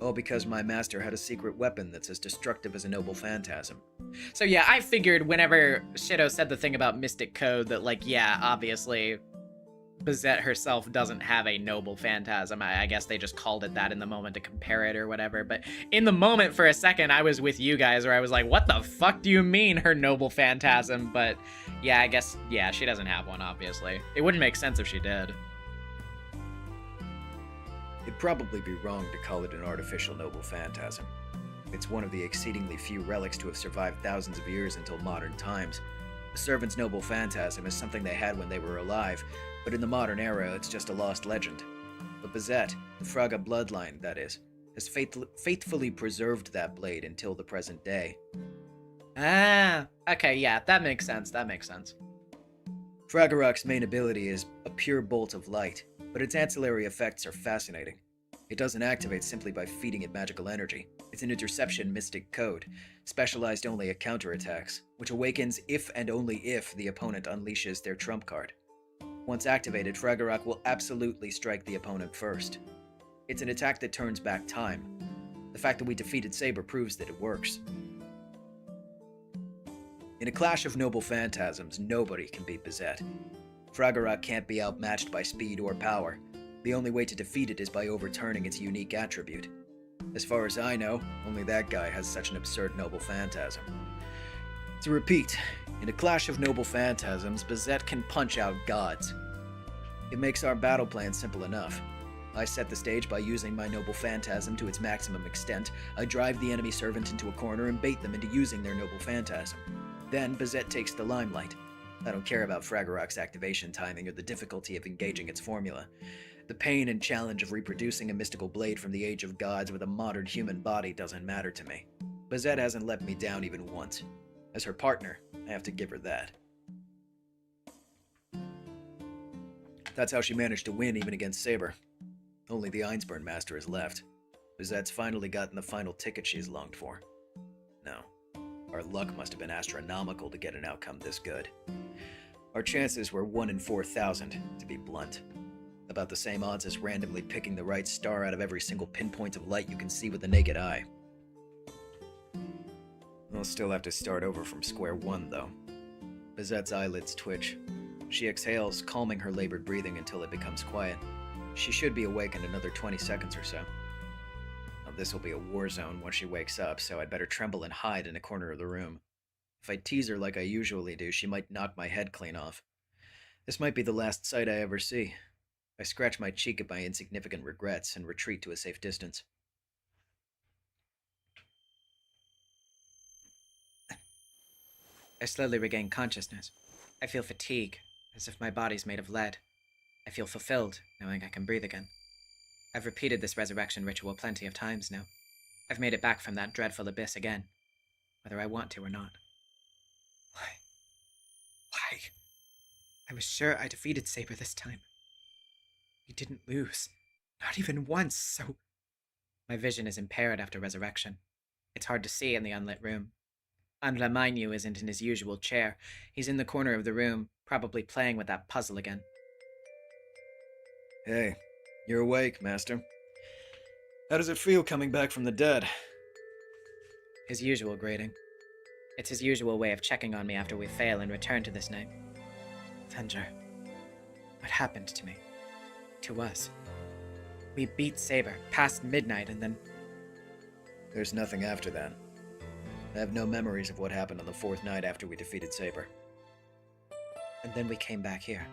All because my master had a secret weapon that's as destructive as a noble phantasm. So yeah, I figured whenever Shido said the thing about Mystic Code that, like, yeah, obviously Bizette herself doesn't have a noble phantasm. I guess they just called it that in the moment to compare it or whatever. But in the moment, for a second, I was with you guys where I was like, what the fuck do you mean, her noble phantasm? But yeah, I guess, yeah, she doesn't have one, obviously. It wouldn't make sense if she did. It'd probably be wrong to call it an artificial noble phantasm. It's one of the exceedingly few relics to have survived thousands of years until modern times. The servant's noble phantasm is something they had when they were alive, but in the modern era, it's just a lost legend. But Bazette, the Fraga bloodline, that is, has faithfully preserved that blade until the present day. Ah, okay, yeah, that makes sense. That makes sense. Fragarock's main ability is a pure bolt of light, but its ancillary effects are fascinating. It doesn't activate simply by feeding it magical energy. It's an interception mystic code, specialized only at counterattacks, which awakens if and only if the opponent unleashes their trump card. Once activated, Fragarock will absolutely strike the opponent first. It's an attack that turns back time. The fact that we defeated Saber proves that it works. In a clash of noble phantasms, nobody can beat Bazette. Fragarock can't be outmatched by speed or power. The only way to defeat it is by overturning its unique attribute. As far as I know, only that guy has such an absurd noble phantasm. To repeat, in a clash of noble phantasms, Bazette can punch out gods. It makes our battle plan simple enough. I set the stage by using my noble phantasm to its maximum extent. I drive the enemy servant into a corner and bait them into using their noble phantasm. Then Bazette takes the limelight. I don't care about Fragarock's activation timing or the difficulty of engaging its formula. The pain and challenge of reproducing a mystical blade from the age of gods with a modern human body doesn't matter to me. Bazette hasn't let me down even once. As her partner, I have to give her that. That's how she managed to win even against Saber. Only the Einsburn Master is left. Bazette's finally gotten the final ticket she's longed for. No. Our luck must have been astronomical to get an outcome this good. Our chances were 1 in 4,000, to be blunt. About the same odds as randomly picking the right star out of every single pinpoint of light you can see with the naked eye. We'll still have to start over from square one, though. Bazette's eyelids twitch. She exhales, calming her labored breathing until it becomes quiet. She should be awake in another 20 seconds or so. Now, this will be a war zone once she wakes up, so I'd better tremble and hide in a corner of the room. If I tease her like I usually do, she might knock my head clean off. This might be the last sight I ever see. I scratch my cheek at my insignificant regrets and retreat to a safe distance. I slowly regain consciousness. I feel fatigue, as if my body's made of lead. I feel fulfilled, knowing I can breathe again. I've repeated this resurrection ritual plenty of times now. I've made it back from that dreadful abyss again, whether I want to or not. Why? I was sure I defeated Saber this time. He didn't lose. Not even once, so... My vision is impaired after resurrection. It's hard to see in the unlit room. Andla Mainyu isn't in his usual chair. He's in the corner of the room, probably playing with that puzzle again. Hey, you're awake, Master. How does it feel coming back from the dead? His usual greeting. It's his usual way of checking on me after we fail and return to this night. Thunder, what happened to me? To us? We beat Saber past midnight and then... There's nothing after that. I have no memories of what happened on the 4th night after we defeated Saber. And then we came back here.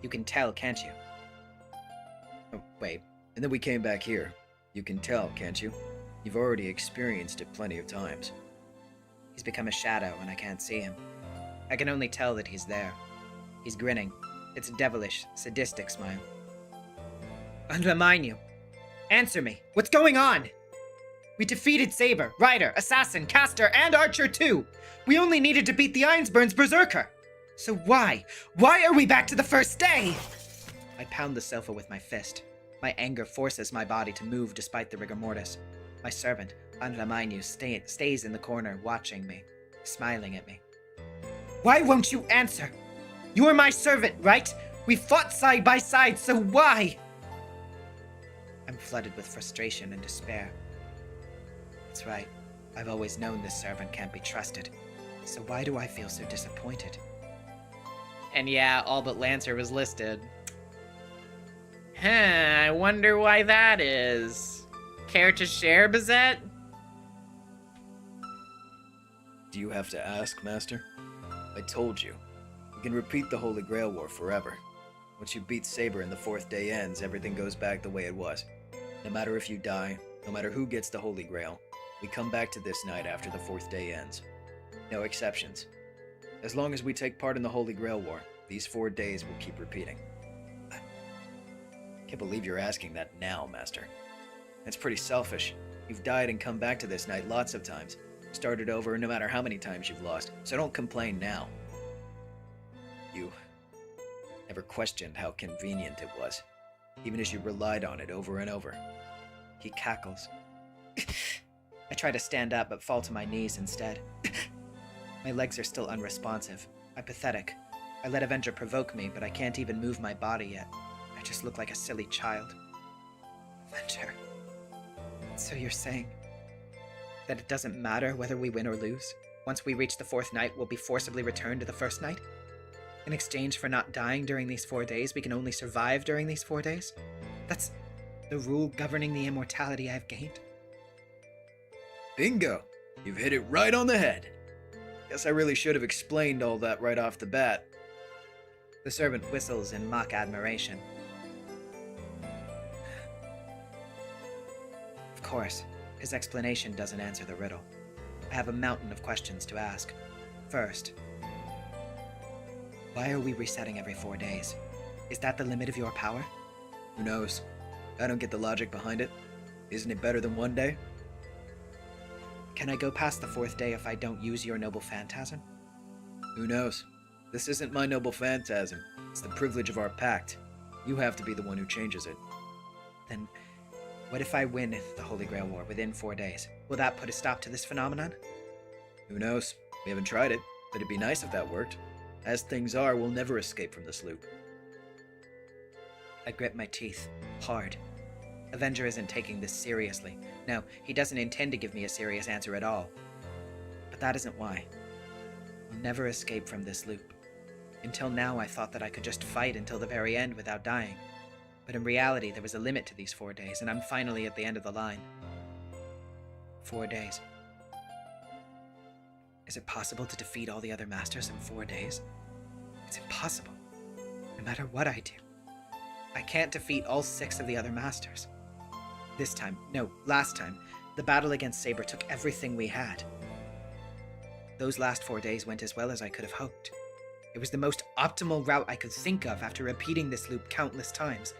You can tell, can't you? Oh, wait. And then we came back here. You can tell, can't you? You've already experienced it plenty of times. He's become a shadow and I can't see him. I can only tell that he's there. He's grinning. It's a devilish, sadistic smile. Undermine you. Answer me. What's going on? We defeated Saber, Rider, Assassin, Caster, and Archer too. We only needed to beat the Einsburn's Berserker. So why? Why are we back to the first day? I pound the sofa with my fist. My anger forces my body to move despite the rigor mortis. My servant, Anlamanyu, stays in the corner watching me, smiling at me. Why won't you answer? You are my servant, right? We fought side by side, so why? I'm flooded with frustration and despair. That's right. I've always known this servant can't be trusted. So why do I feel so disappointed? And yeah, all but Lancer was listed. I wonder why that is. Care to share, Bazette? Do you have to ask, Master? I told you. You can repeat the Holy Grail War forever. Once you beat Saber and the 4th day ends, everything goes back the way it was. No matter if you die, no matter who gets the Holy Grail, we come back to this night after the 4th day ends. No exceptions. As long as we take part in the Holy Grail War, these 4 days will keep repeating. I can't believe you're asking that now, Master. That's pretty selfish. You've died and come back to this night lots of times. Started over no matter how many times you've lost, so don't complain now. You never questioned how convenient it was, even as you relied on it over and over. He cackles. I try to stand up but fall to my knees instead. My legs are still unresponsive. I'm pathetic. I let Avenger provoke me, but I can't even move my body yet. I just look like a silly child. Avenger. So you're saying that it doesn't matter whether we win or lose? Once we reach the 4th night, we'll be forcibly returned to the 1st night? In exchange for not dying during these 4 days, we can only survive during these 4 days? That's the rule governing the immortality I've gained? Bingo! You've hit it right on the head. Guess I really should have explained all that right off the bat. The servant whistles in mock admiration. Of course, his explanation doesn't answer the riddle. I have a mountain of questions to ask. First, why are we resetting every 4 days? Is that the limit of your power? Who knows? I don't get the logic behind it. Isn't it better than 1 day? Can I go past the 4th day if I don't use your noble phantasm? Who knows? This isn't my noble phantasm. It's the privilege of our pact. You have to be the one who changes it. Then, what if I win the Holy Grail War within 4 days? Will that put a stop to this phenomenon? Who knows? We haven't tried it, but it'd be nice if that worked. As things are, we'll never escape from this loop. I grip my teeth, hard. Avenger isn't taking this seriously. No, he doesn't intend to give me a serious answer at all. But that isn't why. I'll never escape from this loop. Until now, I thought that I could just fight until the very end without dying. But in reality, there was a limit to these 4 days, and I'm finally at the end of the line. 4 days. Is it possible to defeat all the other masters in 4 days? It's impossible. No matter what I do. I can't defeat all 6 of the other masters. This time, no, last time, the battle against Saber took everything we had. Those last 4 days went as well as I could have hoped. It was the most optimal route I could think of after repeating this loop countless times,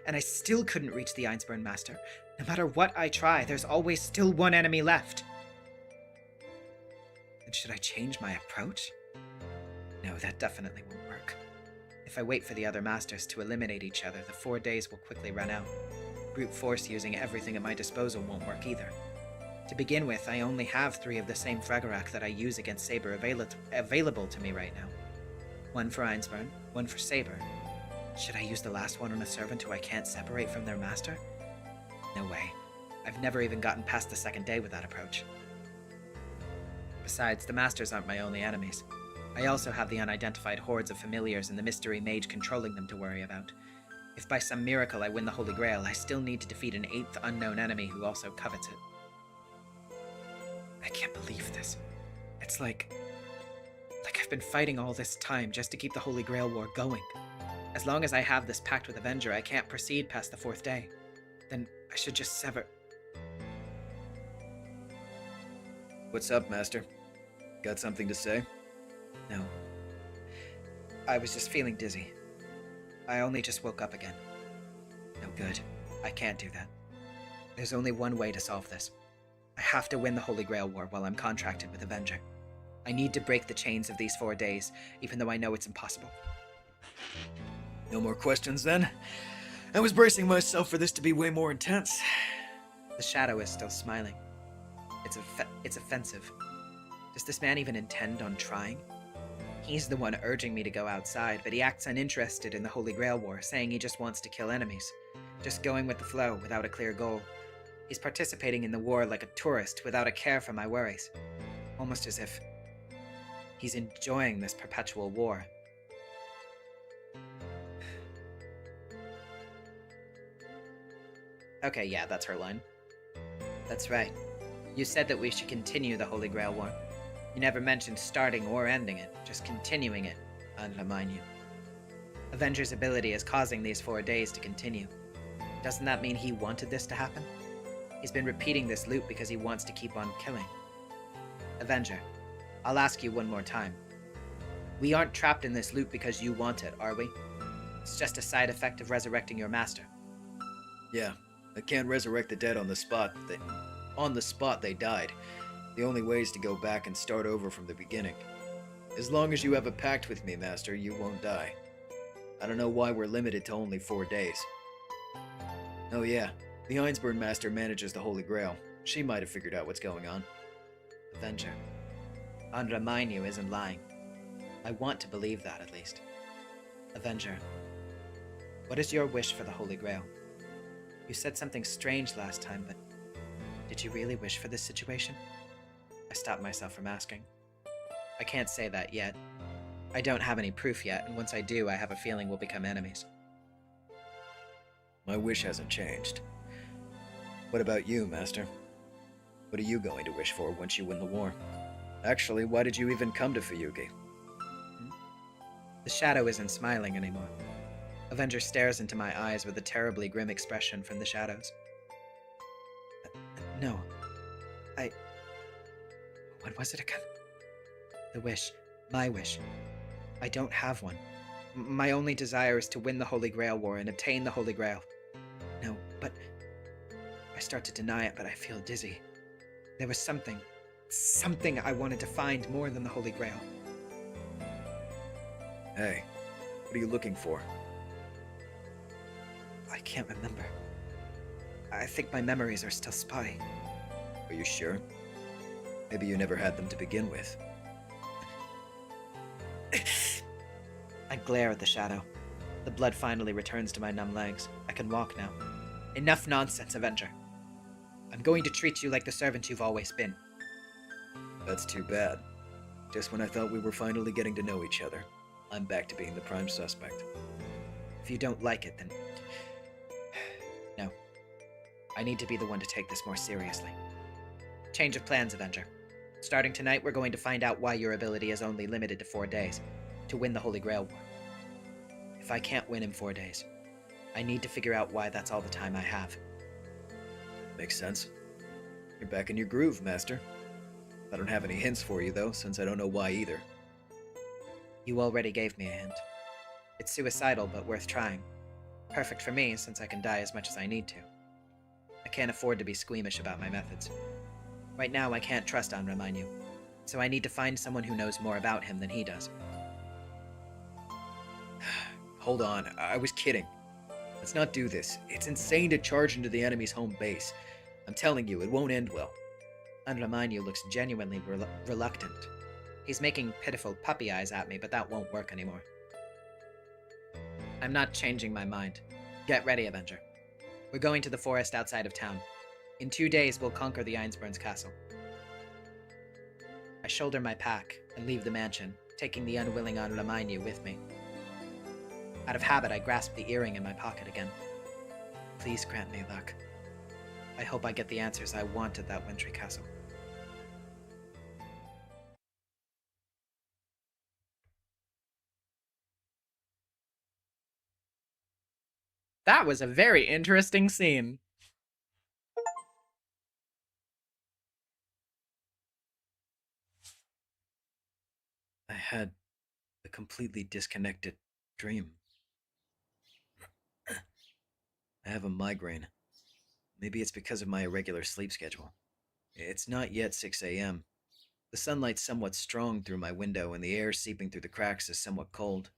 and I still couldn't reach the Einsburn Master. No matter what I try, there's always still one enemy left. And should I change my approach? No, that definitely won't work. If I wait for the other masters to eliminate each other, the 4 days will quickly run out. Brute force using everything at my disposal won't work either. To begin with, I only have 3 of the same Fragarak that I use against Saber available to me right now. 1 for Einsburn, 1 for Saber. Should I use the last one on a servant who I can't separate from their master? No way. I've never even gotten past the 2nd day with that approach. Besides, the masters aren't my only enemies. I also have the unidentified hordes of familiars and the mystery mage controlling them to worry about. If by some miracle I win the Holy Grail, I still need to defeat an 8th unknown enemy who also covets it. I can't believe this. It's like I've been fighting all this time just to keep the Holy Grail War going. As long as I have this pact with Avenger, I can't proceed past the 4th day. Then I should just sever... What's up, Master? Got something to say? No. I was just feeling dizzy. I only just woke up again. No good. I can't do that. There's only one way to solve this. I have to win the Holy Grail War while I'm contracted with Avenger. I need to break the chains of these 4 days, even though I know it's impossible. No more questions, then? I was bracing myself for this to be way more intense. The shadow is still smiling. It's offensive. Does this man even intend on trying? He's the one urging me to go outside, but he acts uninterested in the Holy Grail War, saying he just wants to kill enemies. Just going with the flow, without a clear goal. He's participating in the war like a tourist, without a care for my worries. Almost as if he's enjoying this perpetual war. Okay, yeah, that's her line. That's right. You said that we should continue the Holy Grail War. You never mentioned starting or ending it, just continuing it, undermine you. Avenger's ability is causing these 4 days to continue. Doesn't that mean he wanted this to happen? He's been repeating this loop because he wants to keep on killing. Avenger, I'll ask you one more time. We aren't trapped in this loop because you want it, are we? It's just a side effect of resurrecting your master. Yeah, I can't resurrect the dead on the spot. On the spot they died. The only way is to go back and start over from the beginning. As long as you have a pact with me, Master, you won't die. I don't know why we're limited to only 4 days. Oh yeah, the Einsburn Master manages the Holy Grail. She might have figured out what's going on. Avenger. Anramanyu isn't lying. I want to believe that, at least. Avenger. What is your wish for the Holy Grail? You said something strange last time, but did you really wish for this situation? I stopped myself from asking. I can't say that yet. I don't have any proof yet, and once I do, I have a feeling we'll become enemies. My wish hasn't changed. What about you, Master? What are you going to wish for once you win the war? Actually, why did you even come to Fuyuki? The shadow isn't smiling anymore. Avenger stares into my eyes with a terribly grim expression from the shadows. No. What was it again? The wish. My wish. I don't have one. My only desire is to win the Holy Grail War and obtain the Holy Grail. No, but... I start to deny it, but I feel dizzy. There was something I wanted to find more than the Holy Grail. Hey, what are you looking for? I can't remember. I think my memories are still spotty. Are you sure? Maybe you never had them to begin with. I glare at the shadow. The blood finally returns to my numb legs. I can walk now. Enough nonsense, Avenger. I'm going to treat you like the servant you've always been. That's too bad. Just when I thought we were finally getting to know each other, I'm back to being the prime suspect. If you don't like it, then... No. I need to be the one to take this more seriously. Change of plans, Avenger. Starting tonight, we're going to find out why your ability is only limited to 4 days, to win the Holy Grail War. If I can't win in 4 days, I need to figure out why that's all the time I have. Makes sense. You're back in your groove, Master. I don't have any hints for you, though, since I don't know why either. You already gave me a hint. It's suicidal, but worth trying. Perfect for me, since I can die as much as I need to. I can't afford to be squeamish about my methods. Right now, I can't trust Anramanyu, so I need to find someone who knows more about him than he does. Hold on, I was kidding. Let's not do this. It's insane to charge into the enemy's home base. I'm telling you, it won't end well. Anramanyu looks genuinely reluctant. He's making pitiful puppy eyes at me, but that won't work anymore. I'm not changing my mind. Get ready, Avenger. We're going to the forest outside of town. In 2 days, we'll conquer the Einsburns castle. I shoulder my pack and leave the mansion, taking the unwilling Anramanyu with me. Out of habit, I grasp the earring in my pocket again. Please grant me luck. I hope I get the answers I want at that wintry castle. That was a very interesting scene. I had a completely disconnected dream. I have a migraine. Maybe it's because of my irregular sleep schedule. It's not yet 6 a.m. The sunlight's somewhat strong through my window, and the air seeping through the cracks is somewhat cold.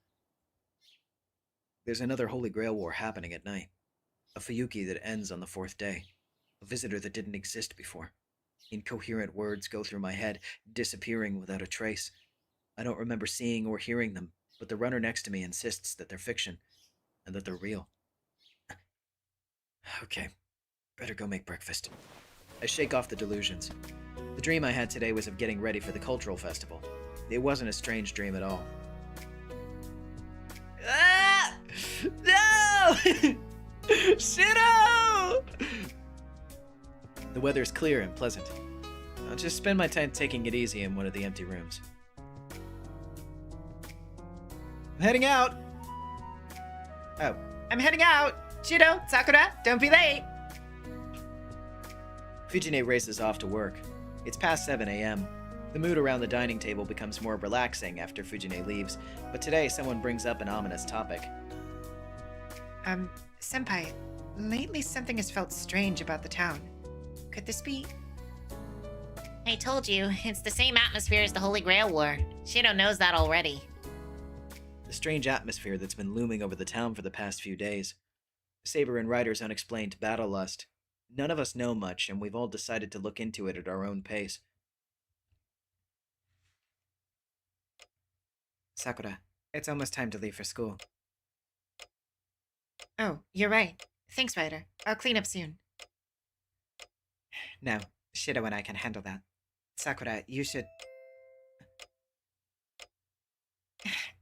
There's another Holy Grail War happening at night. A Fuyuki that ends on the 4th day. A visitor that didn't exist before. Incoherent words go through my head, disappearing without a trace. I don't remember seeing or hearing them, but the runner next to me insists that they're fiction, and that they're real. Okay, better go make breakfast. I shake off the delusions. The dream I had today was of getting ready for the cultural festival. It wasn't a strange dream at all. Ah! No! Shido! The weather's clear and pleasant. I'll just spend my time taking it easy in one of the empty rooms. I'm heading out. Oh, I'm heading out! Shido, Sakura, don't be late! Fujine races off to work. It's past 7 a.m. The mood around the dining table becomes more relaxing after Fujine leaves, but today someone brings up an ominous topic. Senpai, lately something has felt strange about the town. Could this be? I told you, it's the same atmosphere as the Holy Grail War. Shido knows that already. The strange atmosphere that's been looming over the town for the past few days. Saber and Ryder's unexplained battle lust. None of us know much, and we've all decided to look into it at our own pace. Sakura, it's almost time to leave for school. Oh, you're right. Thanks, Ryder. I'll clean up soon. No, Shido and I can handle that. Sakura, you should...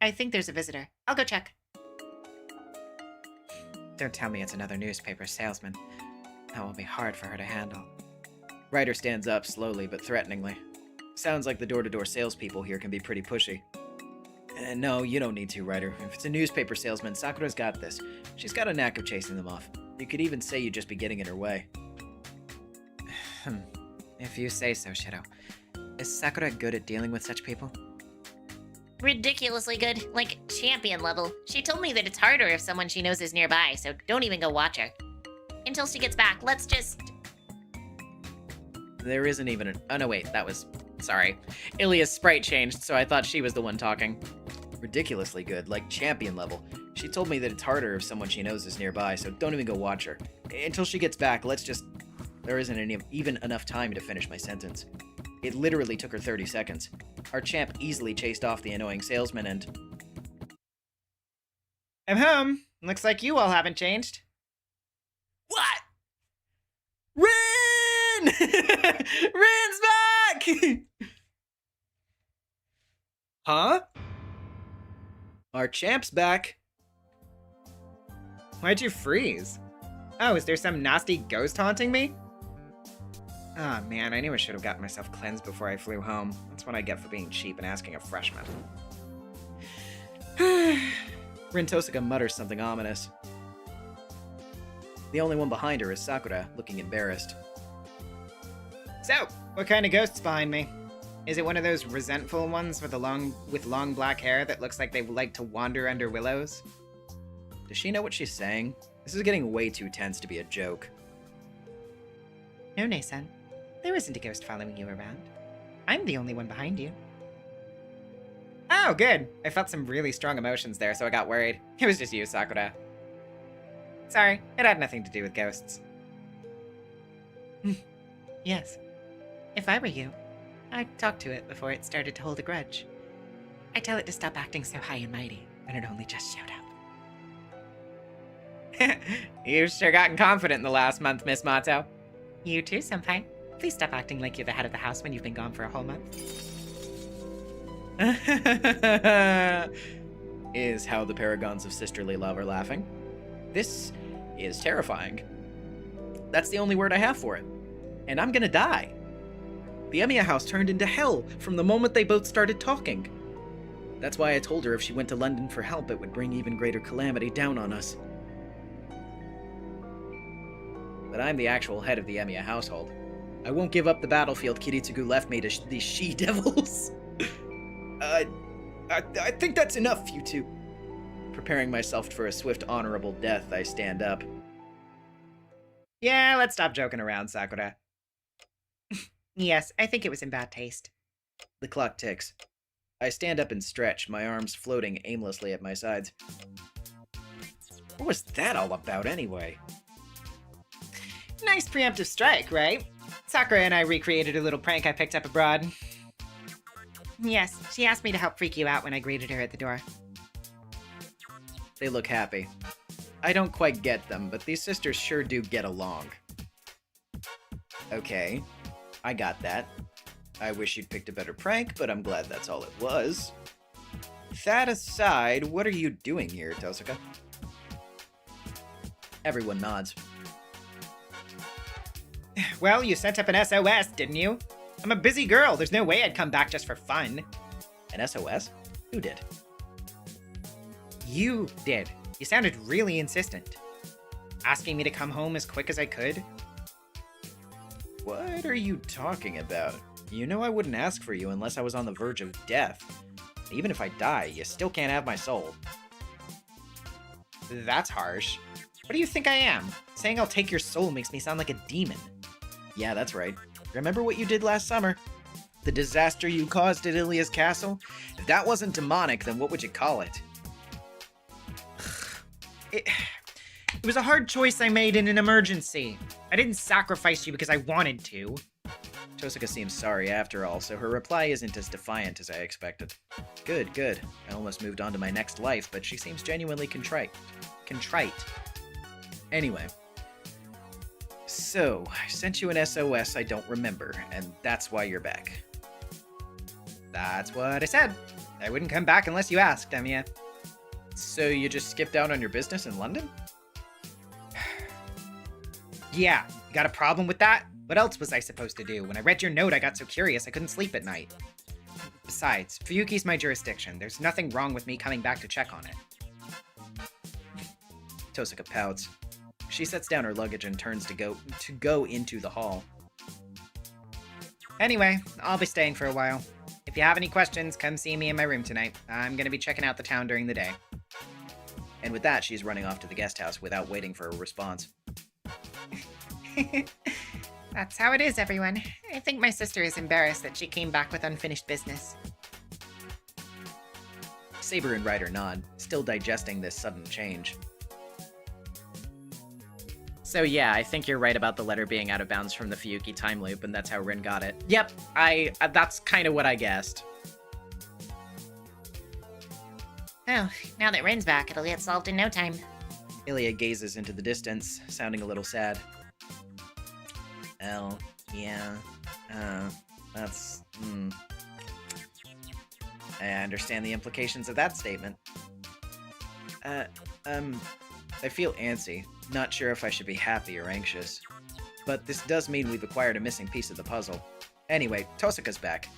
I think there's a visitor. I'll go check. Don't tell me it's another newspaper salesman. That will be hard for her to handle. Ryder stands up slowly but threateningly. Sounds like the door-to-door salespeople here can be pretty pushy. No, you don't need to, Ryder. If it's a newspaper salesman, Sakura's got this. She's got a knack of chasing them off. You could even say you'd just be getting in her way. If you say so, Shido. Is Sakura good at dealing with such people? Ridiculously good, like champion level. She told me that it's harder if someone she knows is nearby, so don't even go watch her. Until she gets back, let's just... There isn't even an... Oh, no, wait, that was... Sorry. Ilya's sprite changed, so I thought she was the one talking. Ridiculously good, like champion level. She told me that it's harder if someone she knows is nearby, so don't even go watch her. Until she gets back, let's just... There isn't even enough time to finish my sentence. It literally took her 30 seconds. Our champ easily chased off the annoying salesman and... I'm home. Looks like you all haven't changed. What? Rin! Rin's back! Huh? Our champ's back. Why'd you freeze? Oh, is there some nasty ghost haunting me? Ah, man, I knew I should have gotten myself cleansed before I flew home. That's what I get for being cheap and asking a freshman. Rin Tosaka mutters something ominous. The only one behind her is Sakura, looking embarrassed. So, what kind of ghost's behind me? Is it one of those resentful ones with long black hair that looks like they like to wander under willows? Does she know what she's saying? This is getting way too tense to be a joke. No, Nei-san. There isn't a ghost following you around. I'm the only one behind you. Oh, good. I felt some really strong emotions there, so I got worried. It was just you, Sakura. Sorry, it had nothing to do with ghosts. Yes. If I were you, I'd talk to it before it started to hold a grudge. I'd tell it to stop acting so high and mighty when it only just showed up. You've sure gotten confident in the last month, Miss Mato. You too, Senpai. Please stop acting like you're the head of the house when you've been gone for a whole month. Is how the paragons of sisterly love are laughing. This is terrifying. That's the only word I have for it. And I'm gonna die. The Emiya house turned into hell from the moment they both started talking. That's why I told her if she went to London for help, it would bring even greater calamity down on us. But I'm the actual head of the Emiya household. I won't give up the battlefield Kiritsugu left me to these she-devils. I think that's enough, you two. Preparing myself for a swift, honorable death, I stand up. Yeah, let's stop joking around, Sakura. Yes, I think it was in bad taste. The clock ticks. I stand up and stretch, my arms floating aimlessly at my sides. What was that all about, anyway? Nice preemptive strike, right? Sakura and I recreated a little prank I picked up abroad. Yes, she asked me to help freak you out when I greeted her at the door. They look happy. I don't quite get them, but these sisters sure do get along. Okay, I got that. I wish you'd picked a better prank, but I'm glad that's all it was. That aside, what are you doing here, Tosaka? Everyone nods. Well, you sent up an SOS, didn't you? I'm a busy girl. There's no way I'd come back just for fun. An SOS? Who did? You did. You sounded really insistent. Asking me to come home as quick as I could. What are you talking about? You know I wouldn't ask for you unless I was on the verge of death. Even if I die, you still can't have my soul. That's harsh. What do you think I am? Saying I'll take your soul makes me sound like a demon. Yeah, that's right. Remember what you did last summer? The disaster you caused at Ilia's castle? If that wasn't demonic, then what would you call it? It was a hard choice I made in an emergency. I didn't sacrifice you because I wanted to. Tosaka seems sorry after all, so her reply isn't as defiant as I expected. Good, good. I almost moved on to my next life, but she seems genuinely contrite. Anyway. So, I sent you an SOS I don't remember, and that's why you're back. That's what I said. I wouldn't come back unless you asked, Emiya. So you just skipped out on your business in London? Yeah, you got a problem with that? What else was I supposed to do? When I read your note, I got so curious I couldn't sleep at night. Besides, Fuyuki's my jurisdiction. There's nothing wrong with me coming back to check on it. Tosaka pouts. She sets down her luggage and turns to go into the hall. Anyway, I'll be staying for a while. If you have any questions, come see me in my room tonight. I'm gonna be checking out the town during the day. And with that, she's running off to the guest house without waiting for a response. That's how it is, everyone. I think my sister is embarrassed that she came back with unfinished business. Saber and Ryder nod, still digesting this sudden change. So yeah, I think you're right about the letter being out of bounds from the Fuyuki time loop, and that's how Rin got it. Yep, that's kind of what I guessed. Oh, now that Rin's back, it'll get solved in no time. Ilia gazes into the distance, sounding a little sad. Oh, yeah, that's, I understand the implications of that statement. I feel antsy. Not sure if I should be happy or anxious. But this does mean we've acquired a missing piece of the puzzle. Anyway, Tosaka's back.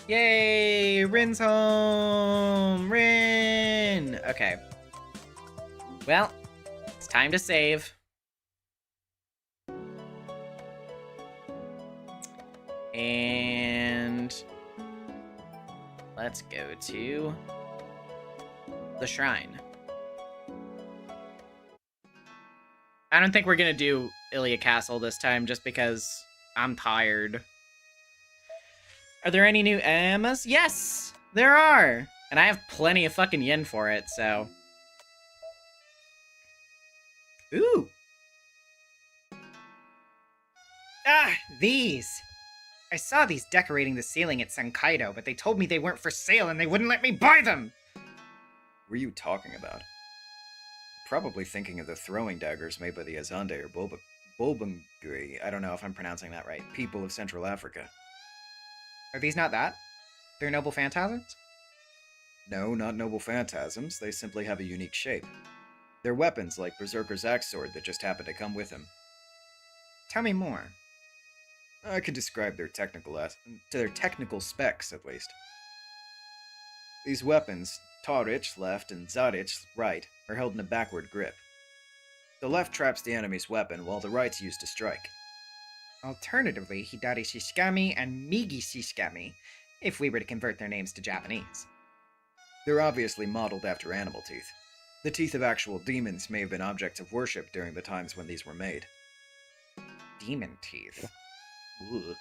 Yay! Rin's home! Rin! Okay. Well, it's time to save. And let's go to the shrine. I don't think we're gonna do Ilia Castle this time just because I'm tired. Are there any new Emmas? Yes, there are. And I have plenty of fucking yen for it, so. Ooh. Ah, these! I saw these decorating the ceiling at Sankaido, but they told me they weren't for sale and they wouldn't let me buy them! What are you talking about? Probably thinking of the throwing daggers made by the Azande or Bulbangui, I don't know if I'm pronouncing that right, people of Central Africa. Are these not that? They're noble phantasms? No, not noble phantasms, they simply have a unique shape. They're weapons like Berserker's axe sword that just happened to come with him. Tell me more. I could describe their technical specs, at least. These weapons, Tarich left and Zarich right, are held in a backward grip. The left traps the enemy's weapon, while the right's used to strike. Alternatively, Hidari Shishigami and Migi Shishigami, if we were to convert their names to Japanese. They're obviously modeled after animal teeth. The teeth of actual demons may have been objects of worship during the times when these were made. Demon teeth. Ugh.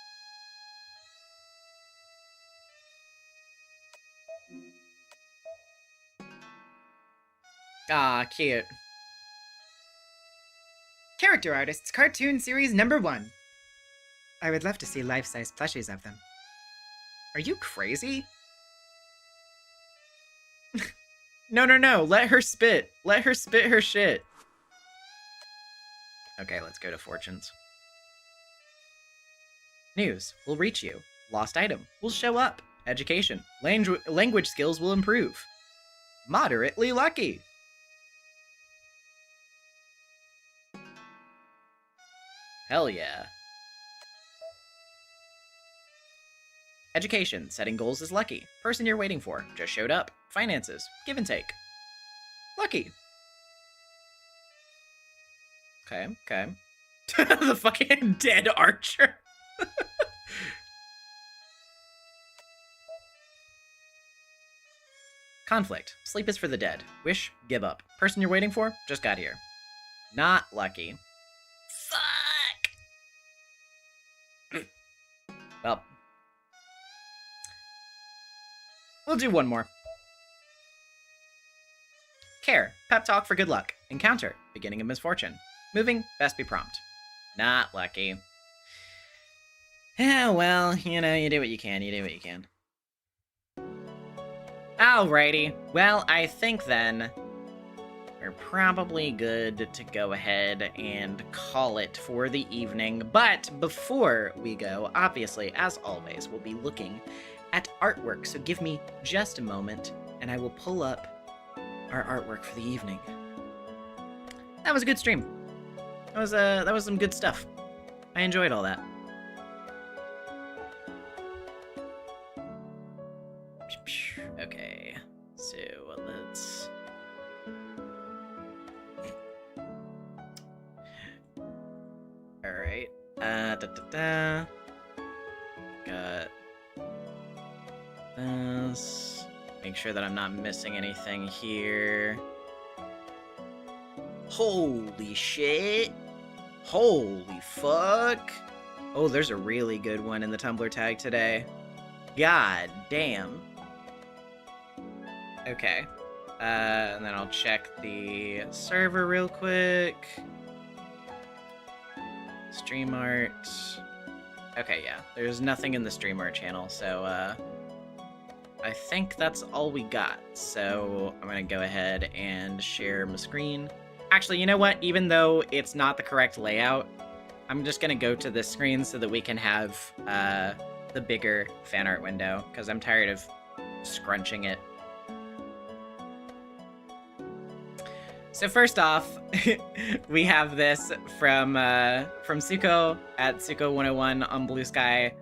Ah, cute. Character Artists Cartoon Series number 1. I would love to see life-size plushies of them. Are you crazy? No, let her spit. Let her spit her shit. Okay, let's go to fortunes. News will reach you. Lost item will show up. Education. Language skills will improve. Moderately lucky. Hell yeah. Education. Setting goals is lucky. Person you're waiting for. Just showed up. Finances. Give and take. Lucky. Okay. The fucking dead archer. Conflict. Sleep is for the dead. Wish, give up. Person you're waiting for just got here. Not lucky. Fuck! Well, we'll do one more. Care. Pep talk for good luck. Encounter. Beginning of misfortune. Moving. Best be prompt. Not lucky. Yeah, well, you know, you do what you can. Alrighty. Well, I think then we're probably good to go ahead and call it for the evening. But before we go, obviously, as always, we'll be looking at artwork. So give me just a moment, and I will pull up our artwork for the evening. That was a good stream. That was some good stuff. I enjoyed all that. Okay, so let's... Alright, Got this. Make sure that I'm not missing anything here. Holy shit! Holy fuck! Oh, there's a really good one in the Tumblr tag today. God damn. Okay. And then I'll check the server real quick. Stream art. Okay, yeah. There's nothing in the stream art channel, so I think that's all we got. So I'm gonna go ahead and share my screen. Actually, you know what? Even though it's not the correct layout, I'm just gonna go to this screen so that we can have the bigger fan art window, because I'm tired of scrunching it. So first off, we have this from Suko at Suko101 on Blue Sky.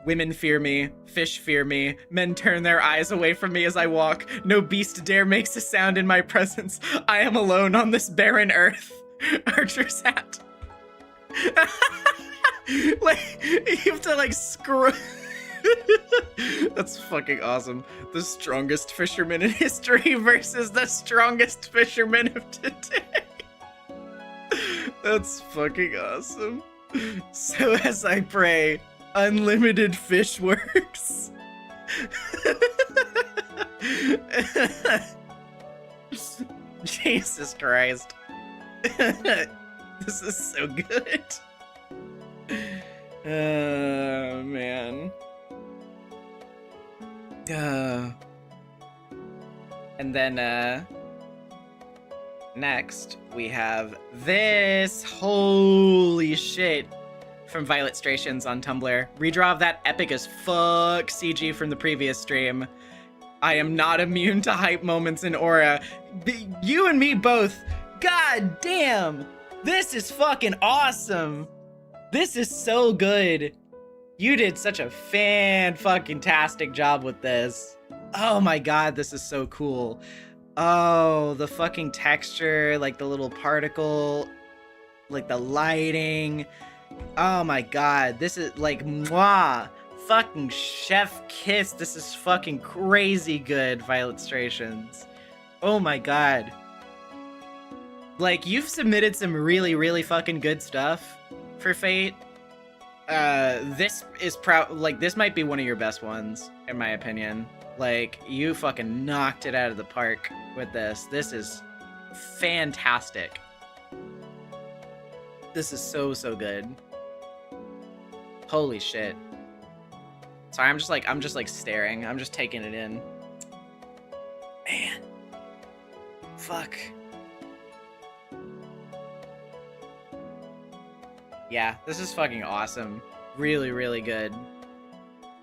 Women fear me, fish fear me, men turn their eyes away from me as I walk. No beast dare makes a sound in my presence. I am alone on this barren earth. Archer's hat. Like, you have to like scroll. That's fucking awesome. The strongest fisherman in history versus the strongest fisherman of today. That's fucking awesome. So as I pray, unlimited fish works. Jesus Christ. This is so good. Oh, man. And then, next, we have this. Holy shit. From Violet Strations on Tumblr. Redraw of that epic as fuck CG from the previous stream. I am not immune to hype moments in Aura. You and me both. God damn. This is fucking awesome. This is so good. You did such a fan-fucking-tastic job with this. Oh my god, this is so cool. Oh, the fucking texture, like the little particle, like the lighting. Oh my god, this is like mwah. Fucking chef kiss. This is fucking crazy good, Violet Strations. Oh my god. Like, you've submitted some really, really fucking good stuff for Fate. This is this might be one of your best ones, in my opinion. Like, you fucking knocked it out of the park with this. This is fantastic. This is so, so good. Holy shit. Sorry, I'm just like staring. I'm just taking it in. Man. Fuck. Yeah, this is fucking awesome. Really, really good.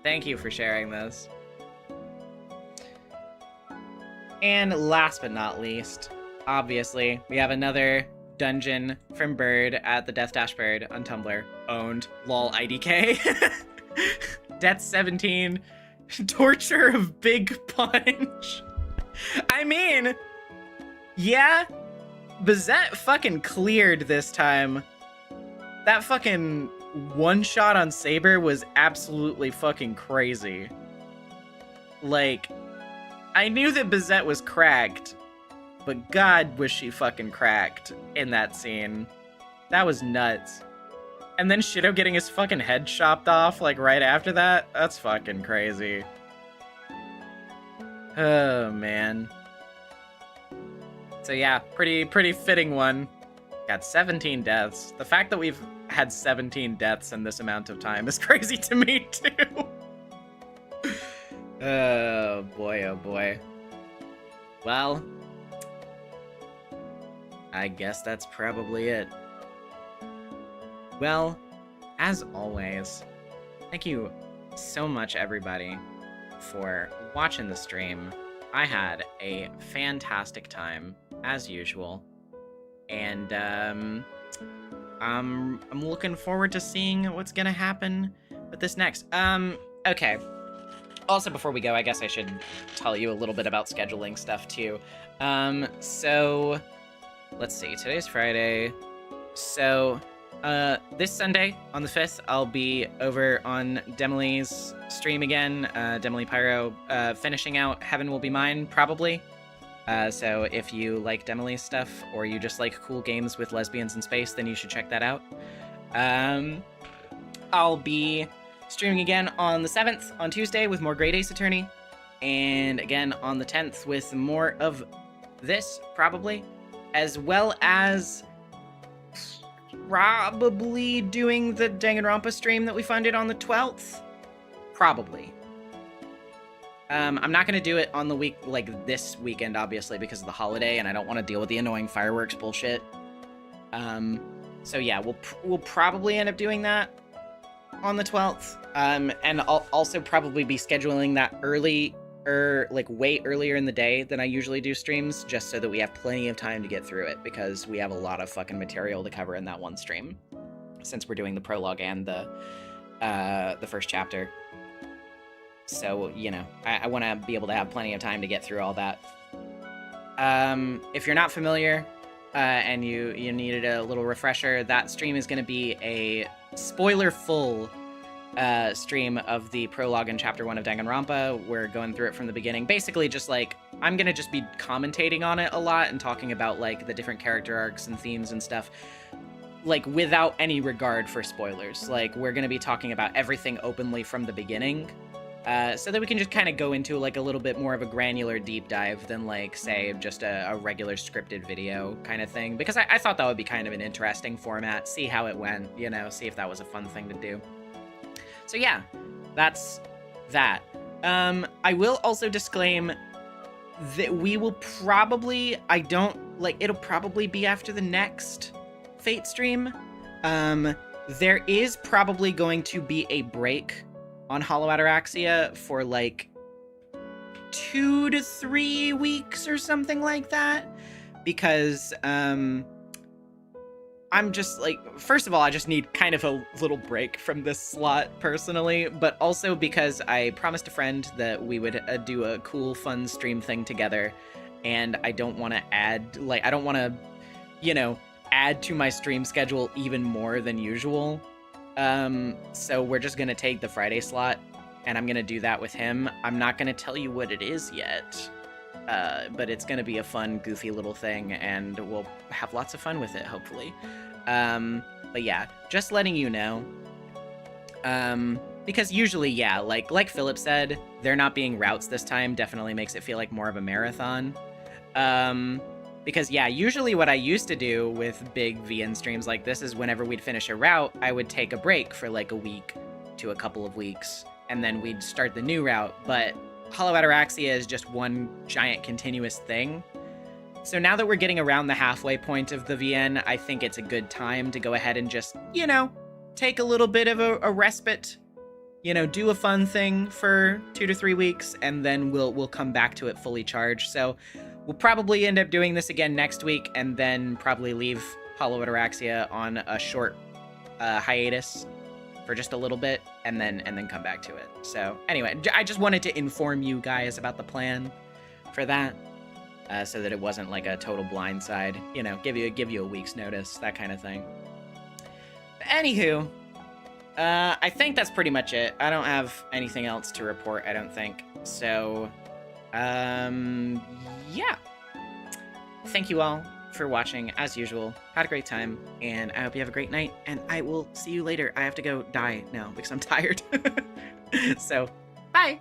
Thank you for sharing this. And last but not least, obviously, we have another dungeon from Bird at the Death Dash Bird on Tumblr. Owned. Lol IDK. Death 17. Torture of Big Punch. I mean, yeah, Bazette fucking cleared this time. That fucking one shot on Saber was absolutely fucking crazy. Like, I knew that Bazette was cracked, but God was she fucking cracked in that scene. That was nuts. And then Shido getting his fucking head chopped off, like, right after that? That's fucking crazy. Oh, man. So yeah, pretty fitting one. Got 17 deaths. The fact that we've had 17 deaths in this amount of time is crazy to me, too. Oh, boy, oh, boy. Well, I guess that's probably it. Well, as always, thank you so much, everybody, for watching the stream. I had a fantastic time, as usual, and I'm looking forward to seeing what's gonna happen with this next. Okay. Also, before we go, I guess I should tell you a little bit about scheduling stuff too. So let's see. Today's Friday, so this Sunday on the 5th, I'll be over on Demily's stream again. Demily Pyro, finishing out Heaven Will Be Mine, probably. So if you like Demily's stuff, or you just like cool games with lesbians in space, then you should check that out. I'll be streaming again on the 7th, on Tuesday, with more Great Ace Attorney. And again on the 10th with more of this, probably. As well as probably doing the Danganronpa stream that we funded on the 12th. Probably. I'm not going to do it on the week, like this weekend, obviously, because of the holiday, and I don't want to deal with the annoying fireworks bullshit. So yeah, we'll probably end up doing that on the 12th. And I'll also probably be scheduling that early, like way earlier in the day than I usually do streams, just so that we have plenty of time to get through it, because we have a lot of fucking material to cover in that one stream, since we're doing the prologue and the first chapter. So, you know, I want to be able to have plenty of time to get through all that. If you're not familiar, and you needed a little refresher, that stream is going to be a spoiler-full stream of the prologue in Chapter 1 of Danganronpa. We're going through it from the beginning. Basically, just, like, I'm going to just be commentating on it a lot and talking about, like, the different character arcs and themes and stuff, like, without any regard for spoilers. Like, we're going to be talking about everything openly from the beginning, so that we can just kind of go into, like, a little bit more of a granular deep dive than, like, say, just a regular scripted video kind of thing. Because I thought that would be kind of an interesting format, see how it went, you know, see if that was a fun thing to do. So yeah, that's that. I will also disclaim that we will probably, it'll probably be after the next Fate stream. There is probably going to be a break on Hollow Ataraxia for like 2 to 3 weeks or something like that, because I'm just like, first of all, I just need kind of a little break from this slot personally, but also because I promised a friend that we would do a cool, fun stream thing together, and I don't want to add, like, I don't want to, you know, add to my stream schedule even more than usual. So we're just gonna take the Friday slot, and I'm gonna do that with him. I'm not gonna tell you what it is yet, but it's gonna be a fun, goofy little thing, and we'll have lots of fun with it, hopefully. But yeah, just letting you know. Because usually, yeah, like Philip said, there not being routes this time definitely makes it feel like more of a marathon. Because, yeah, usually what I used to do with big VN streams like this is whenever we'd finish a route, I would take a break for like a week to a couple of weeks, and then we'd start the new route. But Hollow Ataraxia is just one giant continuous thing. So now that we're getting around the halfway point of the VN, I think it's a good time to go ahead and just, you know, take a little bit of a respite, you know, do a fun thing for 2 to 3 weeks, and then we'll come back to it fully charged. So we'll probably end up doing this again next week, and then probably leave Hollow Ataraxia on a short hiatus for just a little bit, and then come back to it. So anyway, I just wanted to inform you guys about the plan for that. so that it wasn't like a total blindside. You know, give you a week's notice, that kind of thing. But anywho, I think that's pretty much it. I don't have anything else to report, I don't think. So, yeah. Thank you all for watching, as usual. Had a great time, and I hope you have a great night, and I will see you later. I have to go die now because I'm tired. So, bye!